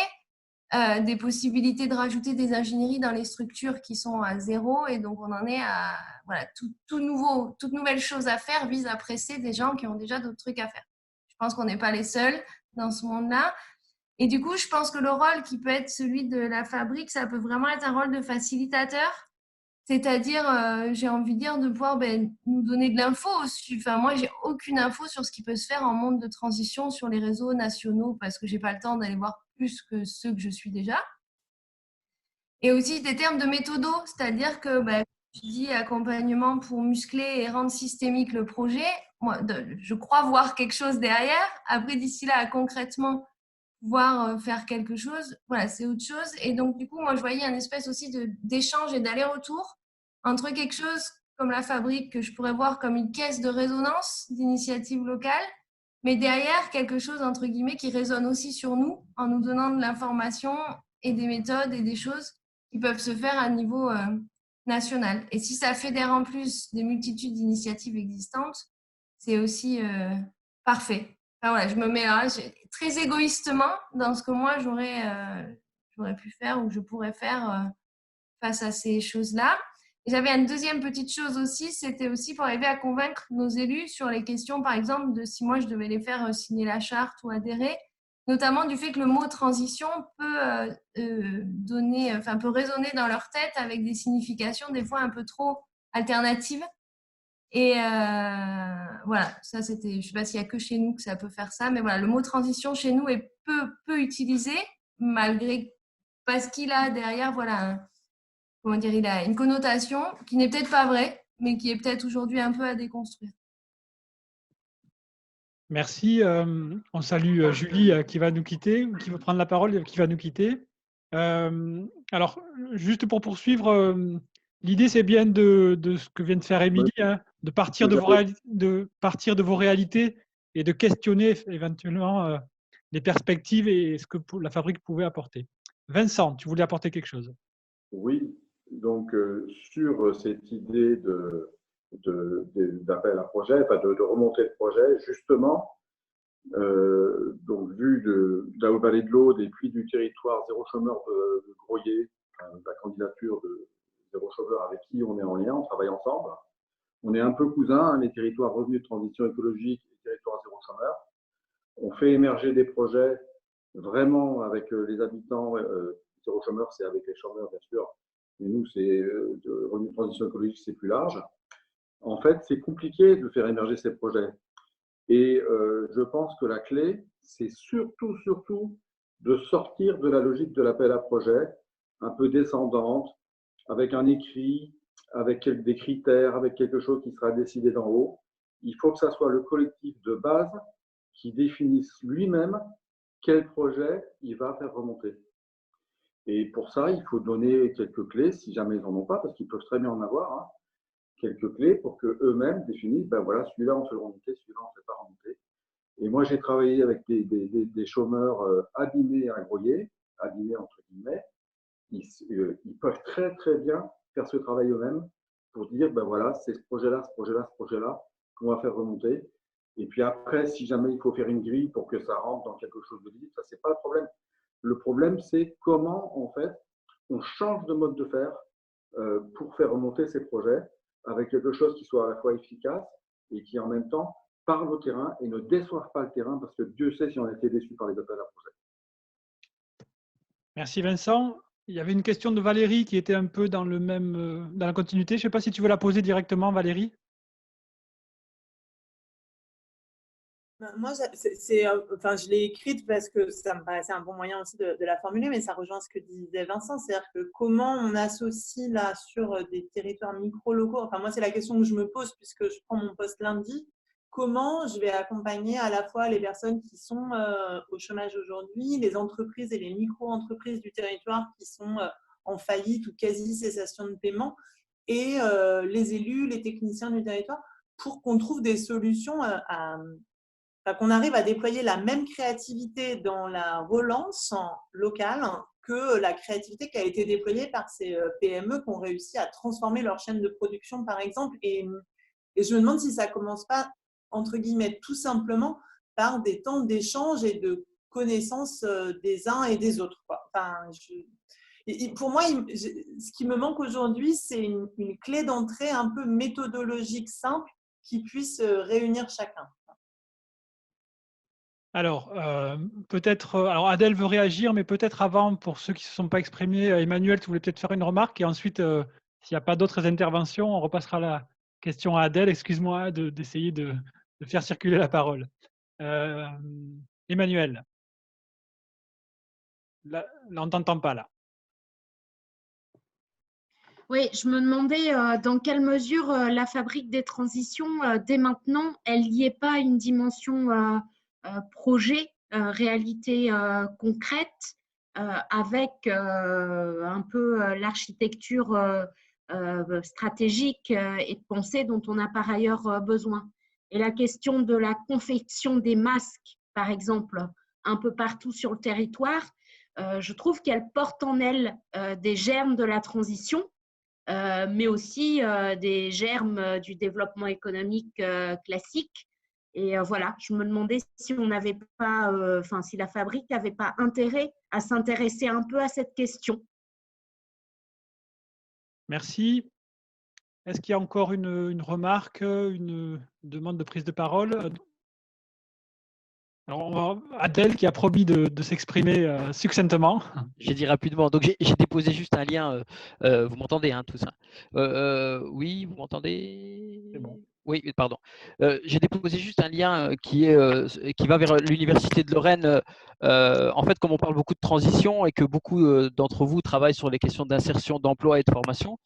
des possibilités de rajouter des ingénieries dans les structures qui sont à zéro. Et donc, on en est à voilà, toute nouvelle chose à faire vise à presser des gens qui ont déjà d'autres trucs à faire. Je pense qu'on n'est pas les seuls dans ce monde-là. Et du coup, je pense que le rôle qui peut être celui de la fabrique, ça peut vraiment être un rôle de facilitateur. C'est-à-dire, j'ai envie de dire, de pouvoir nous donner de l'info. Enfin, moi, j'ai aucune info sur ce qui peut se faire en monde de transition sur les réseaux nationaux parce que j'ai pas le temps d'aller voir plus que ceux que je suis déjà. Et aussi des termes de méthodo, c'est-à-dire que tu dis accompagnement pour muscler et rendre systémique le projet. Moi, je crois voir quelque chose derrière. Après, d'ici là, concrètement, pouvoir faire quelque chose, voilà, c'est autre chose. Et donc, du coup, moi, je voyais un espèce aussi d'échange et d'aller-retour entre quelque chose comme la fabrique que je pourrais voir comme une caisse de résonance d'initiatives locales, mais derrière, quelque chose, entre guillemets, qui résonne aussi sur nous en nous donnant de l'information et des méthodes et des choses qui peuvent se faire à niveau national. Et si ça fédère en plus des multitudes d'initiatives existantes, c'est aussi parfait. Enfin, voilà, je me mets là très égoïstement dans ce que moi j'aurais pu faire ou que je pourrais faire face à ces choses-là. Et j'avais une deuxième petite chose aussi, c'était aussi pour arriver à convaincre nos élus sur les questions, par exemple, de si moi je devais les faire signer la charte ou adhérer, notamment du fait que le mot transition peut peut résonner dans leur tête avec des significations des fois un peu trop alternatives. Et voilà, ça c'était, je sais pas s'il y a que chez nous que ça peut faire ça, mais voilà, le mot transition chez nous est peu utilisé, parce qu'il a derrière, voilà, il a une connotation qui n'est peut-être pas vraie, mais qui est peut-être aujourd'hui un peu à déconstruire. Merci. On salue Julie qui va nous quitter, qui va prendre la parole, qui va nous quitter. Alors, juste pour poursuivre, l'idée c'est bien de ce que vient de faire Émilie, hein, de partir de vos réalités et de questionner éventuellement les perspectives et ce que la fabrique pouvait apporter. Vincent, tu voulais apporter quelque chose? Oui, donc sur cette idée d'appel à projet, enfin de remontée de projet, justement, donc vu de la Haute-Vallée de l'Aude et puis du territoire zéro chômeur de Groyer, la candidature de zéro chômeur avec qui on est en lien, on travaille ensemble. On est un peu cousins, hein, les territoires revenus de transition écologique et les territoires zéro chômeur. On fait émerger des projets vraiment avec les habitants. Zéro chômeur, c'est avec les chômeurs, bien sûr. Mais nous, c'est revenus de transition écologique, c'est plus large. En fait, c'est compliqué de faire émerger ces projets. Et je pense que la clé, c'est surtout de sortir de la logique de l'appel à projet, un peu descendante, avec un écrit, avec des critères, avec quelque chose qui sera décidé d'en haut. Il faut que ça soit le collectif de base qui définisse lui-même quel projet il va faire remonter. Et pour ça, il faut donner quelques clés, si jamais ils n'en ont pas, parce qu'ils peuvent très bien en avoir, hein, quelques clés pour qu'eux-mêmes définissent, ben voilà, celui-là on fait remonter, celui-là on ne fait pas remonter. Et moi, j'ai travaillé avec des chômeurs abîmés à Groyer, abîmés entre guillemets. Ils peuvent très très bien faire ce travail eux-mêmes pour dire, ben voilà, c'est ce projet-là, ce projet-là, ce projet-là qu'on va faire remonter. Et puis après, si jamais il faut faire une grille pour que ça rentre dans quelque chose de lisible, ça c'est pas le problème. Le problème, c'est comment en fait on change de mode de faire pour faire remonter ces projets avec quelque chose qui soit à la fois efficace et qui en même temps parle au terrain et ne déçoive pas le terrain, parce que Dieu sait si on a été déçu par les appels à projets. Merci Vincent. Il y avait une question de Valérie qui était un peu dans la continuité. Je ne sais pas si tu veux la poser directement, Valérie. Moi, je l'ai écrite parce que ça me paraissait un bon moyen aussi de la formuler, mais ça rejoint ce que disait Vincent, c'est-à-dire que comment on associe là sur des territoires micro-locaux. Enfin, moi, c'est la question que je me pose puisque je prends mon poste lundi. comment je vais accompagner à la fois les personnes qui sont au chômage aujourd'hui, les entreprises et les micro-entreprises du territoire qui sont en faillite ou quasi-cessation de paiement, et les élus, les techniciens du territoire, pour qu'on trouve des solutions qu'on arrive à déployer la même créativité dans la relance locale que la créativité qui a été déployée par ces PME qui ont réussi à transformer leur chaîne de production, par exemple. Et je me demande si ça ne commence pas, entre guillemets, tout simplement par des temps d'échange et de connaissance des uns et des autres, quoi. Enfin, pour moi, ce qui me manque aujourd'hui, c'est une clé d'entrée un peu méthodologique simple qui puisse réunir chacun. Alors, alors Adèle veut réagir, mais peut-être avant, pour ceux qui ne se sont pas exprimés, Emmanuel, tu voulais peut-être faire une remarque, et ensuite, s'il n'y a pas d'autres interventions, on repassera la question à Adèle. Excuse-moi d'essayer de faire circuler la parole. Emmanuel, là, on ne t'entend pas là. Oui, je me demandais dans quelle mesure la fabrique des transitions, dès maintenant, elle n'y est pas une dimension projet, réalité concrète, avec un peu l'architecture stratégique et de pensée dont on a par ailleurs besoin. Et la question de la confection des masques, par exemple, un peu partout sur le territoire, je trouve qu'elle porte en elle des germes de la transition, mais aussi des germes du développement économique classique. Et voilà, je me demandais si on n'avait pas, si la fabrique n'avait pas intérêt à s'intéresser un peu à cette question. Merci. Est-ce qu'il y a encore une remarque, une demande de prise de parole? Alors, Adèle qui a promis de s'exprimer succinctement. J'ai dit rapidement. Donc, j'ai déposé juste un lien. Vous m'entendez, hein, tout ça? Oui, vous m'entendez? C'est bon. Oui, pardon. J'ai déposé juste un lien qui va vers l'Université de Lorraine. En fait, comme on parle beaucoup de transition et que beaucoup d'entre vous travaillent sur les questions d'insertion, d'emploi et de formation,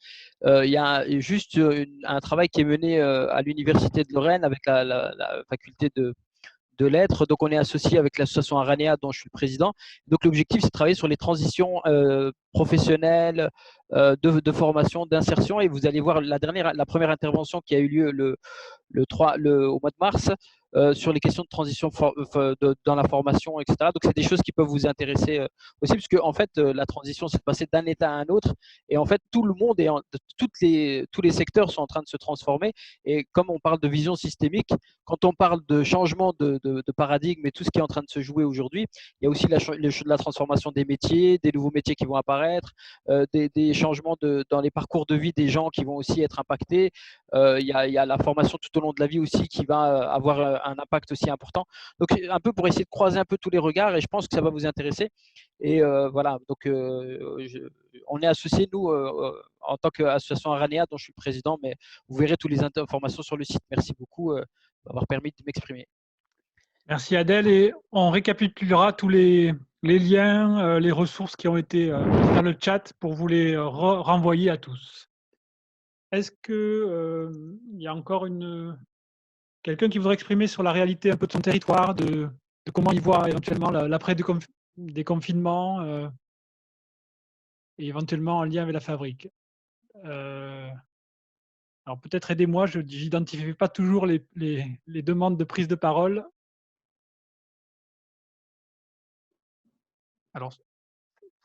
il y a juste un travail qui est mené à l'Université de Lorraine avec la faculté de lettres. Donc, on est associé avec l'association Aranea, dont je suis le président. Donc, l'objectif, c'est de travailler sur les transitions professionnelles, de formation, d'insertion. Et vous allez voir la première intervention qui a eu lieu au mois de mars sur les questions de transition dans la formation, etc. Donc, c'est des choses qui peuvent vous intéresser aussi, parce que en fait, la transition, c'est de passer d'un état à un autre. Et en fait, tout le monde, tous les secteurs sont en train de se transformer. Et comme on parle de vision systémique, quand on parle de changement de paradigme et tout ce qui est en train de se jouer aujourd'hui, il y a aussi la transformation des métiers, des nouveaux métiers qui vont apparaître, des changements dans les parcours de vie des gens qui vont aussi être impactés. Il y a la formation tout au long de la vie aussi qui va avoir un impact aussi important. Donc, un peu pour essayer de croiser un peu tous les regards, et je pense que ça va vous intéresser. Et voilà, donc on est associés, nous, en tant qu'association Aranea, dont je suis le président, mais vous verrez toutes les informations sur le site. Merci beaucoup d'avoir permis de m'exprimer. Merci Adèle, et on récapitulera tous les liens, les ressources qui ont été dans le chat pour vous les renvoyer à tous. Est-ce qu'il y a encore quelqu'un qui voudrait exprimer sur la réalité un peu de son territoire, de comment il voit éventuellement l'après-déconfinement et éventuellement en lien avec la fabrique? Alors peut-être aidez-moi, je n'identifie pas toujours les demandes de prise de parole. Alors,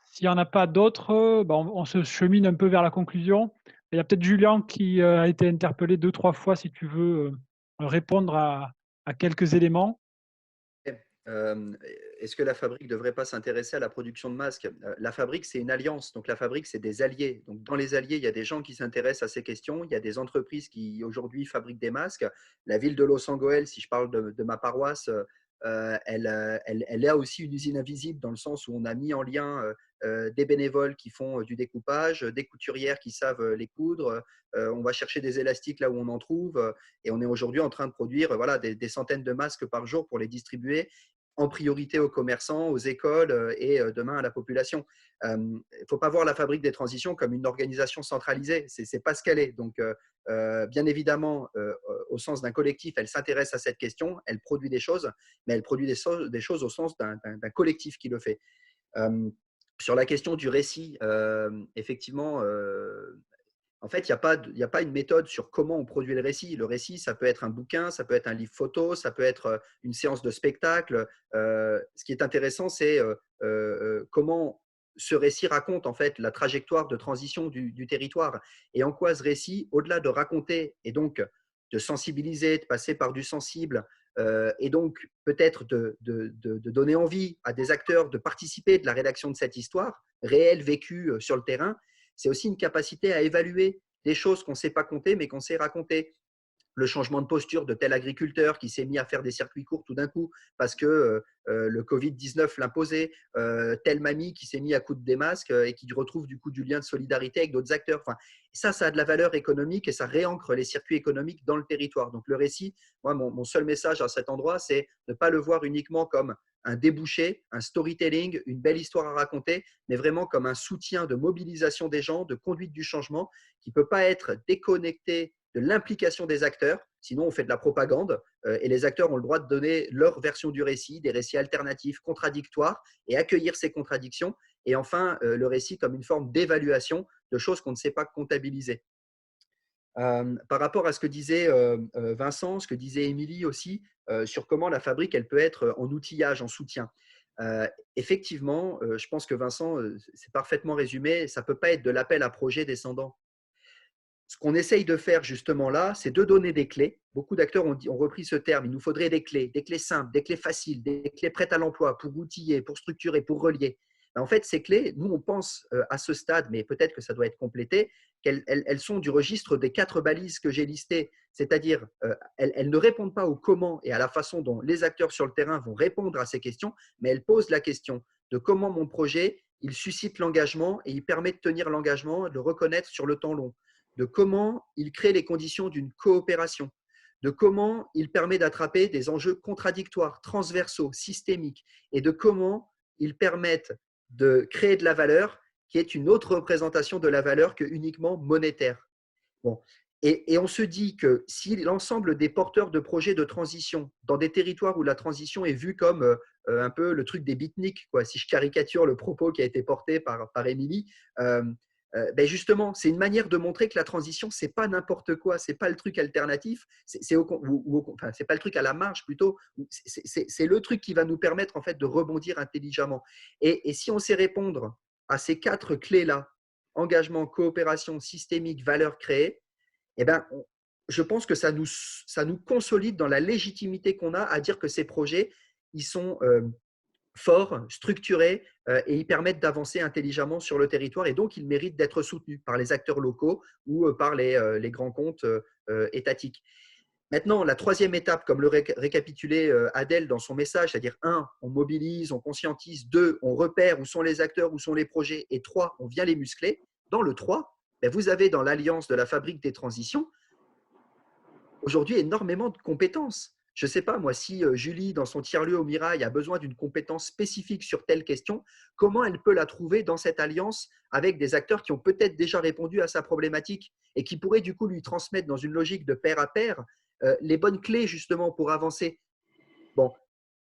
s'il n'y en a pas d'autres, on se chemine un peu vers la conclusion. Il y a peut-être Julien qui a été interpellé 2-3 fois, si tu veux répondre à quelques éléments. Est-ce que la fabrique ne devrait pas s'intéresser à la production de masques? La fabrique, c'est une alliance. Donc, la fabrique, c'est des alliés. Donc, dans les alliés, il y a des gens qui s'intéressent à ces questions. Il y a des entreprises qui, aujourd'hui, fabriquent des masques. La ville de Los Angeles, si je parle de ma paroisse, elle a aussi une usine invisible dans le sens où on a mis en lien des bénévoles qui font du découpage, des couturières qui savent les coudre. On va chercher des élastiques là où on en trouve. Et on est aujourd'hui en train de produire des centaines de masques par jour pour les distribuer en priorité aux commerçants, aux écoles et demain à la population. Il ne faut pas voir la fabrique des transitions comme une organisation centralisée. Ce n'est pas ce qu'elle est. Donc, bien évidemment, au sens d'un collectif, elle s'intéresse à cette question, elle produit des choses, mais elle produit des choses au sens d'un collectif qui le fait. Sur la question du récit, effectivement, en fait, il n'y a pas une méthode sur comment on produit le récit. Le récit, ça peut être un bouquin, ça peut être un livre photo, ça peut être une séance de spectacle. Ce qui est intéressant, c'est comment ce récit raconte en fait la trajectoire de transition du territoire et en quoi ce récit, au-delà de raconter et donc de sensibiliser, de passer par du sensible et donc peut-être de donner envie à des acteurs de participer de la rédaction de cette histoire réelle, vécue sur le terrain, c'est aussi une capacité à évaluer des choses qu'on ne sait pas compter mais qu'on sait raconter. Le changement de posture de tel agriculteur qui s'est mis à faire des circuits courts tout d'un coup parce que le Covid-19 l'imposait, telle mamie qui s'est mis à coudre des masques et qui retrouve du coup du lien de solidarité avec d'autres acteurs. Enfin, ça a de la valeur économique et ça réancre les circuits économiques dans le territoire. Donc le récit, moi, mon seul message à cet endroit, c'est de ne pas le voir uniquement comme un débouché, un storytelling, une belle histoire à raconter, mais vraiment comme un soutien de mobilisation des gens, de conduite du changement qui ne peut pas être déconnecté de l'implication des acteurs, sinon on fait de la propagande et les acteurs ont le droit de donner leur version du récit, des récits alternatifs, contradictoires et accueillir ces contradictions. Et enfin, le récit comme une forme d'évaluation de choses qu'on ne sait pas comptabiliser. Par rapport à ce que disait Vincent, ce que disait Émilie aussi, sur comment la fabrique elle peut être en outillage, en soutien. Effectivement, je pense que Vincent, c'est parfaitement résumé, ça ne peut pas être de l'appel à projet descendant. Ce qu'on essaye de faire justement là, c'est de donner des clés. Beaucoup d'acteurs ont repris ce terme. Il nous faudrait des clés simples, des clés faciles, des clés prêtes à l'emploi pour outiller, pour structurer, pour relier. En fait, ces clés, nous, on pense à ce stade, mais peut-être que ça doit être complété, qu'elles sont du registre des 4 balises que j'ai listées. C'est-à-dire, elles ne répondent pas au comment et à la façon dont les acteurs sur le terrain vont répondre à ces questions, mais elles posent la question de comment mon projet, il suscite l'engagement et il permet de tenir l'engagement, de le reconnaître sur le temps long, de comment il crée les conditions d'une coopération, de comment il permet d'attraper des enjeux contradictoires, transversaux, systémiques, et de comment ils permettent de créer de la valeur qui est une autre représentation de la valeur que uniquement monétaire. Bon. Et on se dit que si l'ensemble des porteurs de projets de transition dans des territoires où la transition est vue comme un peu le truc des beatniks, quoi, si je caricature le propos qui a été porté par Émilie, ben justement, c'est une manière de montrer que la transition, ce n'est pas n'importe quoi, ce n'est pas le truc alternatif, enfin, c'est pas le truc à la marge plutôt, c'est le truc qui va nous permettre en fait de rebondir intelligemment. Et si on sait répondre à ces 4 clés-là, engagement, coopération, systémique, valeur créée, eh ben, je pense que ça nous consolide dans la légitimité qu'on a à dire que ces projets, ils sont forts, structurés et ils permettent d'avancer intelligemment sur le territoire et donc ils méritent d'être soutenus par les acteurs locaux ou par les grands comptes étatiques. Maintenant, la 3e étape, comme le récapitulait Adèle dans son message, c'est-à-dire 1, on mobilise, on conscientise, 2, on repère où sont les acteurs, où sont les projets et 3, on vient les muscler. Dans le 3, ben vous avez dans l'Alliance de la Fabrique des Transitions aujourd'hui énormément de compétences. Je ne sais pas, moi, si Julie, dans son tiers-lieu au Mirail, a besoin d'une compétence spécifique sur telle question, comment elle peut la trouver dans cette alliance avec des acteurs qui ont peut-être déjà répondu à sa problématique et qui pourraient du coup lui transmettre dans une logique de pair à pair les bonnes clés justement pour avancer. Bon,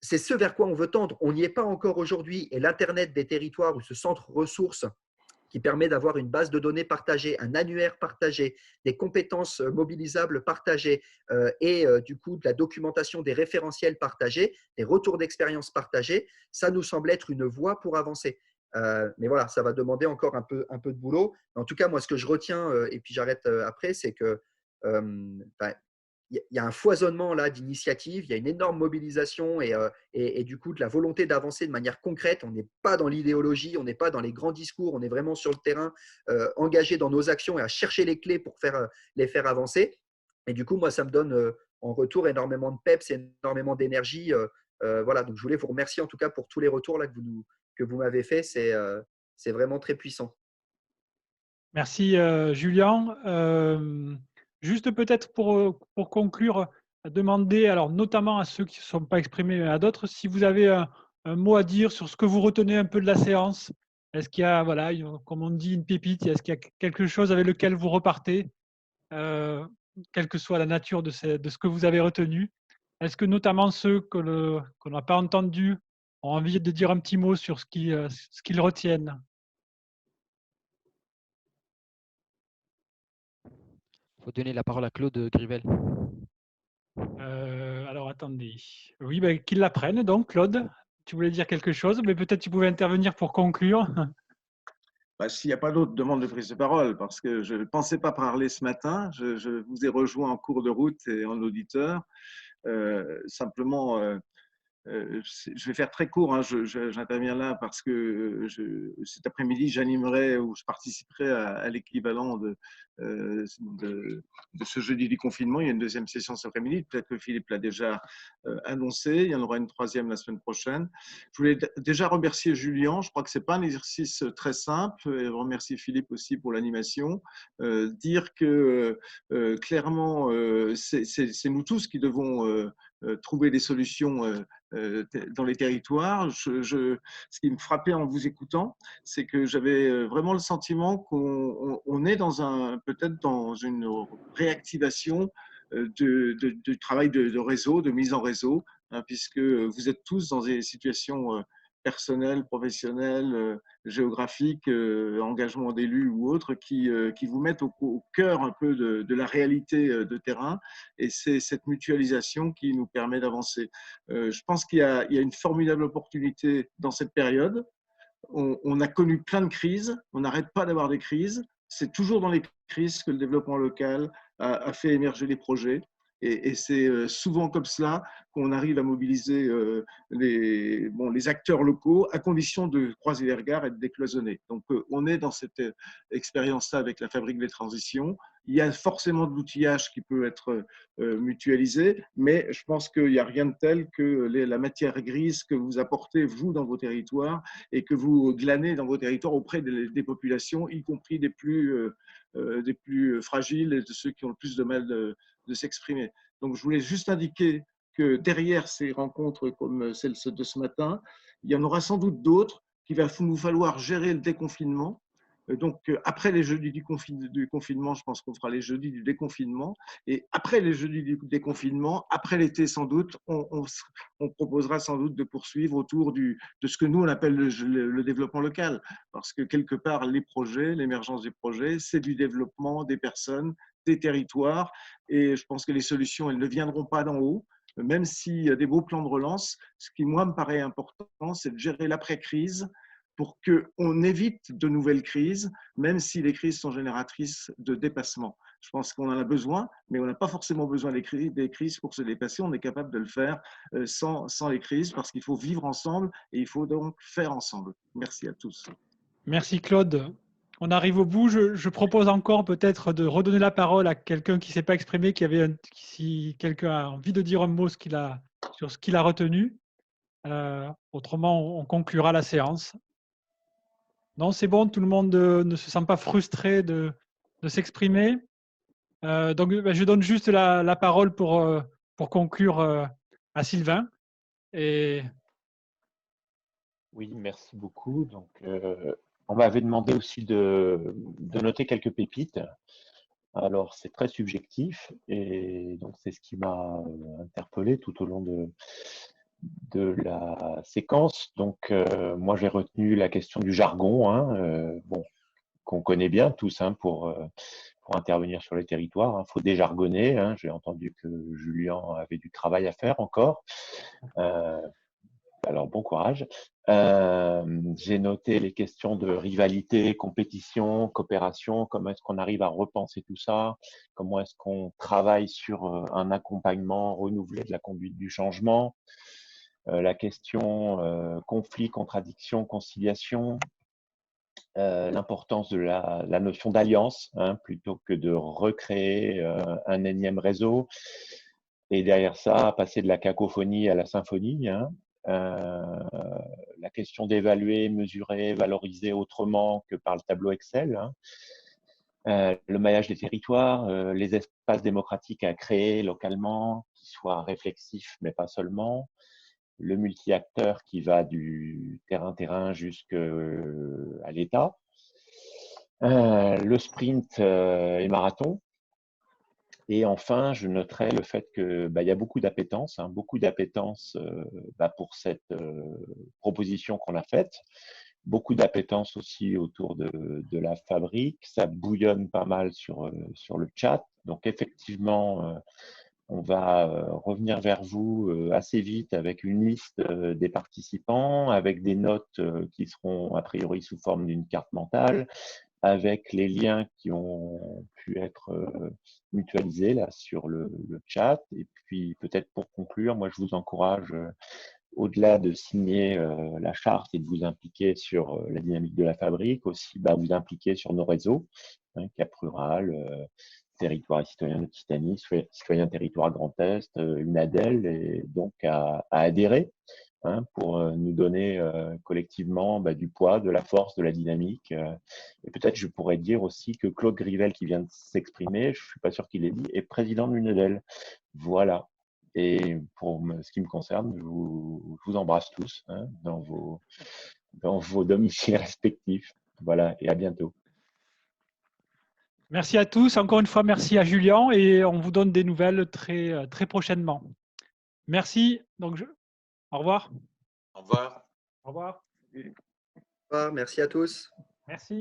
c'est ce vers quoi on veut tendre. On n'y est pas encore aujourd'hui et l'Internet des territoires ou ce centre ressources qui permet d'avoir une base de données partagée, un annuaire partagé, des compétences mobilisables partagées et du coup de la documentation des référentiels partagés, des retours d'expérience partagés, ça nous semble être une voie pour avancer. Mais voilà, ça va demander encore un peu de boulot. En tout cas, moi, ce que je retiens, et puis j'arrête après, c'est que il y a un foisonnement là d'initiatives, il y a une énorme mobilisation et du coup de la volonté d'avancer de manière concrète. On n'est pas dans l'idéologie, on n'est pas dans les grands discours, on est vraiment sur le terrain, engagé dans nos actions et à chercher les clés pour les faire avancer. Et du coup, moi, ça me donne en retour énormément de peps, énormément d'énergie. Voilà, donc je voulais vous remercier en tout cas pour tous les retours là que vous m'avez fait. C'est vraiment très puissant. Merci Julien. Juste peut-être pour conclure, demander, alors notamment à ceux qui ne se sont pas exprimés, mais à d'autres, si vous avez un mot à dire sur ce que vous retenez un peu de la séance. Est-ce qu'il y a, voilà, comme on dit, une pépite, est-ce qu'il y a quelque chose avec lequel vous repartez quelle que soit la nature de ce que vous avez retenu. Est-ce que notamment ceux qu'on n'a pas entendus ont envie de dire un petit mot sur ce qu'ils retiennent? Il faut donner la parole à Claude Grivel. Alors attendez. Oui, ben, qu'ils la prennent donc, Claude. Tu voulais dire quelque chose, mais peut-être tu pouvais intervenir pour conclure. S'il n'y a pas d'autres demandes de prise de parole, parce que je ne pensais pas parler ce matin, je vous ai rejoint en cours de route et en auditeur. Simplement, je vais faire très court, hein, j'interviens là parce que cet après-midi, j'animerai ou je participerai à l'équivalent de ce jeudi du confinement. Il y a une deuxième session cet après-midi, peut-être que Philippe l'a déjà annoncé, il y en aura une troisième la semaine prochaine. Je voulais déjà remercier Julien, je crois que ce n'est pas un exercice très simple, et remercier Philippe aussi pour l'animation. Dire que clairement, c'est nous tous qui devons trouver des solutions dans les territoires. Ce qui me frappait en vous écoutant, c'est que j'avais vraiment le sentiment qu'on est peut-être dans une réactivation du travail de réseau, de mise en réseau, hein, puisque vous êtes tous dans des situations personnelles, professionnelles, géographiques, engagement d'élus ou autres, qui vous mettent au cœur un peu de la réalité de terrain. Et c'est cette mutualisation qui nous permet d'avancer. Je pense qu'il y a une formidable opportunité dans cette période. On a connu plein de crises, on n'arrête pas d'avoir des crises. C'est toujours dans les crises que le développement local a fait émerger les projets. Et c'est souvent comme cela qu'on arrive à mobiliser les acteurs locaux à condition de croiser les regards et de décloisonner. Donc, on est dans cette expérience-là avec la Fabrique des Transitions. Il y a forcément de l'outillage qui peut être mutualisé, mais je pense qu'il n'y a rien de tel que la matière grise que vous apportez, vous, dans vos territoires et que vous glanez dans vos territoires auprès des populations, y compris des plus fragiles et de ceux qui ont le plus de mal de s'exprimer. Donc, je voulais juste indiquer que derrière ces rencontres comme celle de ce matin, il y en aura sans doute d'autres qu'il va nous falloir gérer le déconfinement. Donc, après les jeudis du confinement, je pense qu'on fera les jeudis du déconfinement. Et après les jeudis du déconfinement, après l'été sans doute, on proposera sans doute de poursuivre autour de ce que nous, on appelle le développement local. Parce que quelque part, les projets, l'émergence des projets, c'est du développement des personnes, des territoires. Et je pense que les solutions, elles ne viendront pas d'en haut. Même s'il y a des beaux plans de relance, ce qui, moi, me paraît important, c'est de gérer l'après-crise pour qu'on évite de nouvelles crises, même si les crises sont génératrices de dépassement. Je pense qu'on en a besoin, mais on n'a pas forcément besoin des crises pour se dépasser. On est capable de le faire sans les crises, parce qu'il faut vivre ensemble et il faut donc faire ensemble. Merci à tous. Merci Claude. On arrive au bout. Je propose encore peut-être de redonner la parole à quelqu'un qui ne s'est pas exprimé, si quelqu'un a envie de dire un mot sur ce qu'il a retenu. Autrement, on conclura la séance. Non, c'est bon, tout le monde ne se sent pas frustré de s'exprimer. Donc, je donne juste la parole pour conclure à Sylvain. Oui, merci beaucoup. Donc, on m'avait demandé aussi de noter quelques pépites. Alors, c'est très subjectif et donc c'est ce qui m'a interpellé tout au long de la séquence. Donc, moi, j'ai retenu la question du jargon, hein, qu'on connaît bien tous, hein, pour intervenir sur les territoires. Il faut déjargonner. Hein. J'ai entendu que Julien avait du travail à faire encore. Alors, bon courage. J'ai noté les questions de rivalité, compétition, coopération. Comment est-ce qu'on arrive à repenser tout ça? Comment est-ce qu'on travaille sur un accompagnement renouvelé de la conduite du changement? La question conflit, contradiction, conciliation. L'importance de la notion d'alliance, hein, plutôt que de recréer un énième réseau. Et derrière ça, passer de la cacophonie à la symphonie. Hein. La question d'évaluer, mesurer, valoriser autrement que par le tableau Excel. Hein. Le maillage des territoires, les espaces démocratiques à créer localement, qui soient réflexifs, mais pas seulement. Le multi-acteur qui va du terrain jusqu'à l'État. Le sprint et marathon. Et enfin, je noterai le fait que y a beaucoup d'appétence, pour cette proposition qu'on a faite, beaucoup d'appétence aussi autour de la fabrique, ça bouillonne pas mal sur le chat. Donc effectivement, on va revenir vers vous assez vite avec une liste des participants, avec des notes qui seront a priori sous forme d'une carte mentale, avec les liens qui ont pu être mutualisés là sur le chat. Et puis peut-être pour conclure, moi je vous encourage, au-delà de signer la charte et de vous impliquer sur la dynamique de la fabrique, aussi vous impliquer sur nos réseaux, Cap Rural, Territoire et Citoyens d'Occitanie, Citoyens Territoire Grand Est, UNADEL, et donc à adhérer pour nous donner collectivement du poids, de la force, de la dynamique. Et peut-être je pourrais dire aussi que Claude Grivel, qui vient de s'exprimer, je ne suis pas sûr qu'il l'ait dit, est président de l'UNADEL. Voilà. Et pour ce qui me concerne, je vous embrasse tous dans vos domiciles respectifs. Voilà, et à bientôt. Merci à tous. Encore une fois, merci à Julien et on vous donne des nouvelles très, très prochainement. Merci. Donc, au revoir. Au revoir. Au revoir. Merci à tous. Merci.